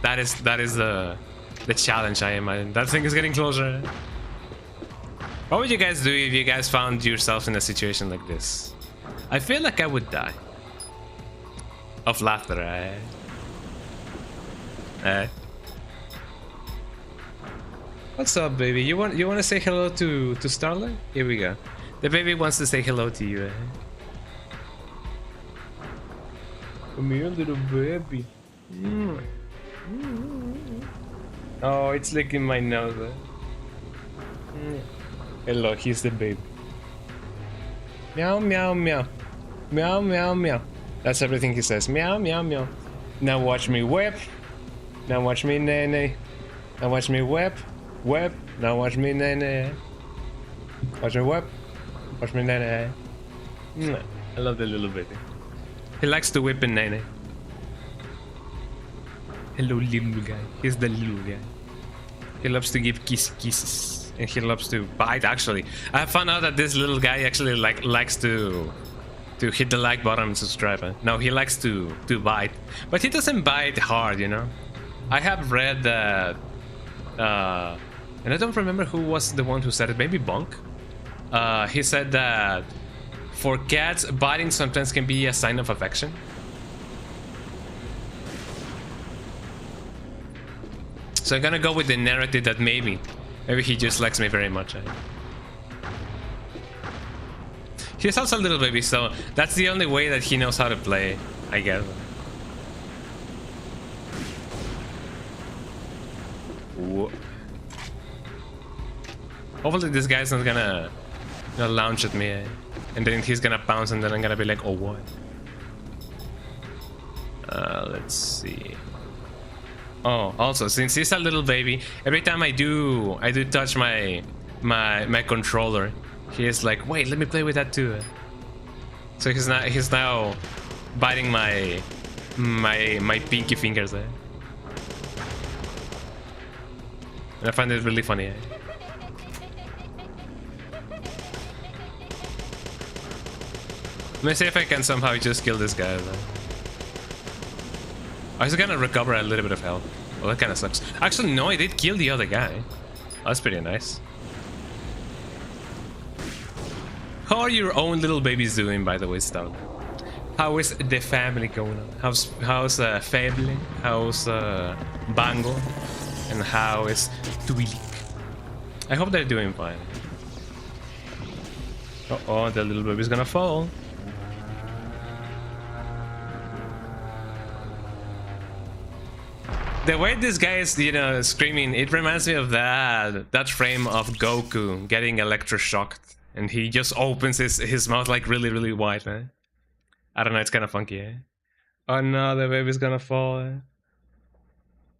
That is the challenge, I imagine. That thing is getting closer. What would you guys do if you guys found yourself in a situation like this? I feel like I would die. Of laughter, What's up, baby? You want to say hello to Starlight? Here we go. The baby wants to say hello to you, Come here, little baby. Oh, it's licking my nose, Hello, he's the baby. Meow, meow, meow. Meow, meow, meow. That's everything he says. Meow, meow, meow. Now watch me whip. Now watch me nay. Now watch me whip. Whip. Now watch me nay. Watch me whip. Watch me nay. I love the little baby. He likes to whip and nay. Hello, little guy. He's the little guy. He loves to give kisses. And he loves to bite, actually. I found out that this little guy actually likes to hit the like button and subscribe. No, he likes to bite. But he doesn't bite hard, you know? I have read that... and I don't remember who was the one who said it. Maybe Bunk? He said that for cats, biting sometimes can be a sign of affection. So I'm gonna go with the narrative that maybe he just likes me very much. He's also a little baby, so that's the only way that he knows how to play, I guess. Whoa. Hopefully this guy's not gonna launch at me, and then he's gonna bounce, and then I'm gonna be like, oh what? Let's see. Oh, also, since he's a little baby, every time I do touch my controller, he is like, wait, let me play with that too. So he's now biting my pinky fingers. And I find it really funny. Let me see if I can somehow just kill this guy. I was gonna recover a little bit of health. Well, that kind of sucks. Actually, no, I did kill the other guy. That's pretty nice. How are your own little babies doing, by the way, Stone? How is the family going on? How's family? How's Bango? And how is Twilik? I hope they're doing fine. Uh-oh, the little baby's gonna fall. The way this guy is, you know, screaming, it reminds me of that frame of Goku getting electroshocked, and he just opens his mouth like really wide, man. I don't know, it's kind of funky, eh? Oh no, the baby's gonna fall, eh?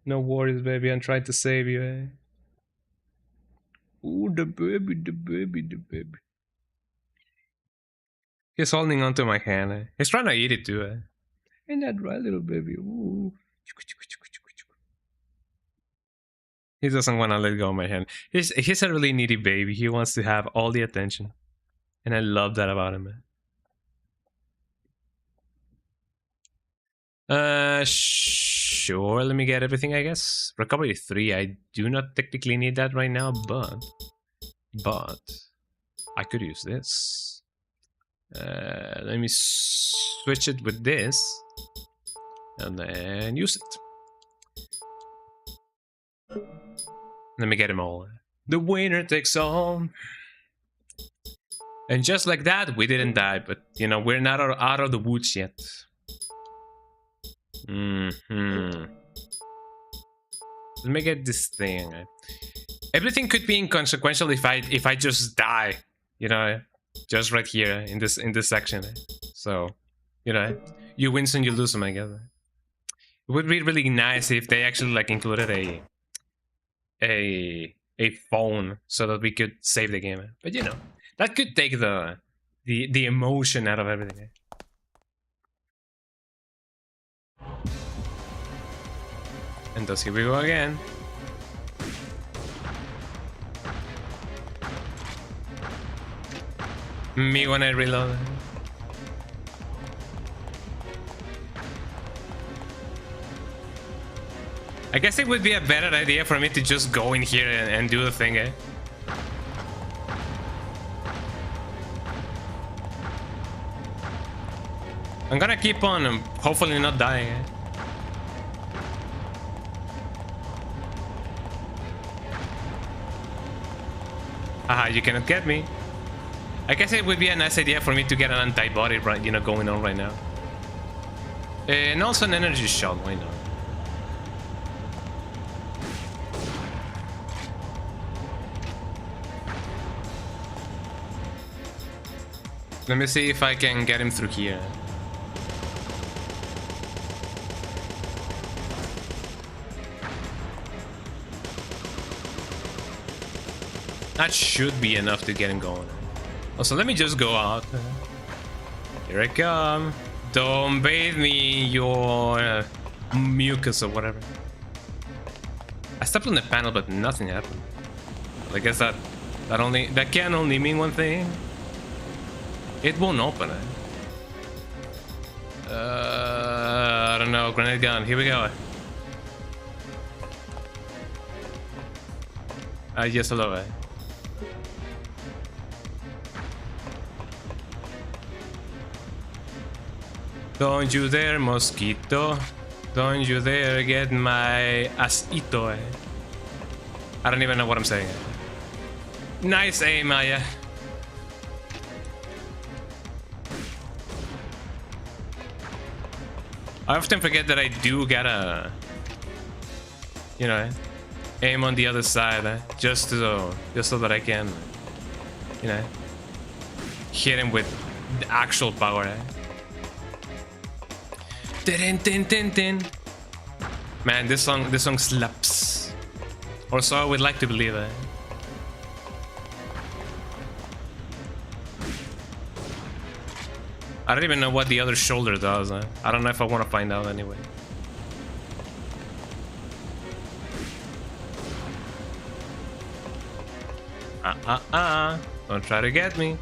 No worries, baby, I'm trying to save you, eh? Ooh, the baby. He's holding onto my hand, eh? He's trying to eat it too, eh? Ain't that right, little baby? Ooh. He doesn't want to let go of my hand. He's a really needy baby. He wants to have all the attention. And I love that about him, man. Sure, let me get everything, I guess. Recovery 3, I do not technically need that right now, but I could use this. Let me switch it with this. And then use it. Let me get them all. The winner takes all. And just like that, we didn't die, but you know, we're not out of the woods yet. Let me get this thing. Everything could be inconsequential if I just die, you know, just right here in this section. So, you know, you win some, you lose some, I guess. It would be really nice if they actually like included a phone so that we could save the game. But you know, that could take the emotion out of everything. And thus here we go again. Me when I reload. I guess it would be a better idea for me to just go in here and do the thing, eh? I'm gonna keep on hopefully not dying, eh? Haha, you cannot get me. I guess it would be a nice idea for me to get an antibody, right, you know, going on right now. And also an energy shot, why not? Let me see if I can get him through here. That should be enough to get him going. Also, let me just go out. Here I come. Don't bathe me in your mucus or whatever. I stepped on the panel, but nothing happened. I guess that can only mean one thing. It won't open it. I don't know. Grenade gun. Here we go. Yes, hello. Don't you dare, mosquito. Don't you dare get my asito. I don't even know what I'm saying. Nice aim, Maya. I often forget that I do gotta, you know, aim on the other side, just so that I can, you know, hit him with the actual power. Man, this song slaps. Or so I would like to believe it. I don't even know what the other shoulder does. I don't know if I want to find out anyway. Don't try to get me.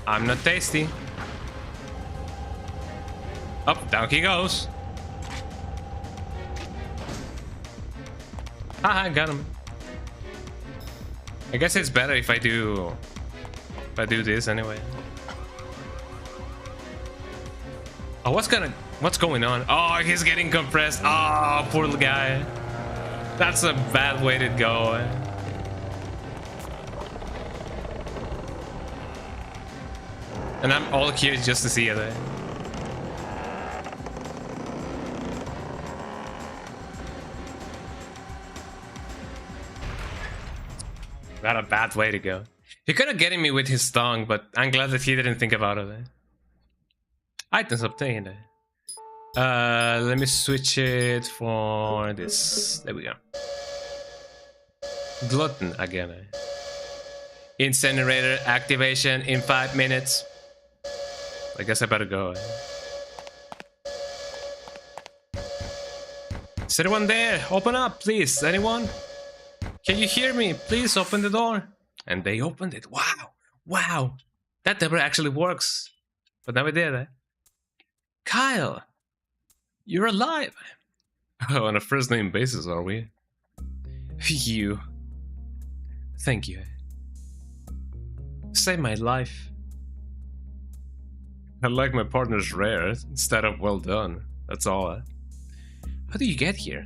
I'm not tasty. Up, down he goes. Haha, got him. I guess it's better if I do this anyway. Oh, what's going on? Oh, he's getting compressed. Oh, poor guy. That's a bad way to go. And I'm all curious just to see it. Not a bad way to go. He could have getting me with his tongue, but I'm glad that he didn't think about it. Items obtained. Let me switch it for this. There we go. Glutton again. Incinerator activation in 5 minutes. I guess I better go. Is anyone there? Open up, please. Anyone? Can you hear me? Please open the door. And they opened it. Wow. Wow. That never actually works. But now it did. Kyle. You're alive. Oh, on a first name basis, are we? You. Thank you. Saved my life. I like my partner's rare instead of well done. That's all. How did you get here?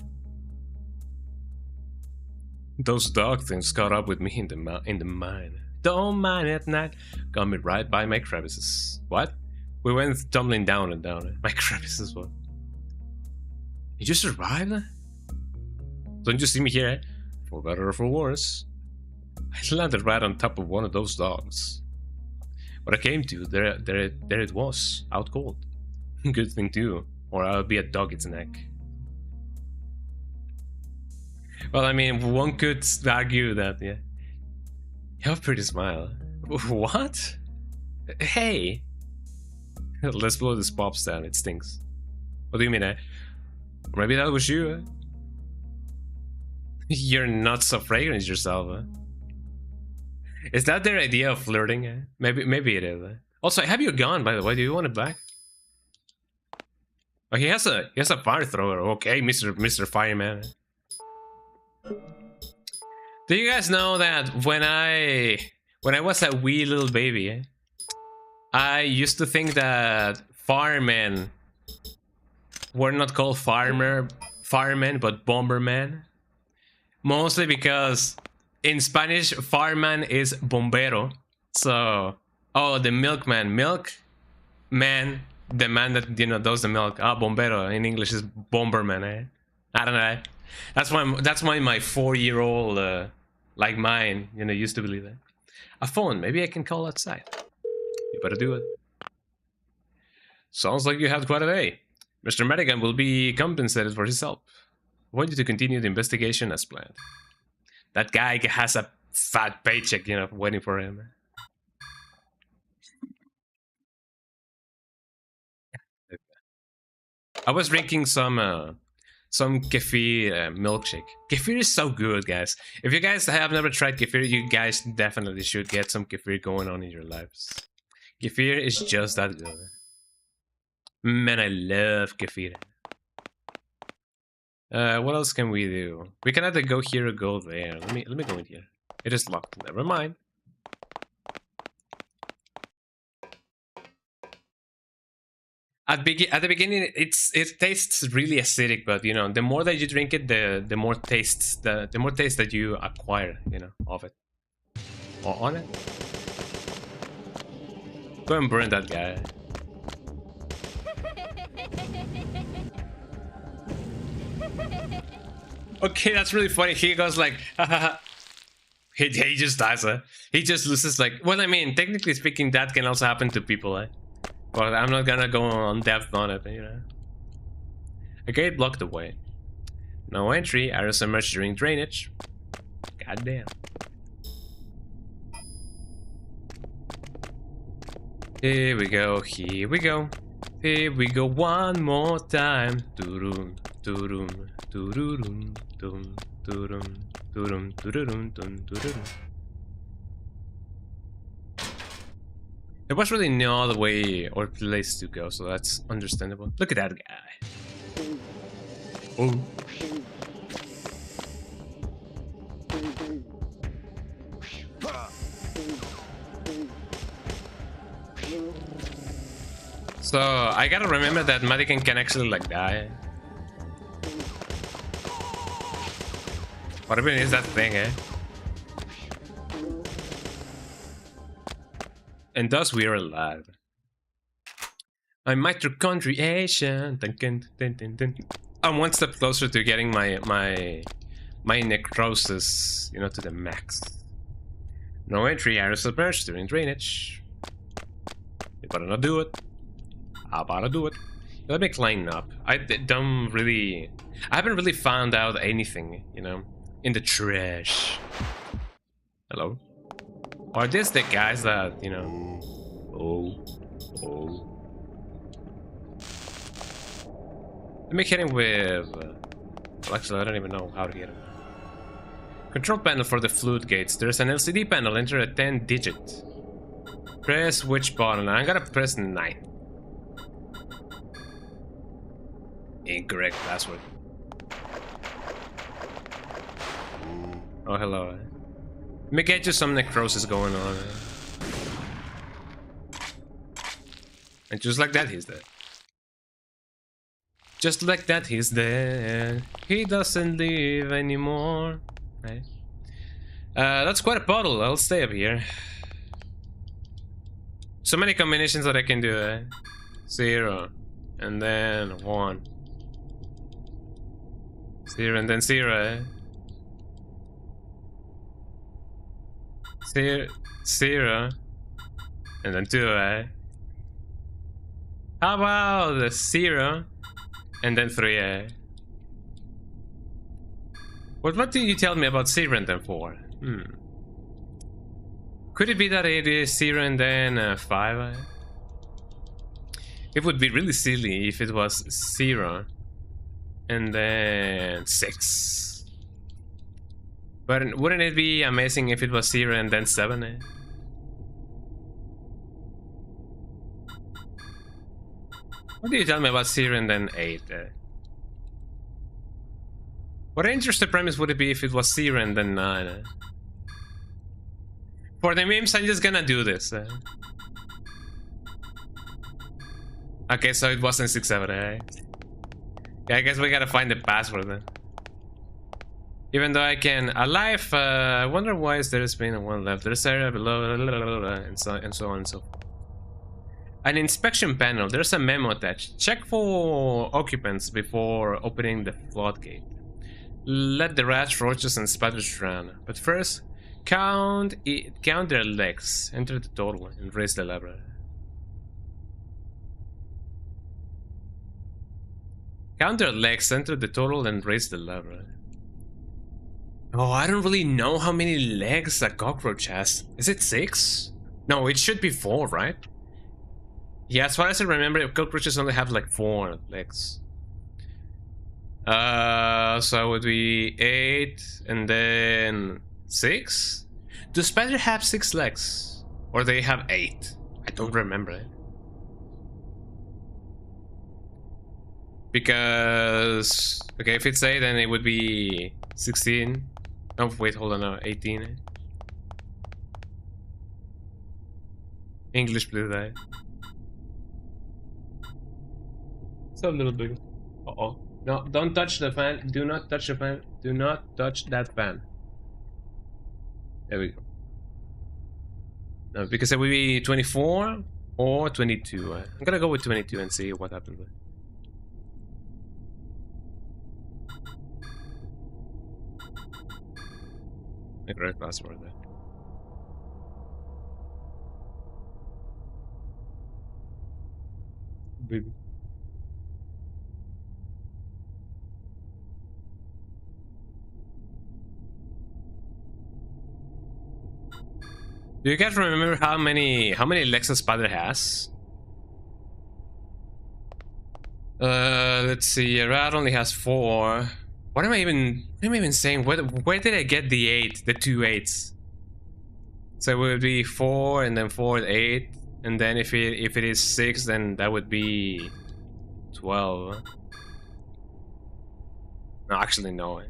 Those dog things caught up with me in the mine. Don't mind at night. Got me right by my crevices. What? We went tumbling down and down. My crevices, what? You just survived? Don't you see me here? For better or for worse. I landed right on top of one of those dogs. What I came to, there it was, out cold. Good thing too, or I'll be a dog its neck. Well, I mean, one could argue that, yeah. You have a pretty smile. What? Hey! Let's blow this pop stand, it stinks. What do you mean, Or maybe that was you, You're not so fragrant yourself, Is that their idea of flirting? Maybe it is. Also, I have your gun, by the way. Do you want it back? Oh, he has a fire thrower. Okay, Mr. Fireman. Do you guys know that when I was a wee little baby, I used to think that firemen were not called firemen, but bombermen. Mostly because in Spanish, fireman is bombero. So, oh, the milkman, milkman, the man that, you know, does the milk. Ah, bombero in English is bomberman. I don't know. That's why my 4-year-old, like mine, you know, used to believe that. A phone. Maybe I can call outside. You better do it. Sounds like you had quite a day. Mr. Madigan will be compensated for his help. I want you to continue the investigation as planned. That guy has a fat paycheck, you know, waiting for him. I was drinking some kefir milkshake. Kefir is so good, guys. If you guys have never tried kefir, you guys definitely should get some kefir going on in your lives. Kefir is just that good. Man, I love kefir. What else can we do? We can either go here or go there. Let me go in here. It is locked. Never mind. At the beginning, it tastes really acidic, but you know, the more that you drink it, the more taste that you acquire, you know, of it or on it. Go and burn that guy. Okay, that's really funny. He goes like, he just dies. He just loses like. Well, I mean, technically speaking, that can also happen to people. But I'm not gonna go on depth on it, you know. A gate blocked the way. No entry. Arrows submerged during drainage. God damn. Here we go. Here we go. Here we go one more time. Doo-dum, doo-dum, doo-dum, doo-dum, doo-dum, doo-dum, doo-dum, doo-dum. There was really no other way or place to go, so that's understandable. Look at that guy. Oh. So I gotta remember that Madigan can actually like die. What even is that thing, eh? And thus we are alive. My mitochondrial. I'm one step closer to getting my necrosis, you know, to the max. No entry, arrows submerged during drainage. You better not do it. I better do it. Let me clean up. I haven't really found out anything, you know, in the trash. Hello? Are these the guys that, you know... Oh. Let me hit him with... Well, actually, I don't even know how to hit him. Control panel for the flute gates. There's an LCD panel. Enter a 10-digit. Press which button? I'm gonna press 9. Incorrect password. Oh, hello. Let me get you some necrosis going on. And just like that, he's dead. Just like that, he's dead. He doesn't live anymore. Right? That's quite a bottle. I'll stay up here. So many combinations that I can do. 0. And then 1. 0 and then 0. 0 and then 2, How about the 0 and then 3, What did you tell me about 0 and then 4? Could it be that it is 0 and then 5? It would be really silly if it was 0 and then 6. But wouldn't it be amazing if it was 0 and then 7? What do you tell me about 0 and then 8? What interesting premise would it be if it was 0 and then 9? For the memes, I'm just gonna do this. Okay, so it wasn't 6, 7, Yeah, I guess we gotta find the password then. Even though I can alive, I wonder why there's been one left. There's area below, and so on and so forth. An inspection panel. There's a memo attached. Check for occupants before opening the floodgate. Let the rats, roaches, and spiders drown. But first, count their legs. Enter the total and raise the lever. Count their legs, enter the total, and raise the level. Oh, I don't really know how many legs a cockroach has. Is it 6? No, it should be 4, right? Yeah, as far as I remember, cockroaches only have like 4 legs. So it would be 8 and then 6? Do spiders have 6 legs? Or they have 8? I don't remember it. Because... okay, if it's 8, then it would be 16. Oh, wait, hold on, no, 18. English, please, right? So a little bit. Uh-oh. No, don't touch the fan. Do not touch the fan. Do not touch that fan. There we go. No, because it would be 24 or 22. I'm gonna go with 22 and see what happens. The correct password there. Baby. Do you guys remember how many legs a spider has? Let's see. A rat only has 4. What am I even saying? Where did I get the 8? The 2 8s? So it would be 4 and then 4 and 8, and then if it is 6, then that would be 12. No, actually no.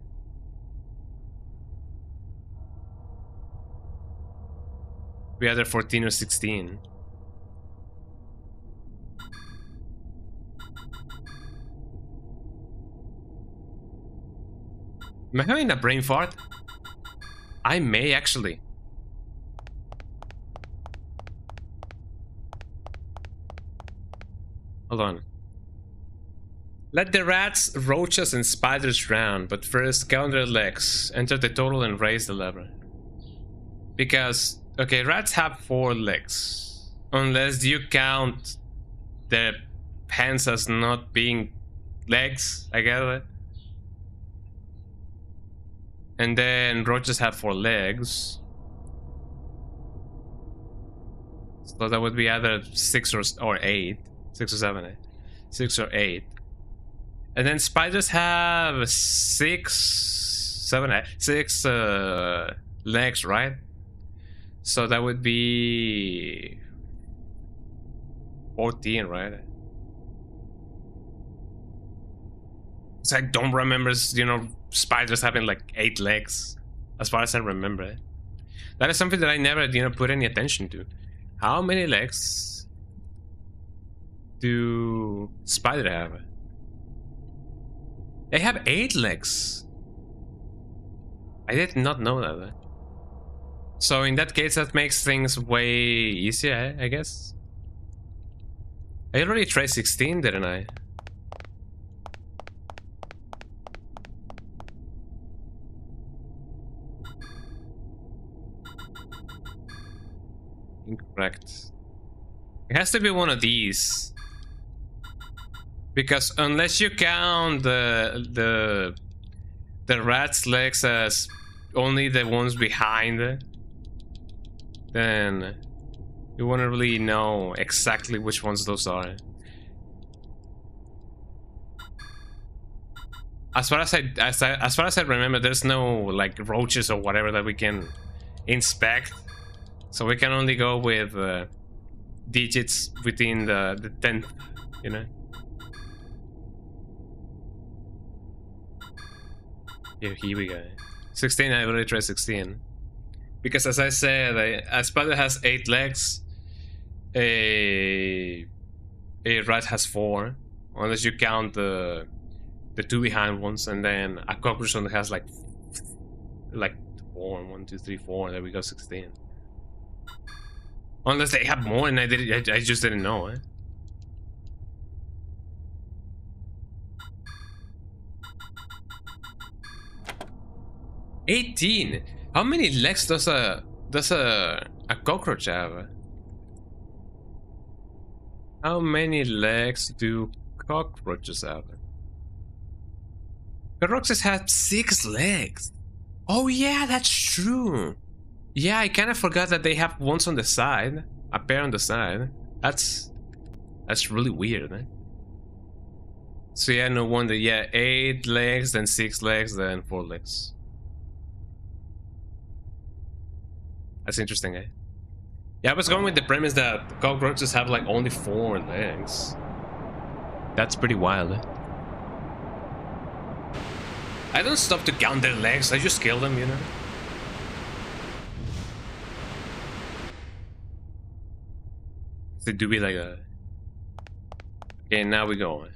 We either 14 or 16. Am I having a brain fart? I may actually. Hold on. Let the rats, roaches, and spiders drown, but first count their legs. Enter the total and raise the lever. Because, okay, rats have 4 legs. Unless you count the hands as not being legs, I get it. And then roaches have 4 legs. So that would be either 6 or 8. 6 or 7, 8. 6 or 8. And then spiders have 6, 7, 8, 6 legs, right? So that would be 14, right? So I don't remember, you know, spiders having like 8 legs, as far as I remember it. That is something that I never, you know, put any attention to. How many legs do spiders have? They have 8 legs. I did not know that. So in that case, that makes things way easier, I guess. I already tried 16, didn't I? Incorrect. It has to be one of these. Because unless you count the rat's legs as only the ones behind it, then you wouldn't really know exactly which ones those are. As far as I remember, there's no like roaches or whatever that we can inspect, so we can only go with digits within the 10th, you know. Yeah, here we go. 16, I already tried 16. Because as I said, a spider has 8 legs. A rat has 4. Unless you count the 2 behind ones, and then a cockroach only has like 4. 1, 2, 3, 4. There we go, 16. Unless they have more, and I just didn't know, eh? $18. How many legs does a cockroach have? How many legs do cockroaches have? Peroxes have 6 legs. Oh yeah, that's true. Yeah, I kind of forgot that they have ones on the side, a pair on the side. That's really weird, eh? So yeah, no wonder. Yeah, 8 legs, then 6 legs, then 4 legs. That's interesting, eh? Yeah, I was going with the premise that cockroaches have like only 4 legs. That's pretty wild, eh? I don't stop to count their legs, I just kill them, you know? They do be like that. Okay, now we go.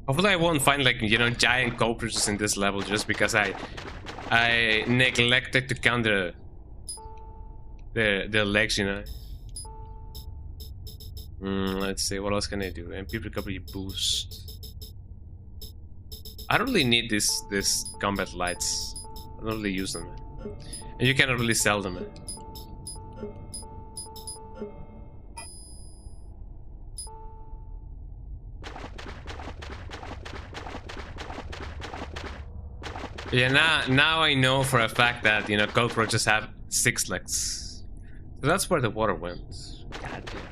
Hopefully I won't find like, you know, giant cockroaches in this level just because I neglected to count their legs, you know. Let's see, what else can I do? MP recovery boost. I don't really need this combat lights. I don't really use them. And you cannot really sell them. Yeah, now I know for a fact that, you know, cockroaches have 6 legs. So that's where the water went. God damn.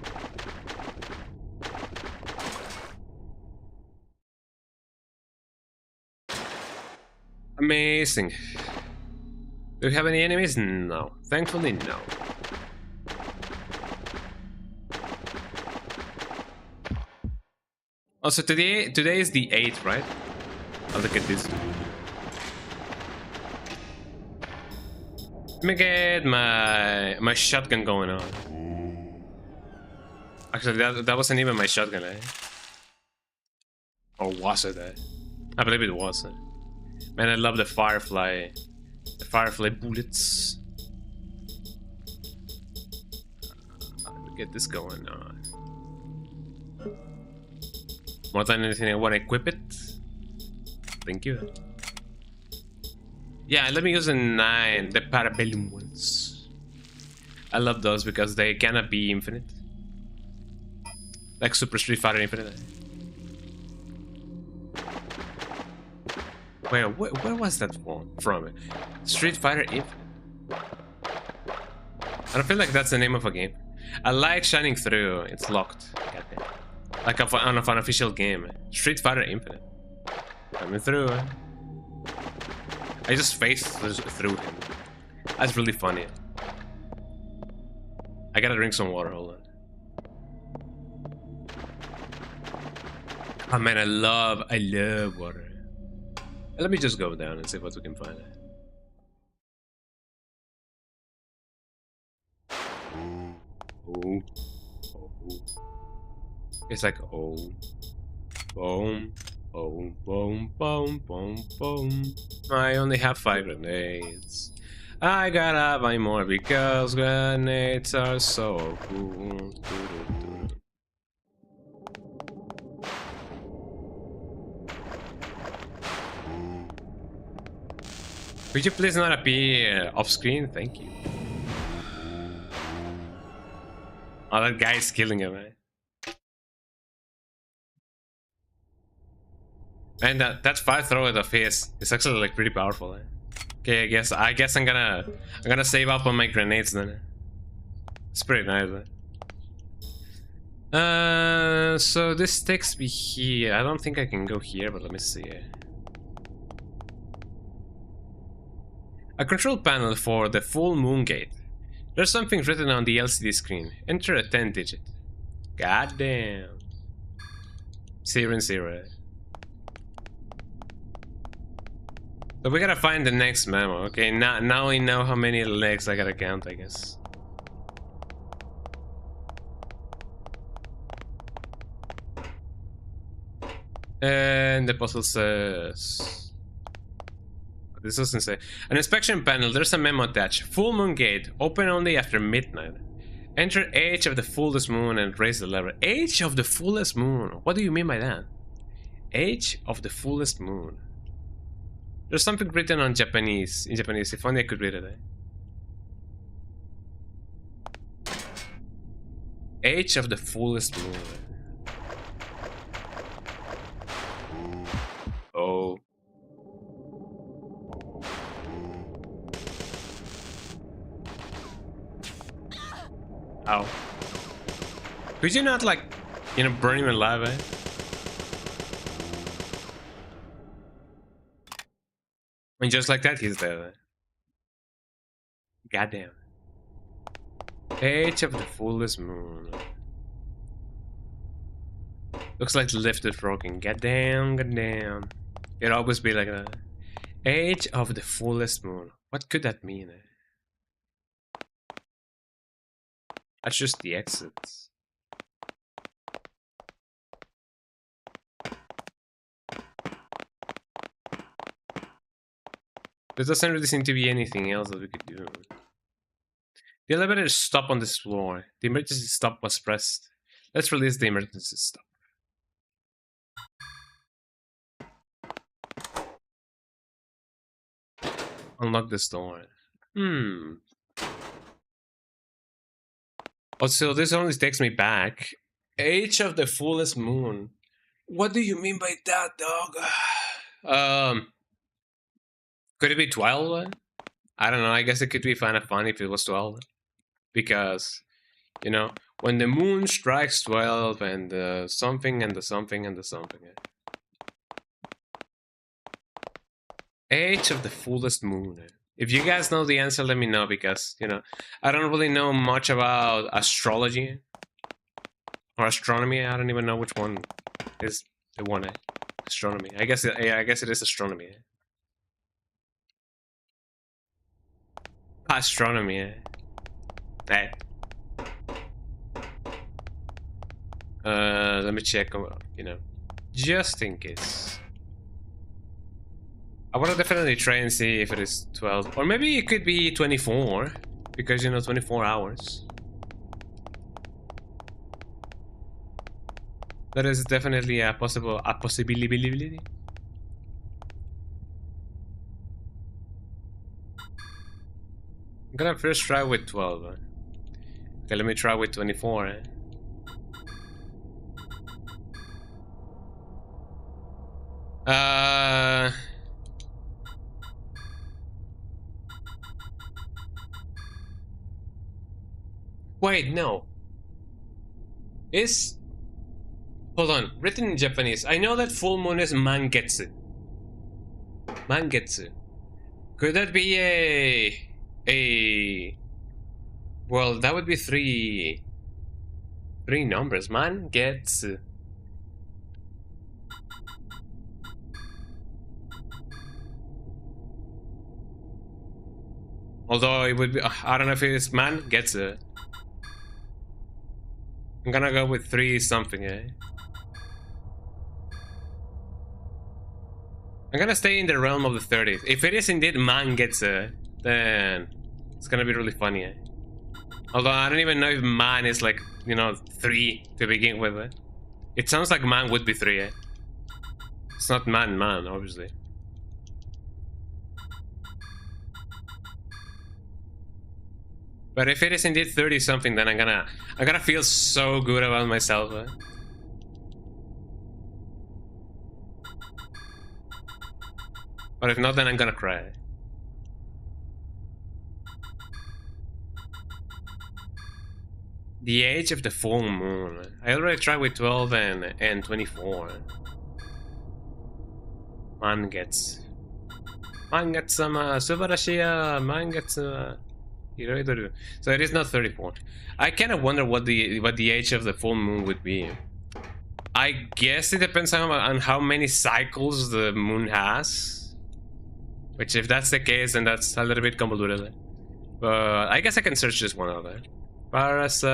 Amazing. Do we have any enemies? No. Thankfully, no. Also, today is the 8th, right? I'll look at this. Let me get my shotgun going on. Actually, that wasn't even my shotgun, eh? Or was it, eh? I believe it was. Eh? Man, I love the firefly bullets. Let me get this going on. More than anything, I want to equip it. Thank you. Yeah, let me use the 9, the Parabellum ones. I love those because they cannot be infinite. Like Super Street Fighter Infinite. Wait, where was that one from? Street Fighter Infinite. I don't feel like that's the name of a game. I like Shining Through. It's locked. Goddamn. Like on an official game. Street Fighter Infinite. Coming through. I just faced through him. That's really funny. I gotta drink some water, hold on. Oh man, I love water. Let me just go down and see what we can find. Oh. It's like, oh. Boom. Boom, boom, boom, boom, boom. I only have 5 grenades. I gotta buy more because grenades are so cool. Could you please not appear off screen? Thank you. Oh, that guy is killing him, man. And that fire thrower of his is actually like pretty powerful. Eh? Okay, I guess I'm gonna save up on my grenades then. It's pretty nice. So this takes me here. I don't think I can go here, but let me see. A control panel for the full moon gate. There's something written on the LCD screen. Enter a 10-digit. God damn. 0 and 0. So we gotta find the next memo. Okay, now we know how many legs I gotta count, I guess. And the puzzle says... This doesn't say. An inspection panel, there's a memo attached. Full moon gate, open only after midnight. Enter age of the fullest moon and raise the lever. Age of the fullest moon? What do you mean by that? Age of the fullest moon. There's something written on Japanese. In Japanese, if only I could read it. Age of the fullest moon. Ow. Could you not, like, you know, burn him alive, eh? And just like that, he's dead. Goddamn. Age of the fullest moon. Looks like lifted frogging. Goddamn, goddamn. It'll always be like that. Age of the fullest moon. What could that mean? That's just the exits. There doesn't really seem to be anything else that we could do. The elevator stopped on this floor. The emergency stop was pressed. Let's release the emergency stop. Unlock this door. Oh, so this only takes me back. Age of the fullest moon. What do you mean by that, dog? Could it be 12? I don't know. I guess it could be kind of fun if it was 12. Because, you know, when the moon strikes 12 and the something and the something and the something. Age of the fullest moon. If you guys know the answer, let me know, because, you know, I don't really know much about astrology or astronomy. I don't even know which one is the one. Astronomy. I guess it is astronomy. Astronomy. Hey. Let me check. You know, just in case. I want to definitely try and see if it is 12. Or maybe it could be 24. Because, you know, 24 hours. That is definitely a possibility. I'm gonna first try with 12. Okay, let me try with 24. Wait, no. Hold on, written in Japanese. I know that full moon is mangetsu. Mangetsu. Could that be well, that would be three numbers. Mangetsu. Although it would be, I don't know if it's mangetsu. I'm gonna go with 3 something, eh? I'm gonna stay in the realm of the 30s. If it is indeed mangetsu, then it's gonna be really funny, eh? Although I don't even know if man is like, you know, 3 to begin with. Eh? It sounds like man would be 3, eh? It's not man, obviously. But if it is indeed 30 something, then I'm gonna feel so good about myself. Eh? But if not, then I'm gonna cry. The age of the full moon. I already tried with 12 and 24. Mangetsu. Mangetsu-sama, subarashiya, mangetsu. So it is not 34. I kind of wonder what the age of the full moon would be. I guess it depends on how many cycles the moon has. Which, if that's the case, then that's a little bit convoluted. But I guess I can search this one out there. Parasite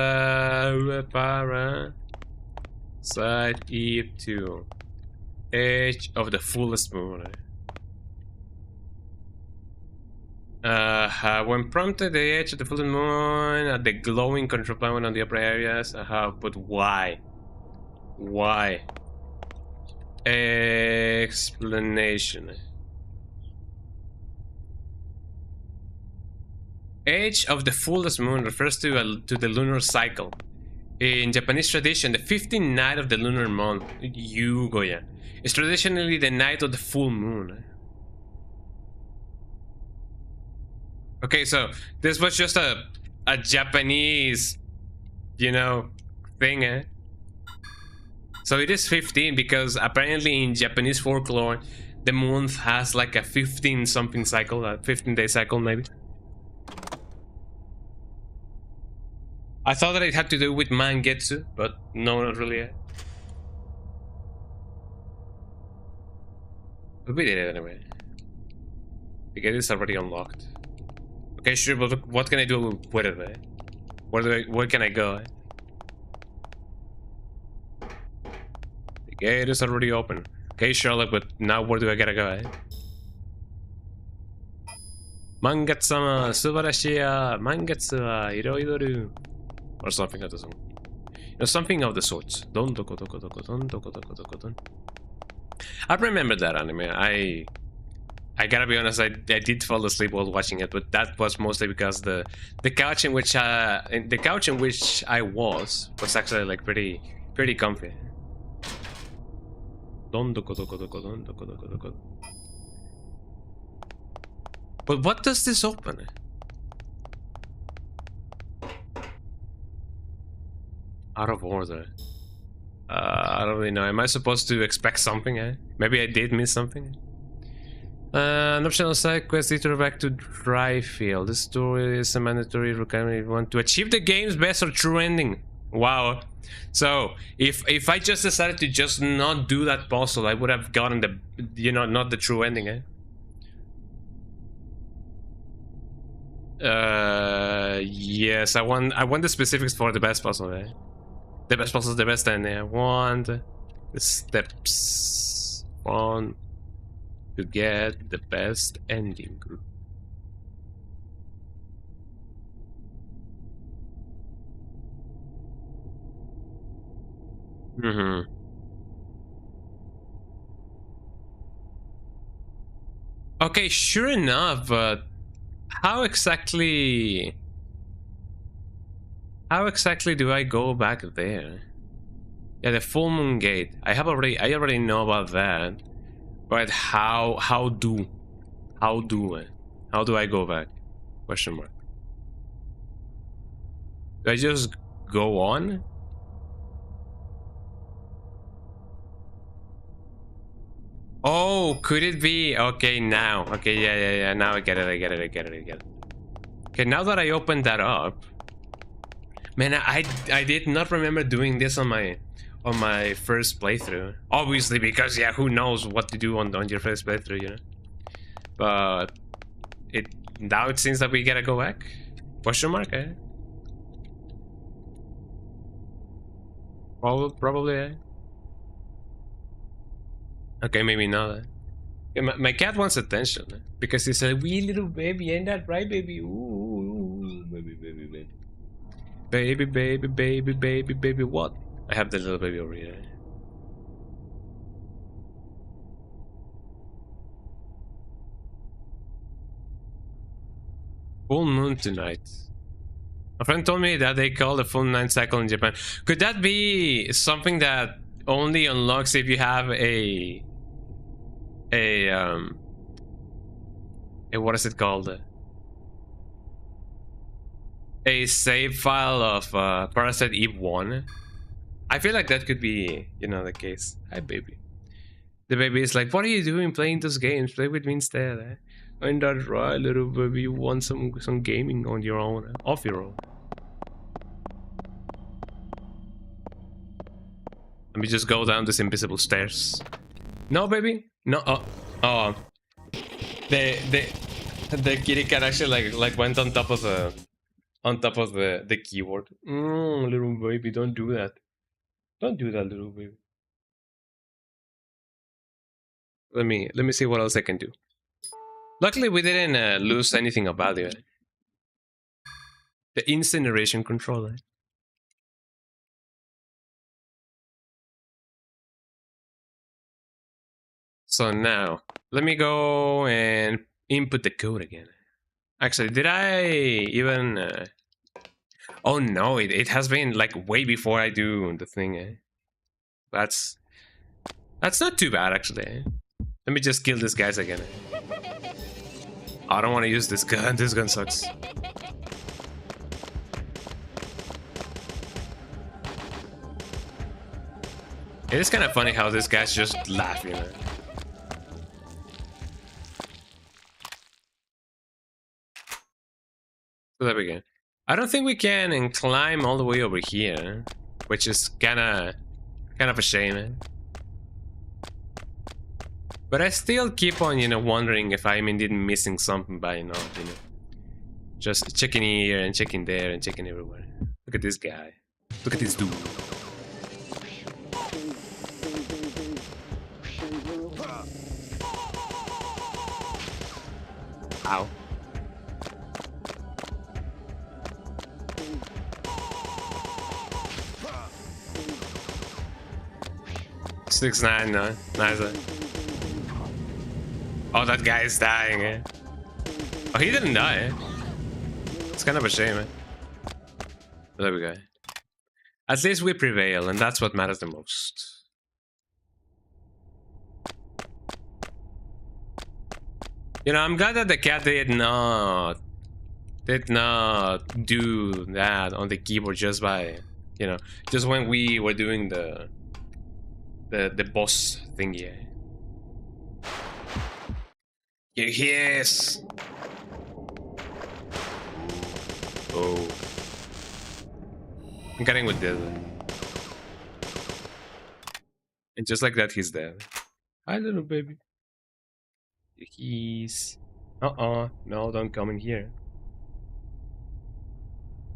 Eve 2. Age of the fullest moon. When prompted, the age of the full moon at the glowing control panel on the upper areas. But why? Why? Explanation. Age of the fullest moon refers to the lunar cycle. In Japanese tradition, the 15th night of the lunar month, Yugoya, is traditionally the night of the full moon. Okay, so this was just a Japanese you know, thing, eh? So it is 15 because apparently in Japanese folklore, the month has like a 15 something cycle, a 15-day cycle maybe. I thought that it had to do with mangetsu, but no, not really. Eh? But we did it anyway. The gate is already unlocked. Okay, sure, but what can I do with it? Eh? Where can I go? Eh? The gate is already open. Okay, Sherlock, but now where do I gotta go? Eh? Mangatsama, subarashiya, mangatsu iroidoru. Or something of the sort. Something of the sorts. Don doko doko doko don doko doko doko don. I remember that anime. I gotta be honest, I did fall asleep while watching it, but that was mostly because the couch in which I was actually like pretty comfy. Don doko doko doko don doko doko doko. But what does this open? Out of order. I don't really know. Am I supposed to expect something? Eh? Maybe I did miss something. An optional side quest leads back to Dryfield. This story is a mandatory requirement if you want to achieve the game's best or true ending. Wow. So if I just decided to just not do that puzzle, I would have gotten the, you know, not the true ending. Eh? Yes, I want the specifics for the best puzzle. Eh? The best puzzle is the best ending. I want the steps on to get the best ending. Okay, sure enough, but how exactly do I go back there? Yeah, the full moon gate. I already know about that. But how do I go back? Question mark. Do I just go on? Oh, could it be? Okay, now. Okay, yeah. Now I get it. Okay, now that I opened that up, man, I did not remember doing this on my first playthrough. Obviously, because yeah, who knows what to do on your first playthrough, you know? But now it seems that we gotta go back. Question mark? Eh? Probably. Eh? Okay, maybe not. Yeah, my cat wants attention because he's a wee little baby, ain't that right, baby? Ooh, baby. What? I have the little baby over here. Full moon tonight. A friend told me that they call the full night cycle in Japan. Could that be something that only unlocks if you have a what is it called? A save file of Parasite Eve 1? I feel like that could be, you know, the case. Hi, baby. The baby is like, what are you doing playing those games? Play with me instead. Eh? Ain't that right, little baby? You want some gaming on your own, off your own. Let me just go down these invisible stairs. No, baby. No. Oh. The kitty cat actually like went on top of the keyboard. Little baby, don't do that. Don't do that, little baby. Let me see what else I can do. Luckily, we didn't lose anything of value. The incineration controller. So now, let me go and input the code again. Actually, did I even... Oh no, it has been like way before I do the thing. Eh? That's not too bad, actually. Eh? Let me just kill these guys again. I don't want to use this gun. This gun sucks. It is kind of funny how this guy's just laughing. So there we go. I don't think we can climb all the way over here, which is kind of a shame. But I still keep on, wondering if I'm indeed missing something by not, just checking here and checking there and checking everywhere. Look at this guy. Look at this dude. Ow. Six nine, no, nice. Oh, that guy is dying. Eh? Oh, he didn't die. Eh? It's kind of a shame. Eh? There we go. At least we prevail, and that's what matters the most. I'm glad that the cat did not do that on the keyboard just by, just when we were doing the boss thingy. Yes. Oh, I'm getting with this, and just like that, he's dead. Hi, little baby. He's no, don't come in here.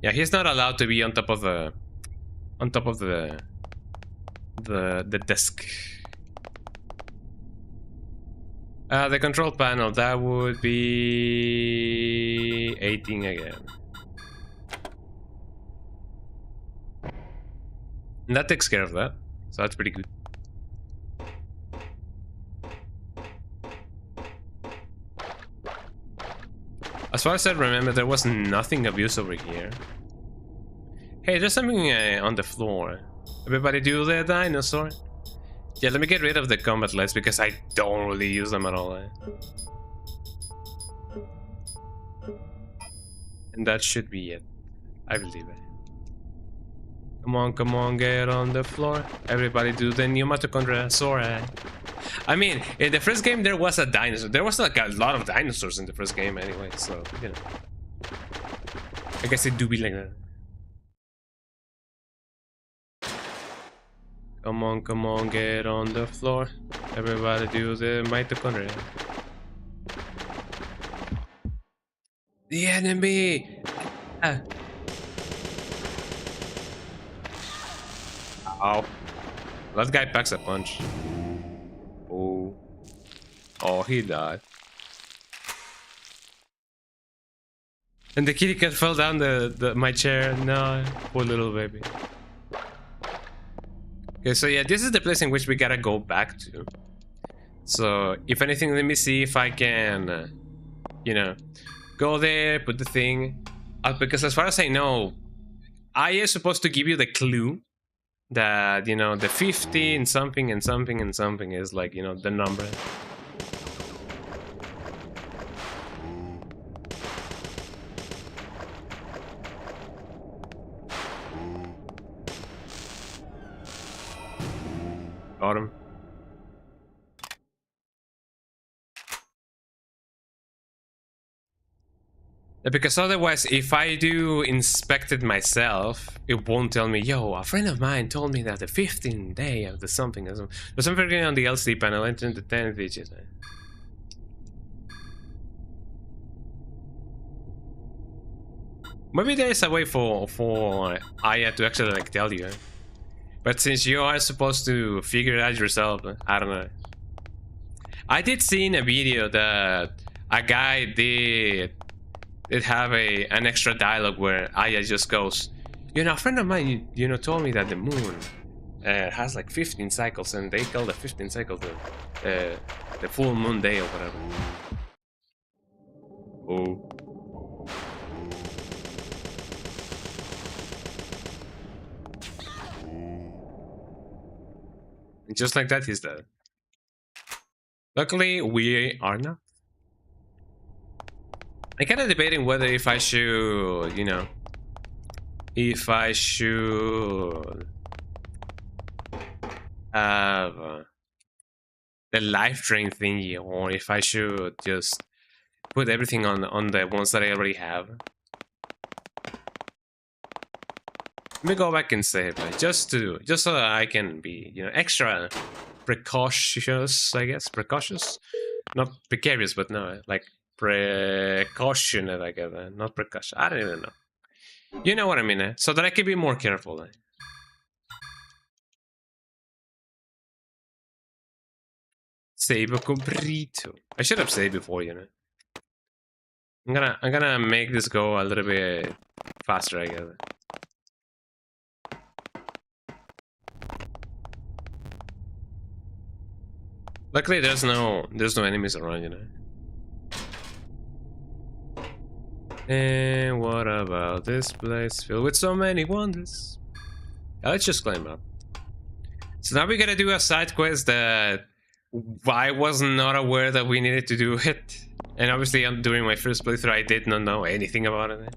Yeah, he's not allowed to be on top of the desk. The control panel, that would be 18 again. And that takes care of that, so that's pretty good. As far as I remember, there was nothing of use over here. Hey, there's something on the floor. Everybody do the dinosaur? Yeah, let me get rid of the combat lights because I don't really use them at all. And that should be it. I believe it. Come on, get on the floor. Everybody do the new Mitochondrial. I mean, in the first game there was a dinosaur. There was like a lot of dinosaurs in the first game anyway, so, I guess it do be like that. Come on, get on the floor. Everybody do the Mitochondrial. The enemy! Ow. That guy packs a punch. Oh, he died. And the kitty cat fell down my chair. No, poor little baby. Okay, so yeah, this is the place in which we gotta go back to. So, if anything, let me see if I can, go there, put the thing. Because as far as I know, I is supposed to give you the clue that, the 15 something and something and something is like, the number. Got him. Because otherwise, if I do inspect it myself, it won't tell me, yo, a friend of mine told me that the 15th day of the something is... There's something on the LCD panel, entering the 10th digit. Maybe there is a way for Aya to actually like tell you. But since you are supposed to figure it out yourself, I don't know. I did see in a video that a guy did have an extra dialogue where Aya just goes, a friend of mine, told me that the moon has like 15 cycles, and they call the 15 cycles the full moon day or whatever. Oh. And just like that, he's dead. Luckily, we are not. I'm kind of debating whether if I should, if I should have the life drain thingy, or if I should just put everything on the ones that I already have. Let me go back and save, just so that I can be, extra precautious, I guess. Precautious, not precarious, but no, like precautionate, I guess. Not precaution. I don't even know. You know what I mean, so that I can be more careful. Save completo. I should have saved before. I'm gonna make this go a little bit faster, I guess. Luckily, there's no enemies around. And what about this place filled with so many wonders? Let's just climb up. So now we gotta do a side quest that I was not aware that we needed to do it. And obviously, during my first playthrough, I did not know anything about it.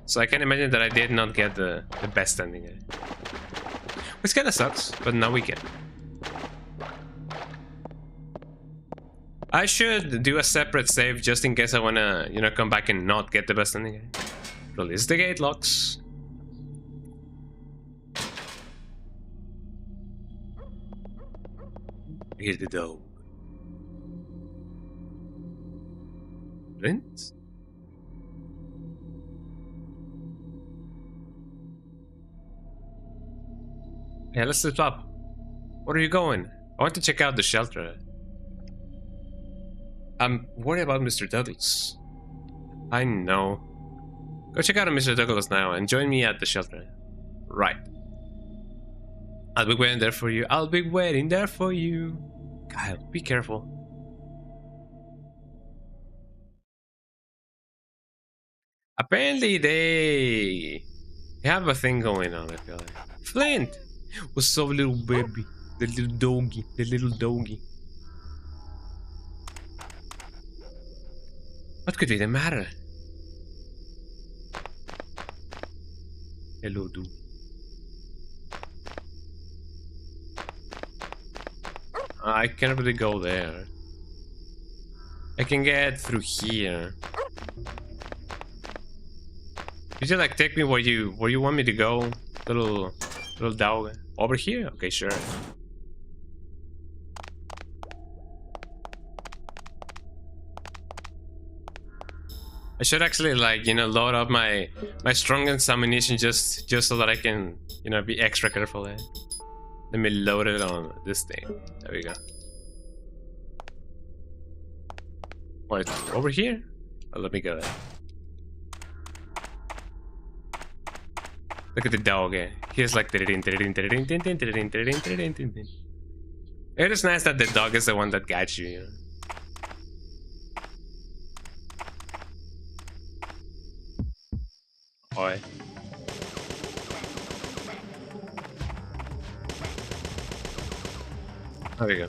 So I can imagine that I did not get the best ending. Which kinda sucks, but now we can. I should do a separate save just in case I wanna, come back and not get the best ending. Release the gate locks. Here's the dog. Flint? Yeah, let's lift up. Where are you going? I want to check out the shelter. I'm worried about Mr. Douglas. I know. Go check out Mr. Douglas now and join me at the shelter. Right. I'll be waiting there for you. I'll be waiting there for you. Kyle, be careful. Apparently they have a thing going on, I feel like. Flint! What's up, little baby? The little doggy. The little doggy. What could be the matter? Hello, dude. I can't really go there. I can get through here. You just like take me where you want me to go, little dog. Over here? Okay, sure. I should actually load up my strongest ammunition just so that I can be extra careful. Let me load it on this thing. There we go. What, over here? Oh, let me go there. Look at the dog. He's like it is nice that the dog is the one that guides you. Oi. There we go.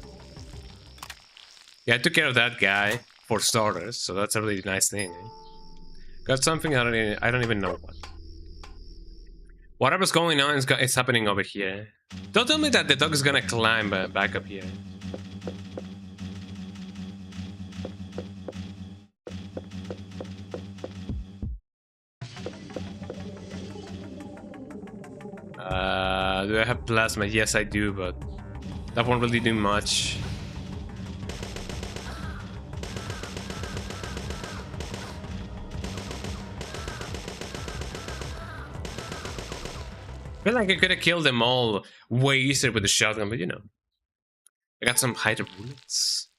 Yeah, I took care of that guy for starters, so that's a really nice thing. Got something I don't even know what. Whatever's going on is happening over here. Don't tell me that the dog is gonna climb back up here. Do I have plasma? Yes, I do, but that won't really do much. I feel like I could have killed them all way easier with the shotgun, but I got some hydro bullets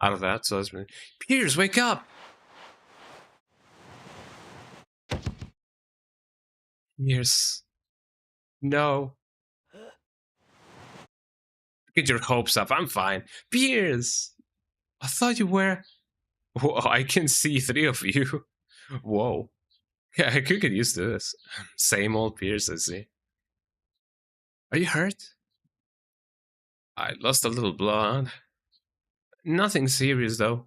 out of that, so that's really... Piers, wake up! Piers. No. Get your hopes up, I'm fine. Piers! I thought you were... Whoa, I can see 3 of you. Whoa. Yeah, I could get used to this. Same old Piers, I see. Are you hurt? I lost a little blood. Nothing serious, though.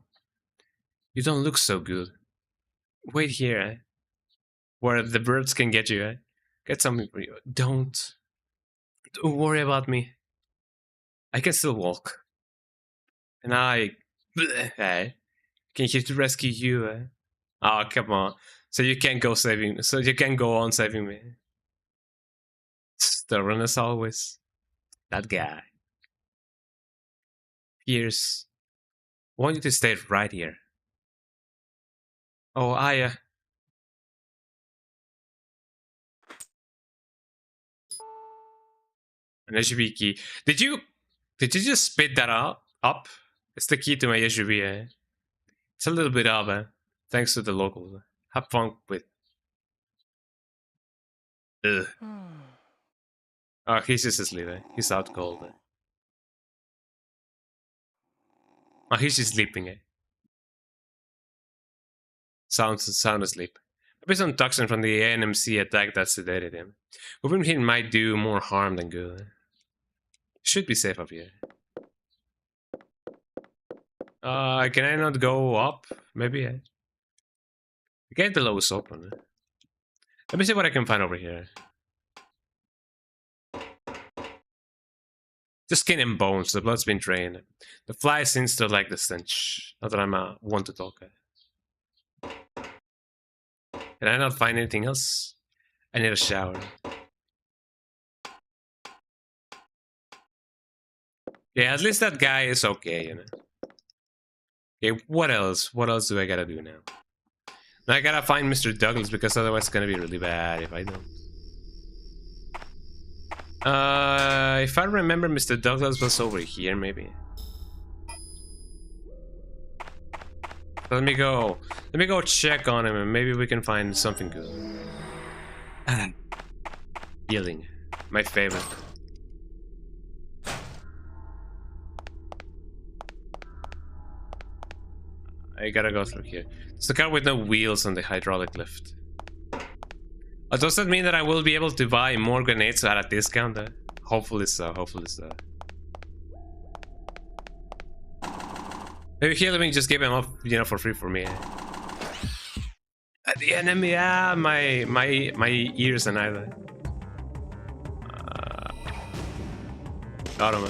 You don't look so good. Wait here, where the birds can get you. Get something for you. Don't worry about me. I can still walk. And I... Hey, can here to rescue you, eh? Oh, come on. So you can't go saving... So you can't go on saving me. Stubborn as always. That guy. Pierce. I want you to stay right here. Oh, Aya. An SUV key. Did you just spit that out? Up? It's the key to my SUV, eh? It's a little bit up, eh? Thanks to the locals. Have fun with... Ugh. Oh, he's just asleep, eh? He's out cold, eh? Oh, he's just sleeping, eh? Sound asleep. Maybe some toxin from the NMC attack that sedated him. Moving him might do more harm than good. Eh? Should be safe up here. Can I not go up? Maybe, eh? The gate below is open, eh? Let me see what I can find over here. Just skin and bones, the blood's been drained. The fly seems to like the stench. Not that I'm one to talk. Can I not find anything else? I need a shower. Yeah, at least that guy is okay, you know. Okay, what else? What else do I gotta do now? Now I gotta find Mr. Douglas because otherwise it's gonna be really bad if I don't. If I remember, Mr. Douglas was over here, maybe. Let me go check on him and maybe we can find something good. Healing. My favorite. I gotta go through here. It's the car with no wheels on the hydraulic lift. Does that mean that I will be able to buy more grenades at a discount? Hopefully so, hopefully so. Maybe here, let me just give him up, you know, for free for me. At the enemy, yeah, my ears and either. Got him.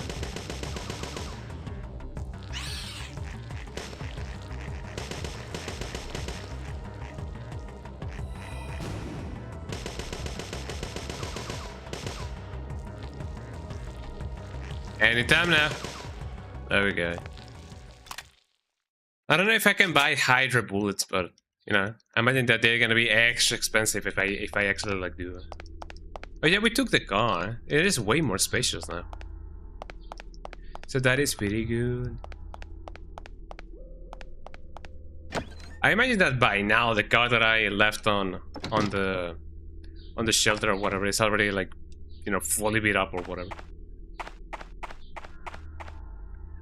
Anytime now. There we go. I don't know if I can buy Hydra bullets, but you know, I imagine that they're gonna be extra expensive if I actually like do it. Oh yeah, we took the car. It is way more spacious now. So that is pretty good. I imagine that by now the car that I left on the shelter or whatever is already like, you know, fully beat up or whatever.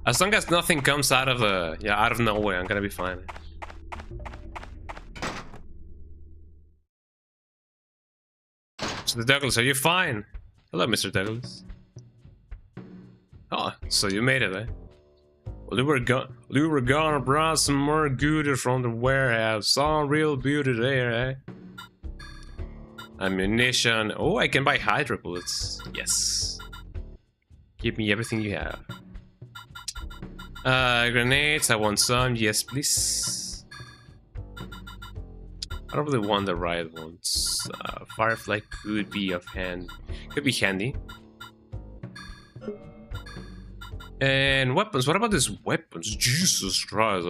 As long as nothing comes out of out of nowhere, I'm gonna be fine. So the Douglas, are you fine? Hello, Mr. Douglas. Oh, so you made it, eh? Well, you were gonna bring some more goodies from the warehouse. Some real beauty there, eh? Ammunition. Oh, I can buy Hydra bullets. Yes. Give me everything you have. Grenades, I want some. Yes, please. I don't really want the right ones. Firefly could be handy. And weapons. What about these weapons? Jesus Christ.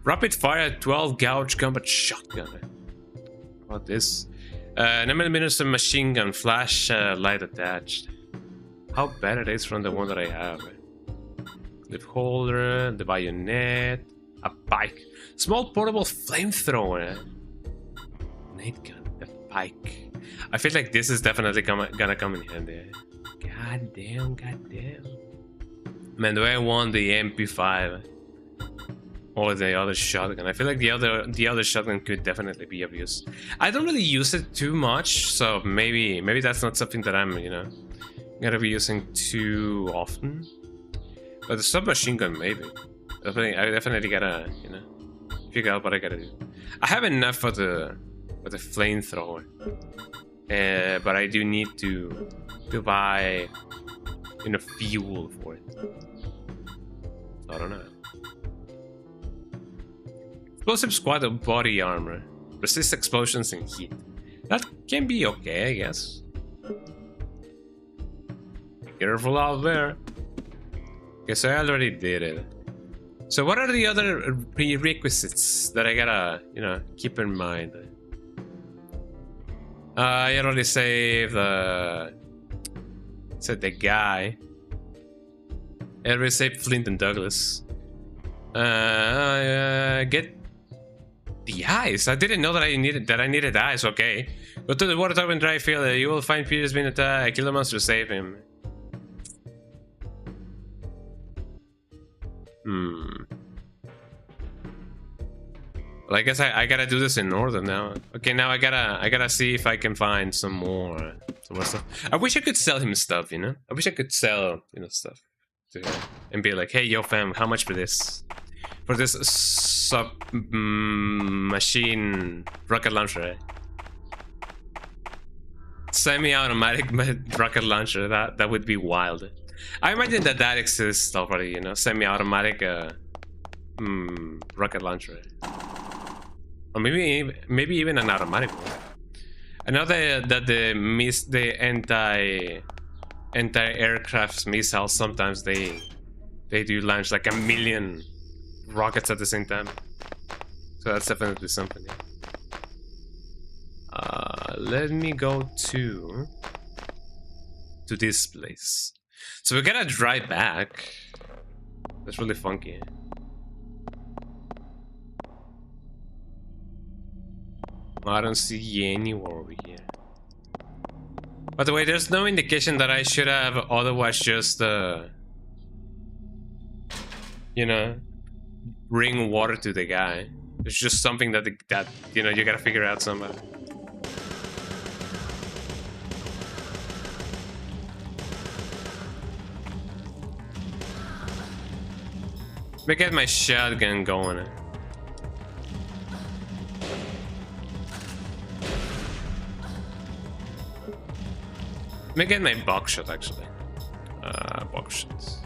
Rapid fire 12 gauge combat shotgun. What about this? 9mm machine gun, flash light attached. How bad it is from the one that I have. Clip holder, the bayonet, a bike, small portable flamethrower, nade gun, a bike. I feel like this is definitely gonna come in handy. God damn. Man, do I want the MP5 or the other shotgun? I feel like the other shotgun could definitely be of use. I don't really use it too much, so maybe that's not something that I'm, you know, gonna be using too often. But the submachine gun, maybe. I definitely gotta, you know, figure out what I gotta do. I have enough for the flamethrower, but I do need to buy fuel for it. I don't know. Explosive squad of body armor. Resist explosions and heat. That can be okay, I guess. Be careful out there. Guess I already did it. So what are the other prerequisites that I gotta, keep in mind? I already saved said the guy. I already saved Flint and Douglas. Get the eyes. I didn't know that I needed eyes. Okay, go to the water tub and dry field. You will find Peter's been attacked. Kill the monster, save him. Well, I guess I gotta do this in order now. Okay, now I gotta see if I can find some more stuff. I wish I could sell him stuff. I wish I could sell stuff to him and be like, hey, yo, fam, how much for this? For this machine rocket launcher, right? Semi-automatic rocket launcher. That would be wild. I imagine that exists already. Semi-automatic rocket launcher, or maybe even an automatic one. I know that the anti-aircraft missiles sometimes they do launch like 1 million rockets at the same time, so that's definitely something. Let me go to this place. So we gotta drive back. That's really funky. I don't see anywhere over here. By the way, there's no indication that I should have otherwise just bring water to the guy. It's just something that you gotta figure out somehow. Let me get my shotgun going. Let me get my buckshot actually. Buckshots.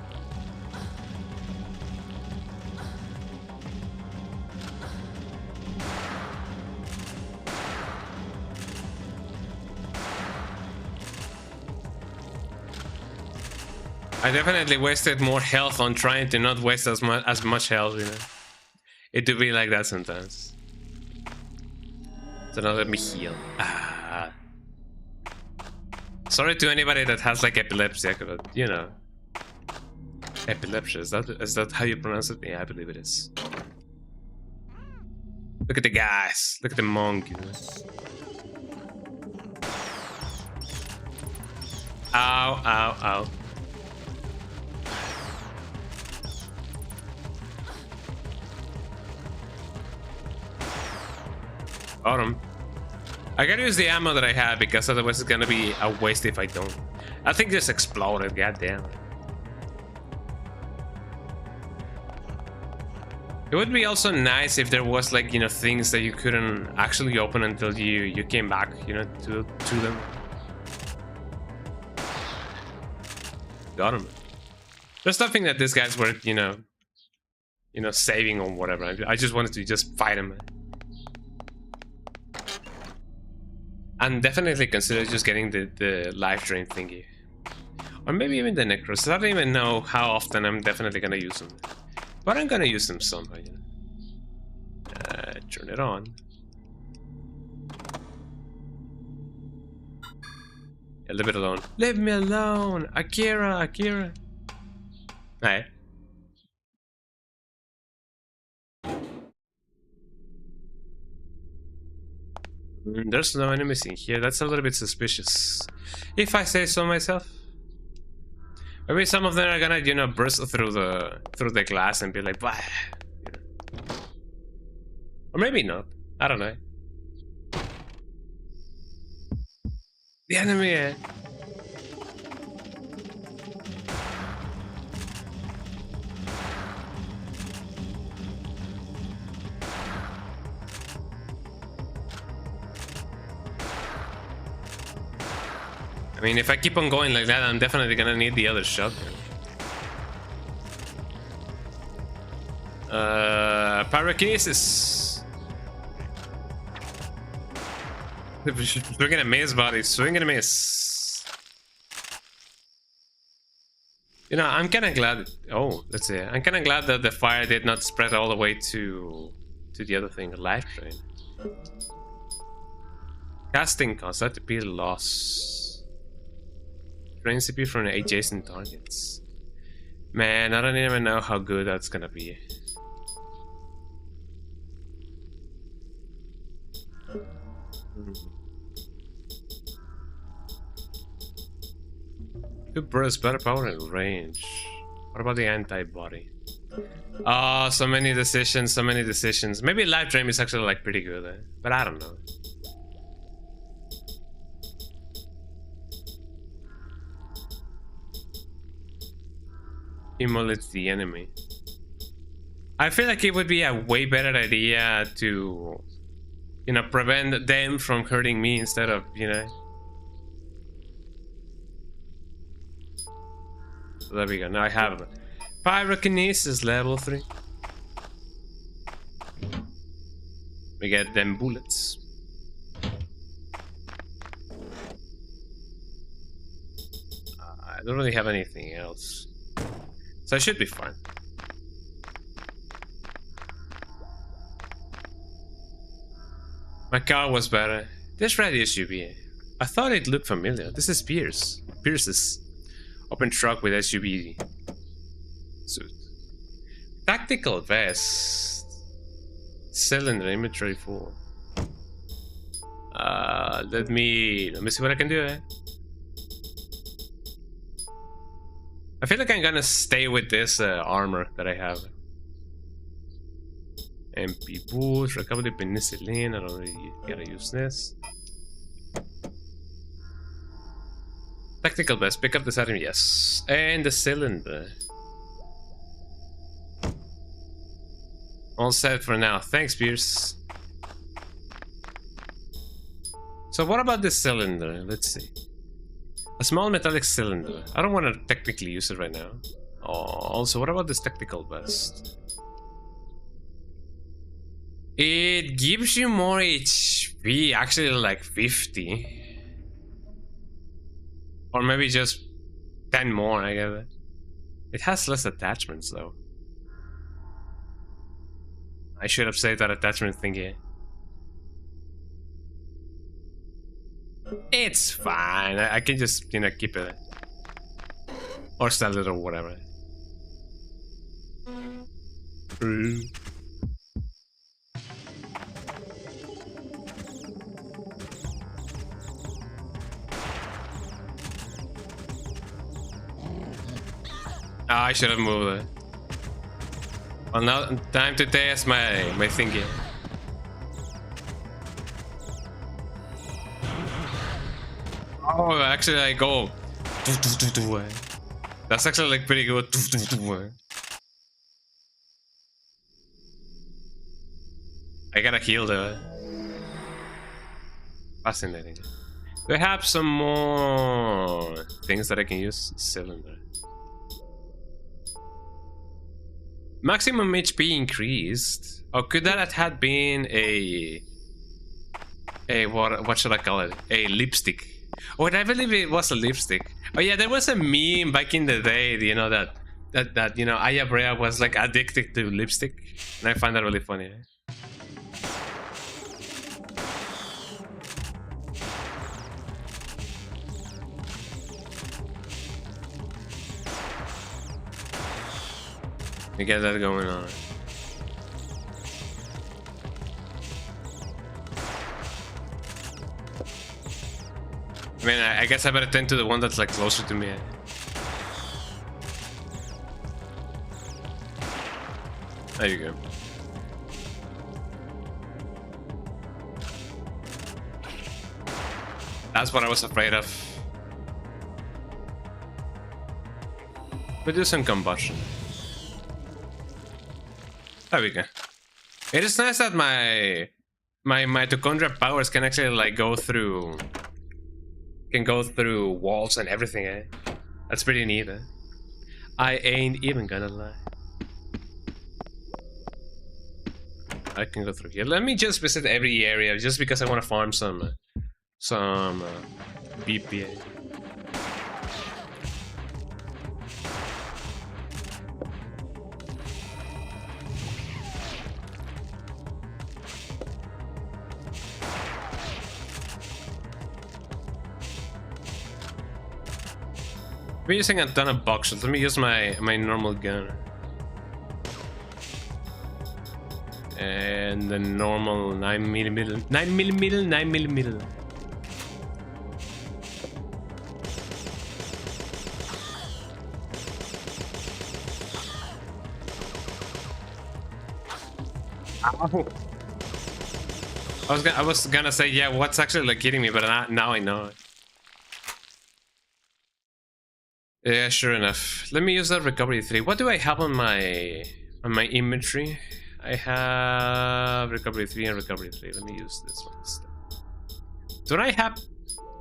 I definitely wasted more health on trying to not waste as much health, It do be like that sometimes. So now let me heal. Sorry to anybody that has like epilepsy, but epilepsy, is that how you pronounce it? Yeah, I believe it is. Look at the guys. Look at the monk. Ow, ow, ow. Got him. I gotta use the ammo that I have because otherwise it's gonna be a waste if I don't. I think just exploded, goddamn. It would be also nice if there was like, things that you couldn't actually open until you came back, to them. Got him. There's nothing that these guys were, saving or whatever. I just wanted to just fight him. And definitely consider just getting the life drain thingy. Or maybe even the necros. I don't even know how often I'm definitely gonna use them. But I'm gonna use them somehow, turn it on. Yeah, leave it alone. Leave me alone! Akira! Hey. There's no enemies in here. That's a little bit suspicious, if I say so myself. Maybe some of them are gonna, burst through the glass and be like, bah. Or maybe not. I don't know. The enemy. I mean, if I keep on going like that, I'm definitely gonna need the other shotgun. Pyrokinesis. Swing and a miss, buddy. Swing and a miss. You know, I'm kind of glad. Oh, let's see. I'm kind of glad that the fire did not spread all the way to the other thing, life drain. Casting cost, that appear loss. Drain CP from the adjacent targets. Man, I don't even know how good that's gonna be. Good burst, better power and range. What about the antibody? Oh, so many decisions, so many decisions. Maybe life drain is actually like pretty good, but I don't know. Immolate the enemy. I feel like it would be a way better idea to, you know, prevent them from hurting me instead of, you know. So there we go. Now I have pyrokinesis level 3. We get them bullets. I don't really have anything else, so I should be fine. My car was better. This red SUV. I thought it looked familiar. This is Pierce's open truck with SUV suit. Tactical vest. Cylinder inventory full. Let me see what I can do. I feel like I'm gonna stay with this armor that I have. MP boost, recover the penicillin. I don't really gotta use this. Tactical vest, pick up this item, yes. And the cylinder. All set for now. Thanks, Pierce. So what about this cylinder? Let's see. A small metallic cylinder. I don't want to technically use it right now. Oh, also, what about this tactical vest? It gives you more HP, actually like 50. Or maybe just 10 more, I guess. It has less attachments though. I should have saved that attachment thingy. It's fine. I can just, you know, keep it. Or sell it or whatever. I should have moved it. Well, now time to test my thingy. Oh, actually, I go. That's actually like pretty good. I gotta heal though. Fascinating. Do I have some more things that I can use? Cylinder. Maximum HP increased. Oh, could that have been a what should I call it? A lipstick. Oh, I believe it was a lipstick. Oh yeah, there was a meme back in the day, you know, that you know, Aya Brea was like addicted to lipstick, and I find that really funny. We get that going on. I mean, I guess I better tend to the one that's like closer to me. There you go. That's what I was afraid of. We do some combustion. There we go. It is nice that my mitochondrial powers can actually like go through Can go through walls and everything, eh? That's pretty neat, eh? I ain't even gonna lie. I can go through here. Let me just visit every area just because I want to farm some BPA. I'm using a ton of boxes. Let me use my normal gun. And the normal 9mm. 9mm, 9mm. Ow. I was gonna say, yeah, what's actually like hitting me, but now I know it. Yeah, sure enough. Let me use that recovery 3. What do I have on my inventory? I have recovery 3 and recovery 3. Let me use this one instead. Don't I have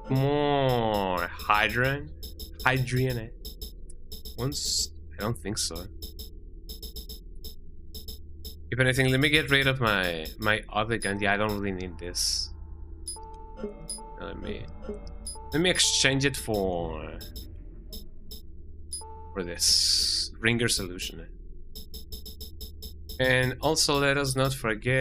more Hydrian? Hydrian, Once? I don't think so. If anything, let me get rid of my other gun. Yeah, I don't really need this. Let me exchange it for this ringer solution. And also let us not forget.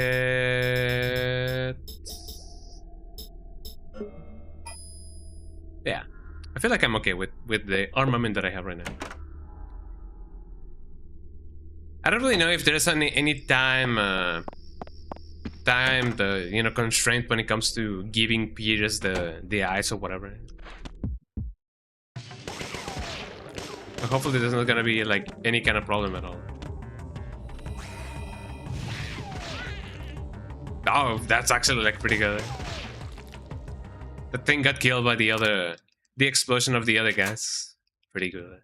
Yeah, I feel like I'm okay with the armament that I have right now. I don't really know if there's any time the constraint when it comes to giving Peters the eyes or whatever. But hopefully there's not gonna be like any kind of problem at all. Oh, that's actually like pretty good. The thing got killed by the explosion of the other guys. Pretty good.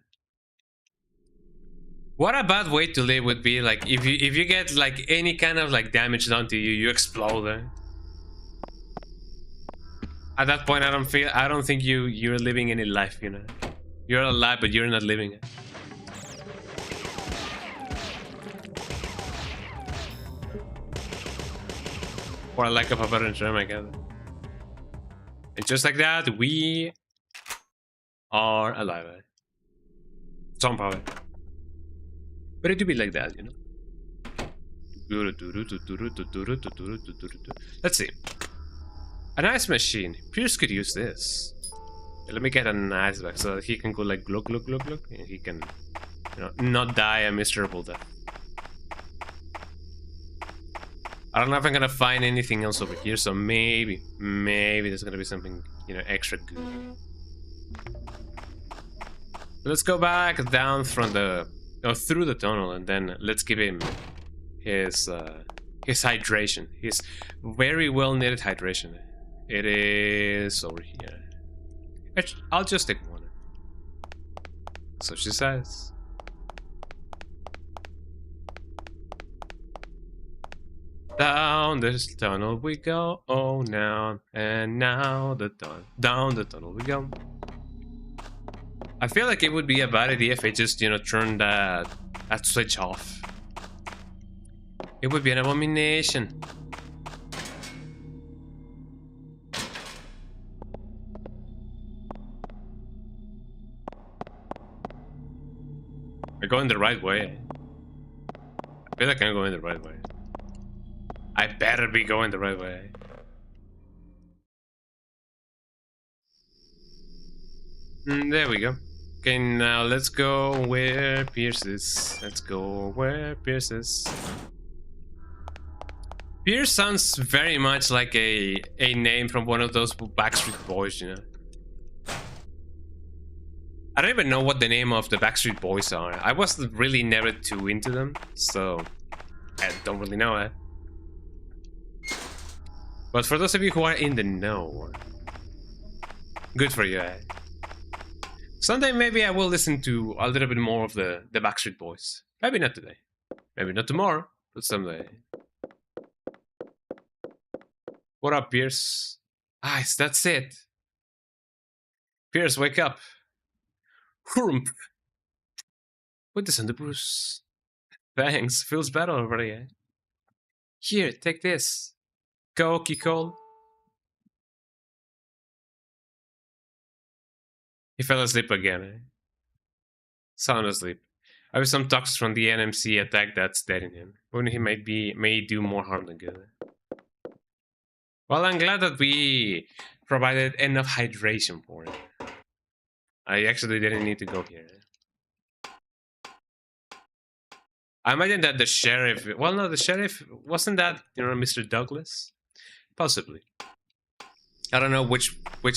What a bad way to live would be like if you get like any kind of like damage done to you, you explode. At that point, I don't think you're living any life. You're alive, but you're not living it. For lack of a better term, I guess. And just like that, we are alive. Somehow. But it do be like that, Let's see. A nice machine. Pierce could use this. Let me get a nice back so that he can go like look, and he can, not die a miserable death. I don't know if I'm gonna find anything else over here, so maybe there's gonna be something, extra good. Let's go back down from through the tunnel, and then let's give him his hydration, his very well needed hydration. It is over here. I'll just take one. So she says. Down this tunnel we go, oh now, and now down the tunnel we go. I feel like it would be a bad idea if I just, turned that switch off. It would be an abomination. We're going the right way. I feel like I'm going the right way. I better be going the right way. There we go. Okay, now let's go where Pierce is. Let's go where Pierce is. Pierce sounds very much like a name from one of those Backstreet Boys, I don't even know what the name of the Backstreet Boys are. I was really never too into them, so I don't really know it. But for those of you who are in the know, good for you, Someday maybe I will listen to a little bit more of the Backstreet Boys. Maybe not today. Maybe not tomorrow, but someday. What up, Pierce? Ah, that's it. Pierce, wake up. Hurump. Put this on the Bruce. Thanks. Feels better already, eh? Here, take this. Go, Kikol. He fell asleep again, eh? Sound asleep. I have some toxins from the NMC attack that's deadening him. When he may do more harm than good. Well, I'm glad that we provided enough hydration for him. I actually didn't need to go here. I imagine that the sheriff... Well, no, the sheriff... Wasn't that, Mr. Douglas? Possibly. I don't know which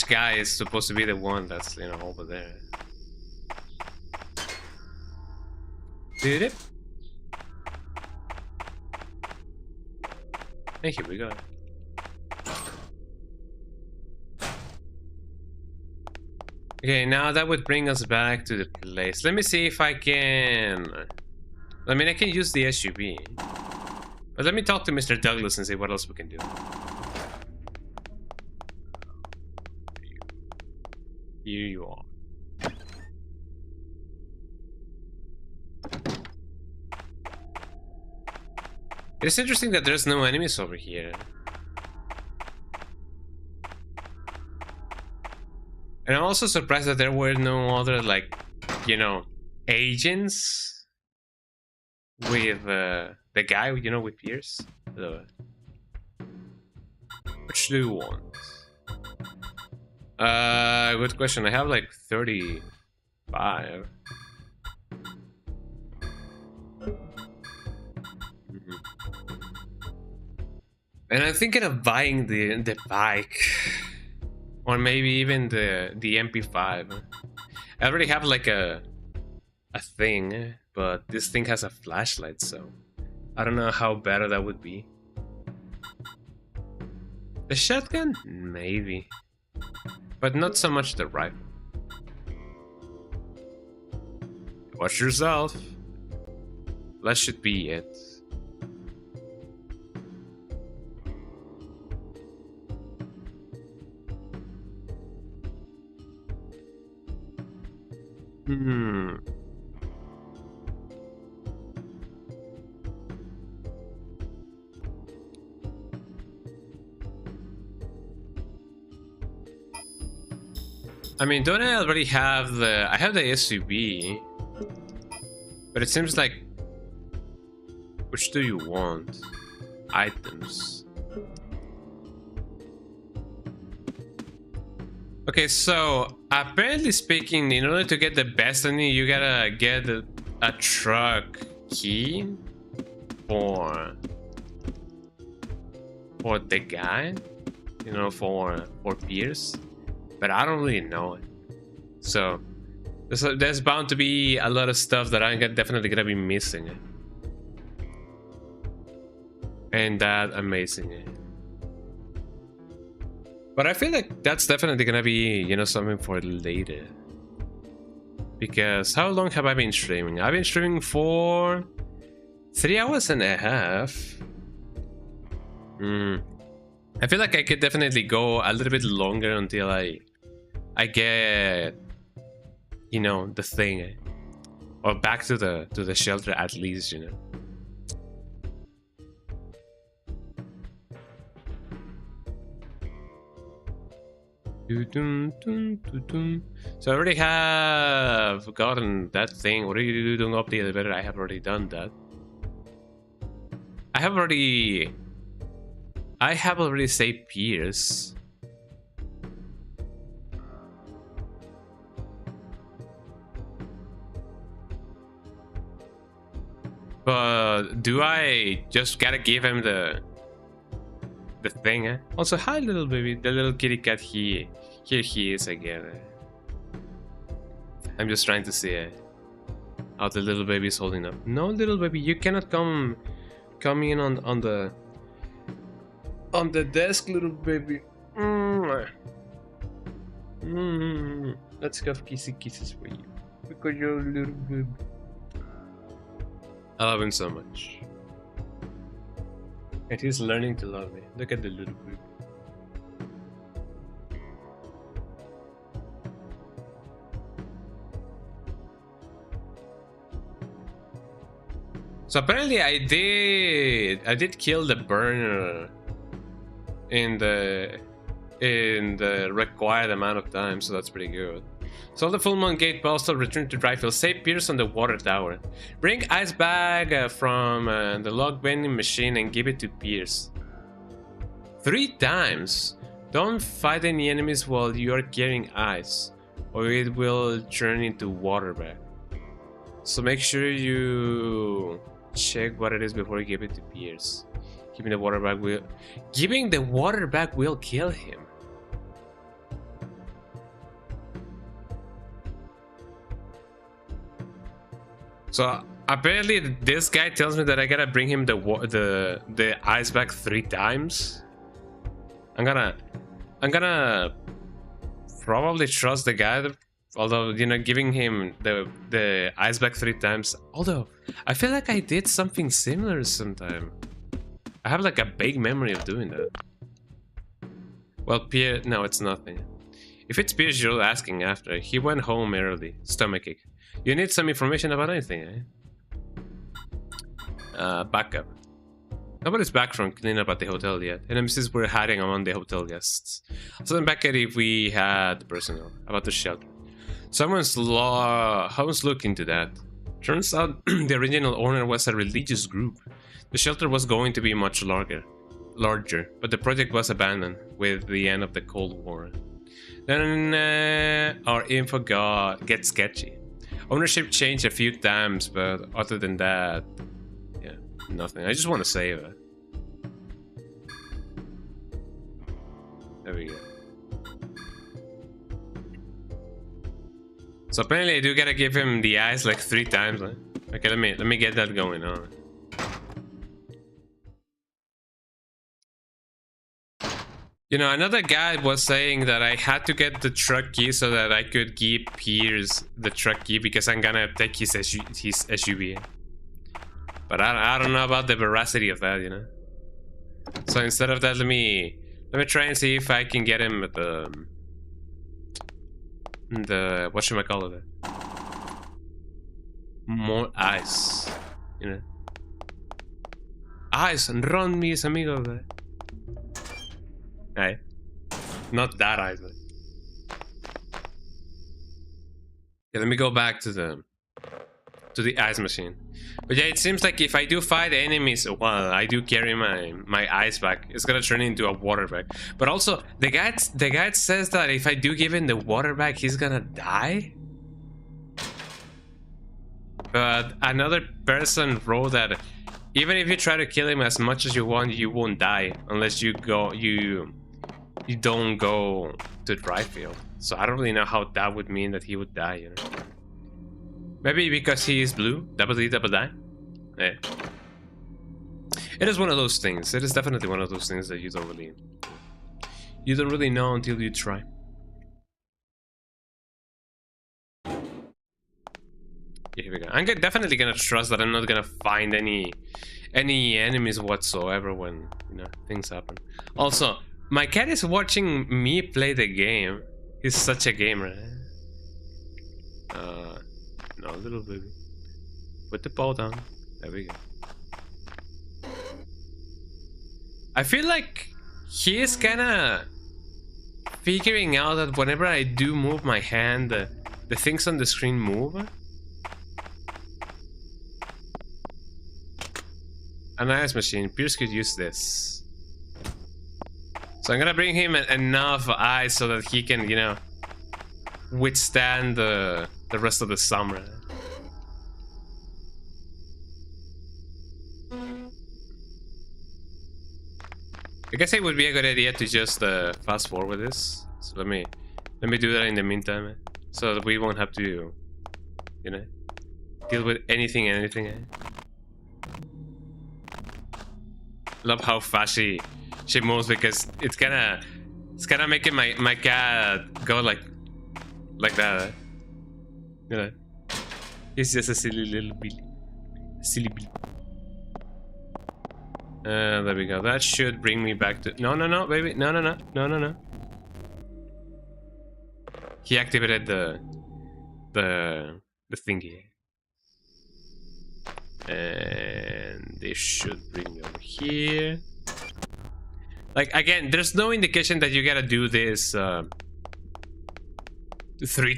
guy is supposed to be the one that's, over there. Did it? And here we go. Okay, now that would bring us back to the place. Let me see if I can... I mean, I can use the SUV. But let me talk to Mr. Douglas and see what else we can do. Here you are. It's interesting that there's no enemies over here. And I'm also surprised that there were no other, like, agents with the guy, with Pierce. Which do you want? Good question. I have like 35. And I'm thinking of buying the bike, or maybe even the MP5. I already have like a thing, but this thing has a flashlight, so I don't know how better that would be. The shotgun, maybe, but not so much the rifle. Watch yourself. That should be it. I mean, don't I already have I have the SUV, but it seems like, which do you want? Items. Okay, so apparently speaking, in order to get the best on you, you gotta get a truck key for the guy, for Pierce. But I don't really know it. So there's bound to be a lot of stuff that I'm definitely gonna be missing. And that amazing. But I feel like that's definitely gonna be, something for later. Because how long have I been streaming? I've been streaming for 3 hours and a half. I feel like I could definitely go a little bit longer until I get, the thing, or back to the shelter at least, So I already have gotten that thing. What are you doing up the elevator? I have already done that. I have already saved Pierce. But do I just gotta give him the thing? Also, hi little baby, the little kitty cat. Here he is again. I'm just trying to see how the little baby is holding up. No, little baby, you cannot come in on the desk, little baby. Let's have kisses for you because you're a little baby. I love him so much. And he's learning to love me. Look at the little baby. So apparently I did kill the burner in the required amount of time, so that's pretty good. So the full moon gate postal, return to Dryfield, save Pierce on the water tower. Bring ice bag from the log bending machine and give it to Pierce. 3 times. Don't fight any enemies while you are carrying ice, or it will turn into water bag. So make sure you check what it is before you give it to Pierce. Giving the water bag will kill him. So apparently this guy tells me that I gotta bring him the ice bag 3 times. I'm gonna probably trust the guy, although, you know, giving him the ice bag 3 times. Although I feel like I did something similar sometime. I have like a big memory of doing that. Well, Pierre, no, it's nothing. If it's Pierce you're asking after, he went home early. Stomachache. You need some information about anything, eh? Backup. Nobody's back from cleanup at the hotel yet. NMCs were hiding among the hotel guests. So then back at if we had personnel about the shelter. Someone's look into that. Turns out the original owner was a religious group. The shelter was going to be much larger, but the project was abandoned with the end of the Cold War. Then our info gets sketchy. Ownership changed a few times, but other than that, yeah, nothing. I just want to save it. There we go. So apparently I do gotta give him the ice like 3 times. Huh? Okay, let me get that going on. You know, another guy was saying that I had to get the truck key so that I could give Pierce the truck key because I'm gonna take his SUV. But I don't know about the veracity of that, you know. So instead of that, let me try and see if I can get him at the whatchamacallit, more ice, you know. Ice and run, mis amigos. Hey, not that either. Yeah, let me go back to the ice machine. But yeah, it seems like if I do fight enemies while I do carry my ice bag, it's gonna turn into a water bag. But also, the guide says that if I do give him the water bag, he's gonna die. But another person wrote that even if you try to kill him as much as you want, you won't die unless you don't go to Dryfield. So I don't really know how that would mean that he would die, you know. Maybe because he is blue, double die. Yeah. It is one of those things. It is definitely one of those things that you don't really know until you try. Yeah, here we go. I'm definitely gonna trust that I'm not gonna find any enemies whatsoever when, you know, things happen. Also, my cat is watching me play the game. He's such a gamer. No, little baby. Put the paw down. There we go. I feel like he is kinda figuring out that whenever I do move my hand, the things on the screen move. An ice machine. Pierce could use this. So I'm gonna bring him enough ice so that he can, you know, withstand the rest of the summer. I guess it would be a good idea to just fast forward this. So let me do that in the meantime, so that we won't have to, you know, deal with anything. Love how fast she moves, because it's kind of making my cat go like that. You know, he's just a silly little Billy. There we go. That should bring me back to no, baby, no. He activated the thingy. And this should bring me over here. Like, again, there's no indication that you gotta do this 3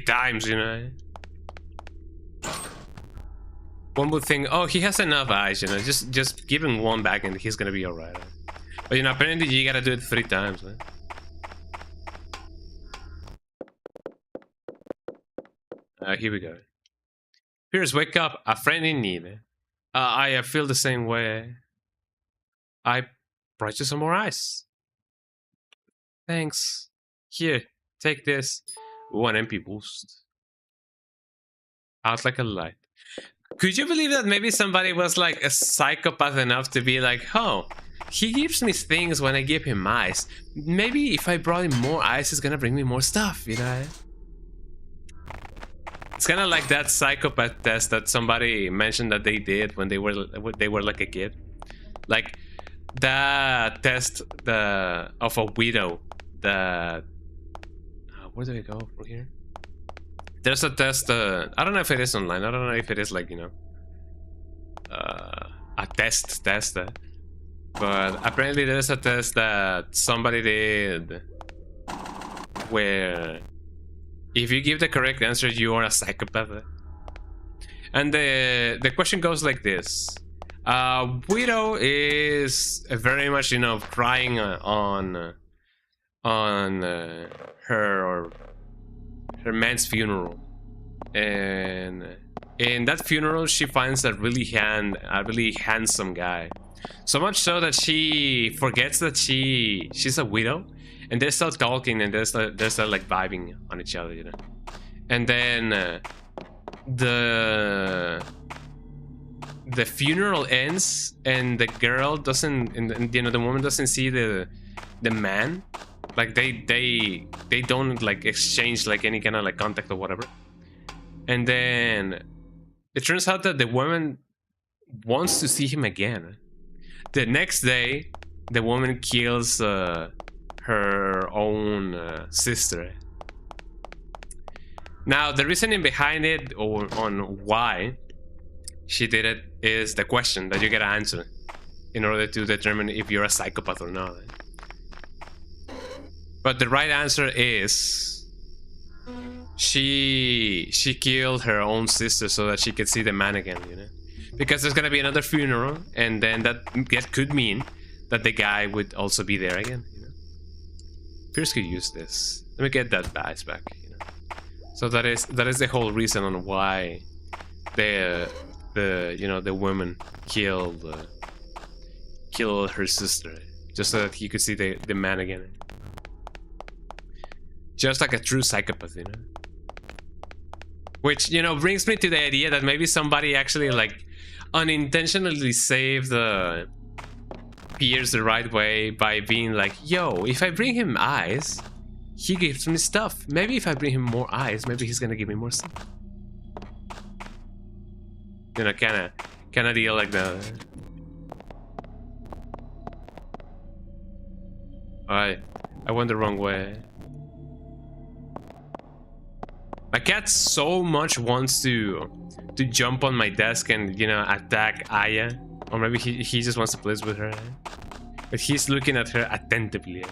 times, you know? One would think, oh, he has enough eyes, you know, just give him 1 back and he's gonna be alright. But, you know, apparently you gotta do it 3 times, man. Here we go. Pierce, wake up. A friend in need. I feel the same way. I brought you some more ice. Thanks. Here, take this. Ooh, an MP boost. Out like a light. Could you believe that maybe somebody was like a psychopath enough to be like, oh, he gives me things when I give him ice. Maybe if I brought him more ice, it's gonna bring me more stuff, you know? It's kind of like that psychopath test that somebody mentioned that they did when they were like a kid. Like that test of a widow. Where do I go from here? There's a test. I don't know if it is online. I don't know if it is like, you know, a test. But apparently there's a test that somebody did where if you give the correct answer, you are a psychopath. And the question goes like this. Widow is very much, you know, crying on her man's funeral. And in that funeral, she finds a really handsome guy. So much so that she forgets that she's a widow. And they start talking and they start like vibing on each other, you know. And then the funeral ends and the girl doesn't, and you know, the woman doesn't see the man. Like they don't like exchange like any kind of like contact or whatever. And then it turns out that the woman wants to see him again. The next day, the woman kills her own sister. Now, the reasoning behind it, or on why she did it, is the question that you gotta answer in order to determine if you're a psychopath or not. But the right answer is she killed her own sister so that she could see the man again, you know? Because there's gonna be another funeral, and then that could mean that the guy would also be there again. Pierce could use this. Let me get that badge back. You know? So that is the whole reason on why the woman killed her sister, just so that he could see the man again. Just like a true psychopath, you know. Which, you know, brings me to the idea that maybe somebody actually like unintentionally saved Pierce the right way by being like, yo, if I bring him eyes, he gives me stuff. Maybe if I bring him more eyes, maybe he's gonna give me more stuff. You know, kinda deal like that. I went the wrong way. My cat so much wants to jump on my desk and, you know, attack Aya. Or maybe he just wants to play with her. But he's looking at her attentively.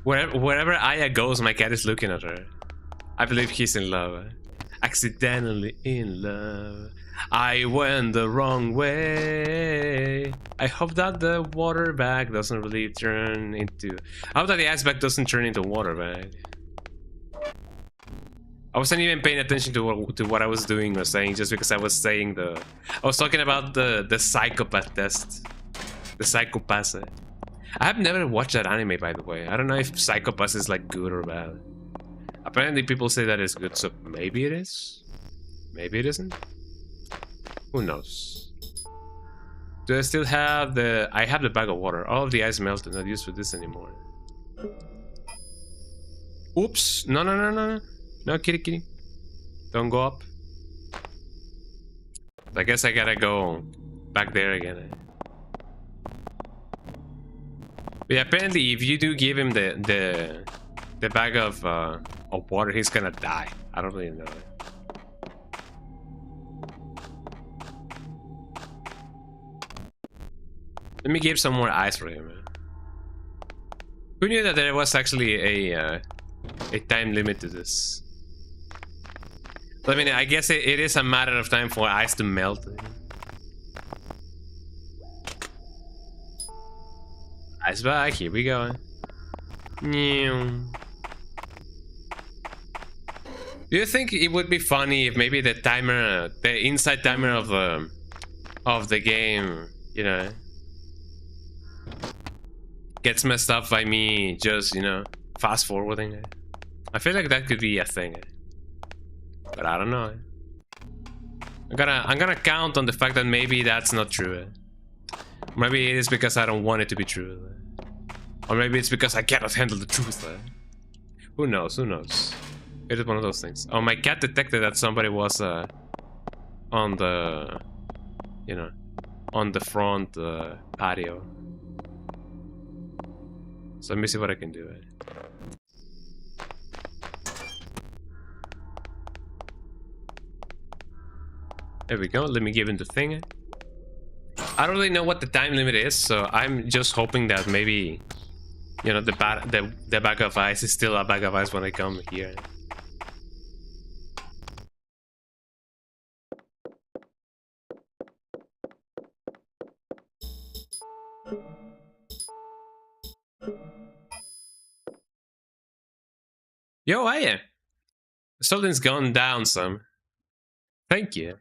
Wherever Aya goes, my cat is looking at her. I believe he's in love. Accidentally in love. I went the wrong way. I hope that the water bag doesn't really turn into... I hope that the ice bag doesn't turn into water bag. I wasn't even paying attention to what I was doing or saying, just because I was saying I was talking about the psychopath test. The psychopath. I have never watched that anime, by the way. I don't know if psychopath is like good or bad. Apparently people say that it's good, so maybe it is? Maybe it isn't? Who knows? Do I still have the... I have the bag of water. All of the ice melted, not used for this anymore. Oops! No. No, kitty. Don't go up. I guess I gotta go back there again. But yeah, apparently, if you do give him the bag of water, he's gonna die. I don't really know. Let me give some more ice for him. Who knew that there was actually a time limit to this? I mean, I guess it is a matter of time for ice to melt. Ice bag, here we go. Do you think it would be funny if maybe the timer, the inside timer of the game, you know, gets messed up by me just, you know, fast forwarding it? I feel like that could be a thing, but I don't know. I'm gonna count on the fact that maybe that's not true. Maybe it is because I don't want it to be true, or maybe it's because I cannot handle the truth. Who knows? Who knows? It is one of those things. Oh, my cat detected that somebody was on the, you know, on the front patio. So let me see what I can do. There we go. Let me give him the thing. I don't really know what the time limit is, so I'm just hoping that maybe, you know, the bag of ice is still a bag of ice when I come here. Yo, hiya. Something's gone down some. Thank you.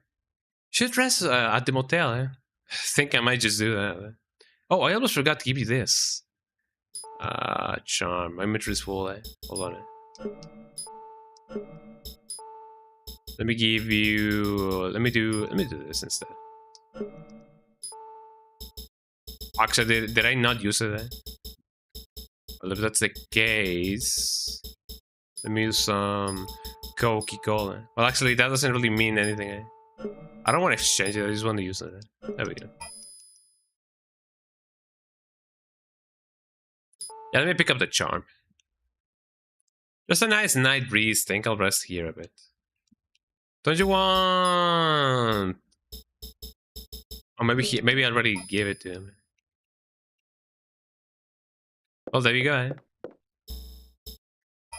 Should rest at the motel, eh? Think I might just do that. Oh, I almost forgot to give you this. Charm. My inventory is full, eh? Hold on. Let me give you. Let me do this instead. Actually, did I not use it? Well, if that's the case, let me use some Coca-Cola. Well, actually, that doesn't really mean anything. Eh? I don't want to exchange it. I just want to use it. There we go. Yeah, let me pick up the charm. Just a nice night breeze. Think I'll rest here a bit. Don't you want? Or maybe I already gave it to him. Well, there you go. Eh?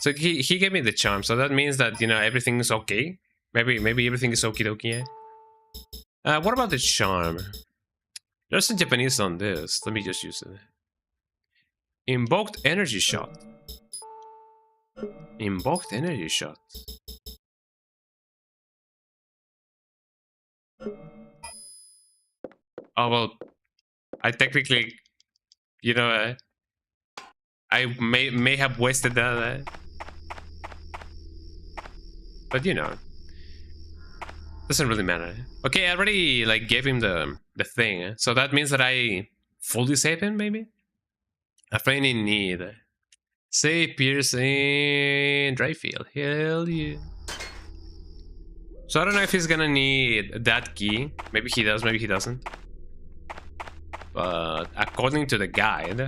So he gave me the charm, so that means that, you know, everything is okay. Maybe everything is okie dokie. Eh? What about the charm? There's some Japanese on this. Let me just use it. Invoked energy shot. Invoked energy shot. Oh well, I technically, you know, I may have wasted that, but you know, doesn't really matter. Okay, I already like gave him the thing, so that means that I fully save him, maybe. A friend in need. Save Pearson Dryfield. Hell yeah. So I don't know if he's gonna need that key. Maybe he does, maybe he doesn't. But according to the guide,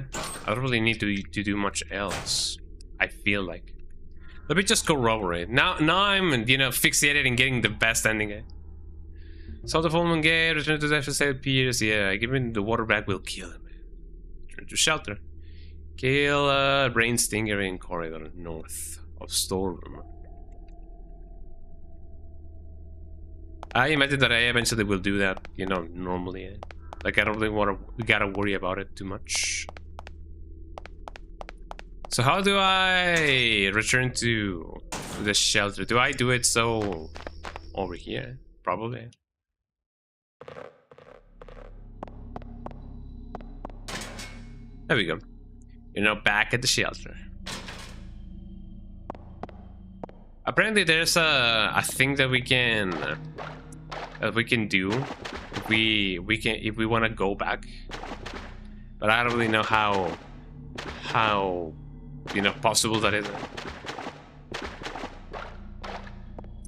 I don't really need to do much else. I feel like. Let me just corroborate. Now I'm, you know, fixated in getting the best ending. Solve the full moon gate, return to the FSA Pierce. Yeah, giving the water back will kill him. Return to shelter. Kill Brain Stinger in corridor north of storeroom. I imagine that I eventually will do that, you know, normally. Like, I don't really gotta worry about it too much. So how do I return to the shelter? Do I do it so over here? Probably. There we go. You're now back at the shelter. Apparently there's a thing that we can do if we want to go back, but I don't really know how you know possible that is,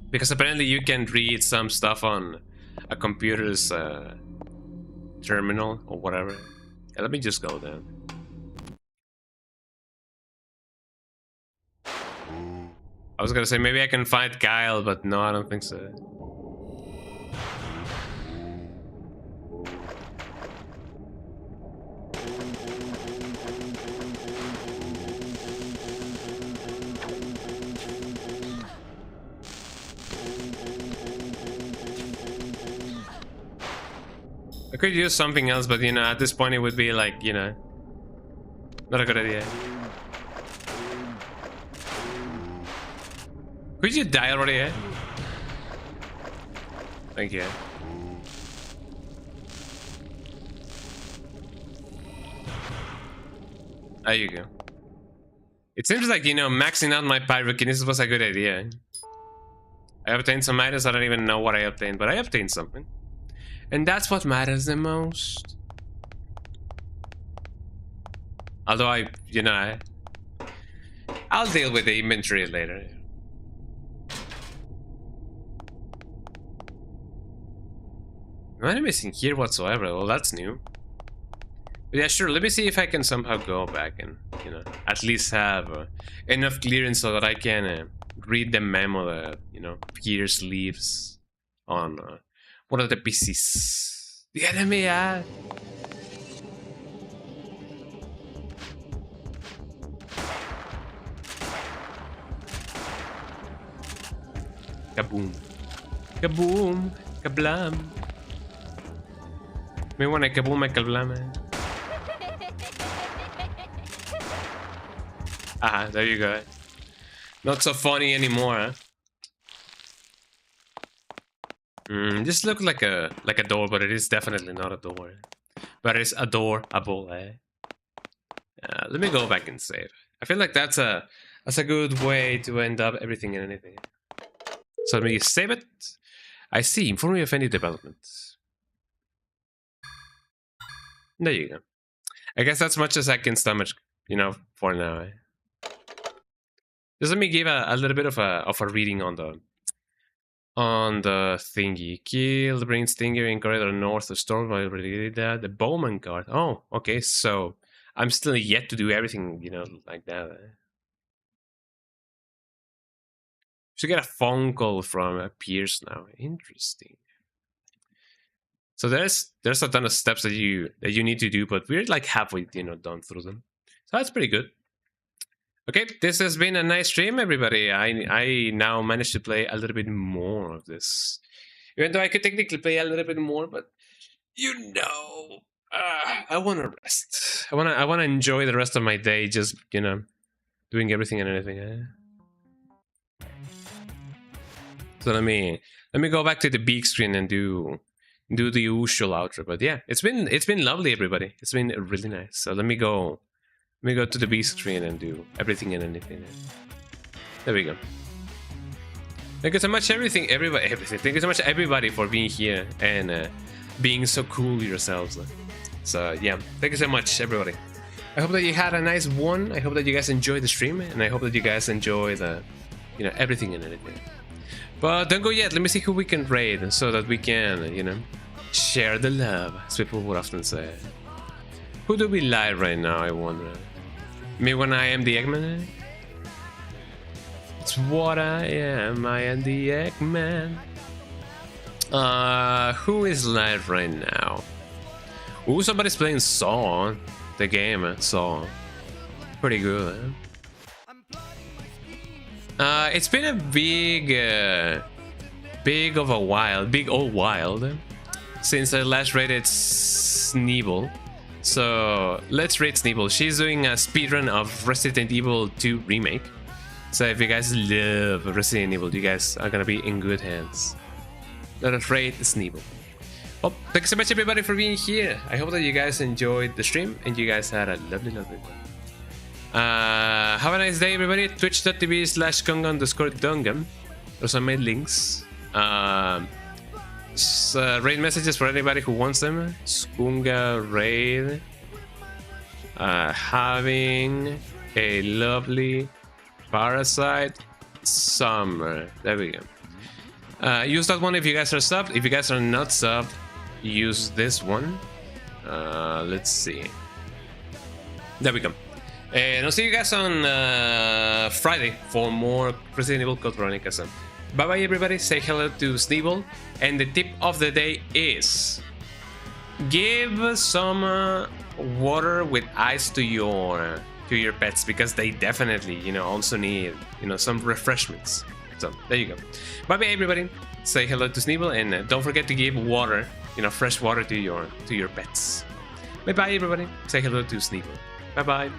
because apparently you can read some stuff on a computer's terminal or whatever. Yeah, let me just go then. I was gonna say maybe I can fight Kyle, but no, I don't think so. I could use something else, but you know, at this point it would be like, you know, not a good idea. Could you die already, eh? Thank you. There you go. It seems like, you know, maxing out my pyrokinesis was a good idea. I obtained some items, I don't even know what I obtained, but I obtained something. And that's what matters the most. Although I'll deal with the inventory later. No enemies in here whatsoever. Well, that's new. But yeah, sure. Let me see if I can somehow go back and, you know, at least have enough clearance so that I can read the memo that, you know, Pierce leaves on one of the PCs. The enemy, yeah. Kaboom. Kaboom. Kablam. Me wanna kaboom, I kablam. Ah, there you go. Not so funny anymore, huh? This looks like a door, but it is definitely not a door. But it's adorable, eh? Let me go back and save. I feel like that's a good way to end up everything and anything. So let me save it. I see. Inform me of any developments. There you go. I guess that's much as I can stomach, you know, for now. Eh? Just let me give a little bit of a reading on the thingy. Kill the brain stinger in corridor north of storm. I already did that. The Bowman card. Oh, okay. So I'm still yet to do everything, you know, like that. Should get a phone call from Pierce now. Interesting. So there's a ton of steps that you need to do, but we're like halfway, you know, done through them. So that's pretty good. Okay, this has been a nice stream, everybody. I now managed to play a little bit more of this, even though I could technically play a little bit more, but you know, I want to rest. I want to enjoy the rest of my day, just, you know, doing everything and anything. Eh? So let me go back to the big screen and do the usual outro. But yeah, it's been lovely, everybody. It's been really nice. So let me go to the big screen and do everything and anything. There we go. Thank you so much, everything. Thank you so much, everybody, for being here and being so cool yourselves. So yeah, thank you so much, everybody. I hope that you had a nice one. I hope that you guys enjoyed the stream, and I hope that you guys enjoy the, you know, everything and anything. But don't go yet. Let me see who we can raid so that we can, you know, share the love, as people would often say. Who do we live right now, I wonder? Me when I am the Eggman? It's what I am the Eggman. Who is live right now? Ooh, somebody's playing Saw. The game, Saw. Pretty good, eh? It's been a big old while since I last rated Sneeble. So let's rate Sneeble. She's doing a speedrun of Resident Evil 2 Remake. So if you guys love Resident Evil, you guys are gonna be in good hands. Let us rate Sneeble. Well, thanks so much, everybody, for being here. I hope that you guys enjoyed the stream and you guys had a lovely one. Have a nice day, everybody. Twitch.tv/Kong_Dungam. Those are my links. Raid messages for anybody who wants them. Skunga raid. Having a lovely Parasite summer. There we go. Use that one if you guys are subbed. If you guys are not subbed, use this one. Let's see. There we go. And I'll see you guys on Friday for more Resident Evil Code Veronica. Bye bye everybody, say hello to Sneeble. And the tip of the day is give some water with ice to your pets, because they definitely, you know, also need, you know, some refreshments. So there you go. Bye bye everybody, say hello to Sneeble, and don't forget to give water, you know, fresh water to your pets. Bye bye everybody, say hello to Sneeble. Bye bye.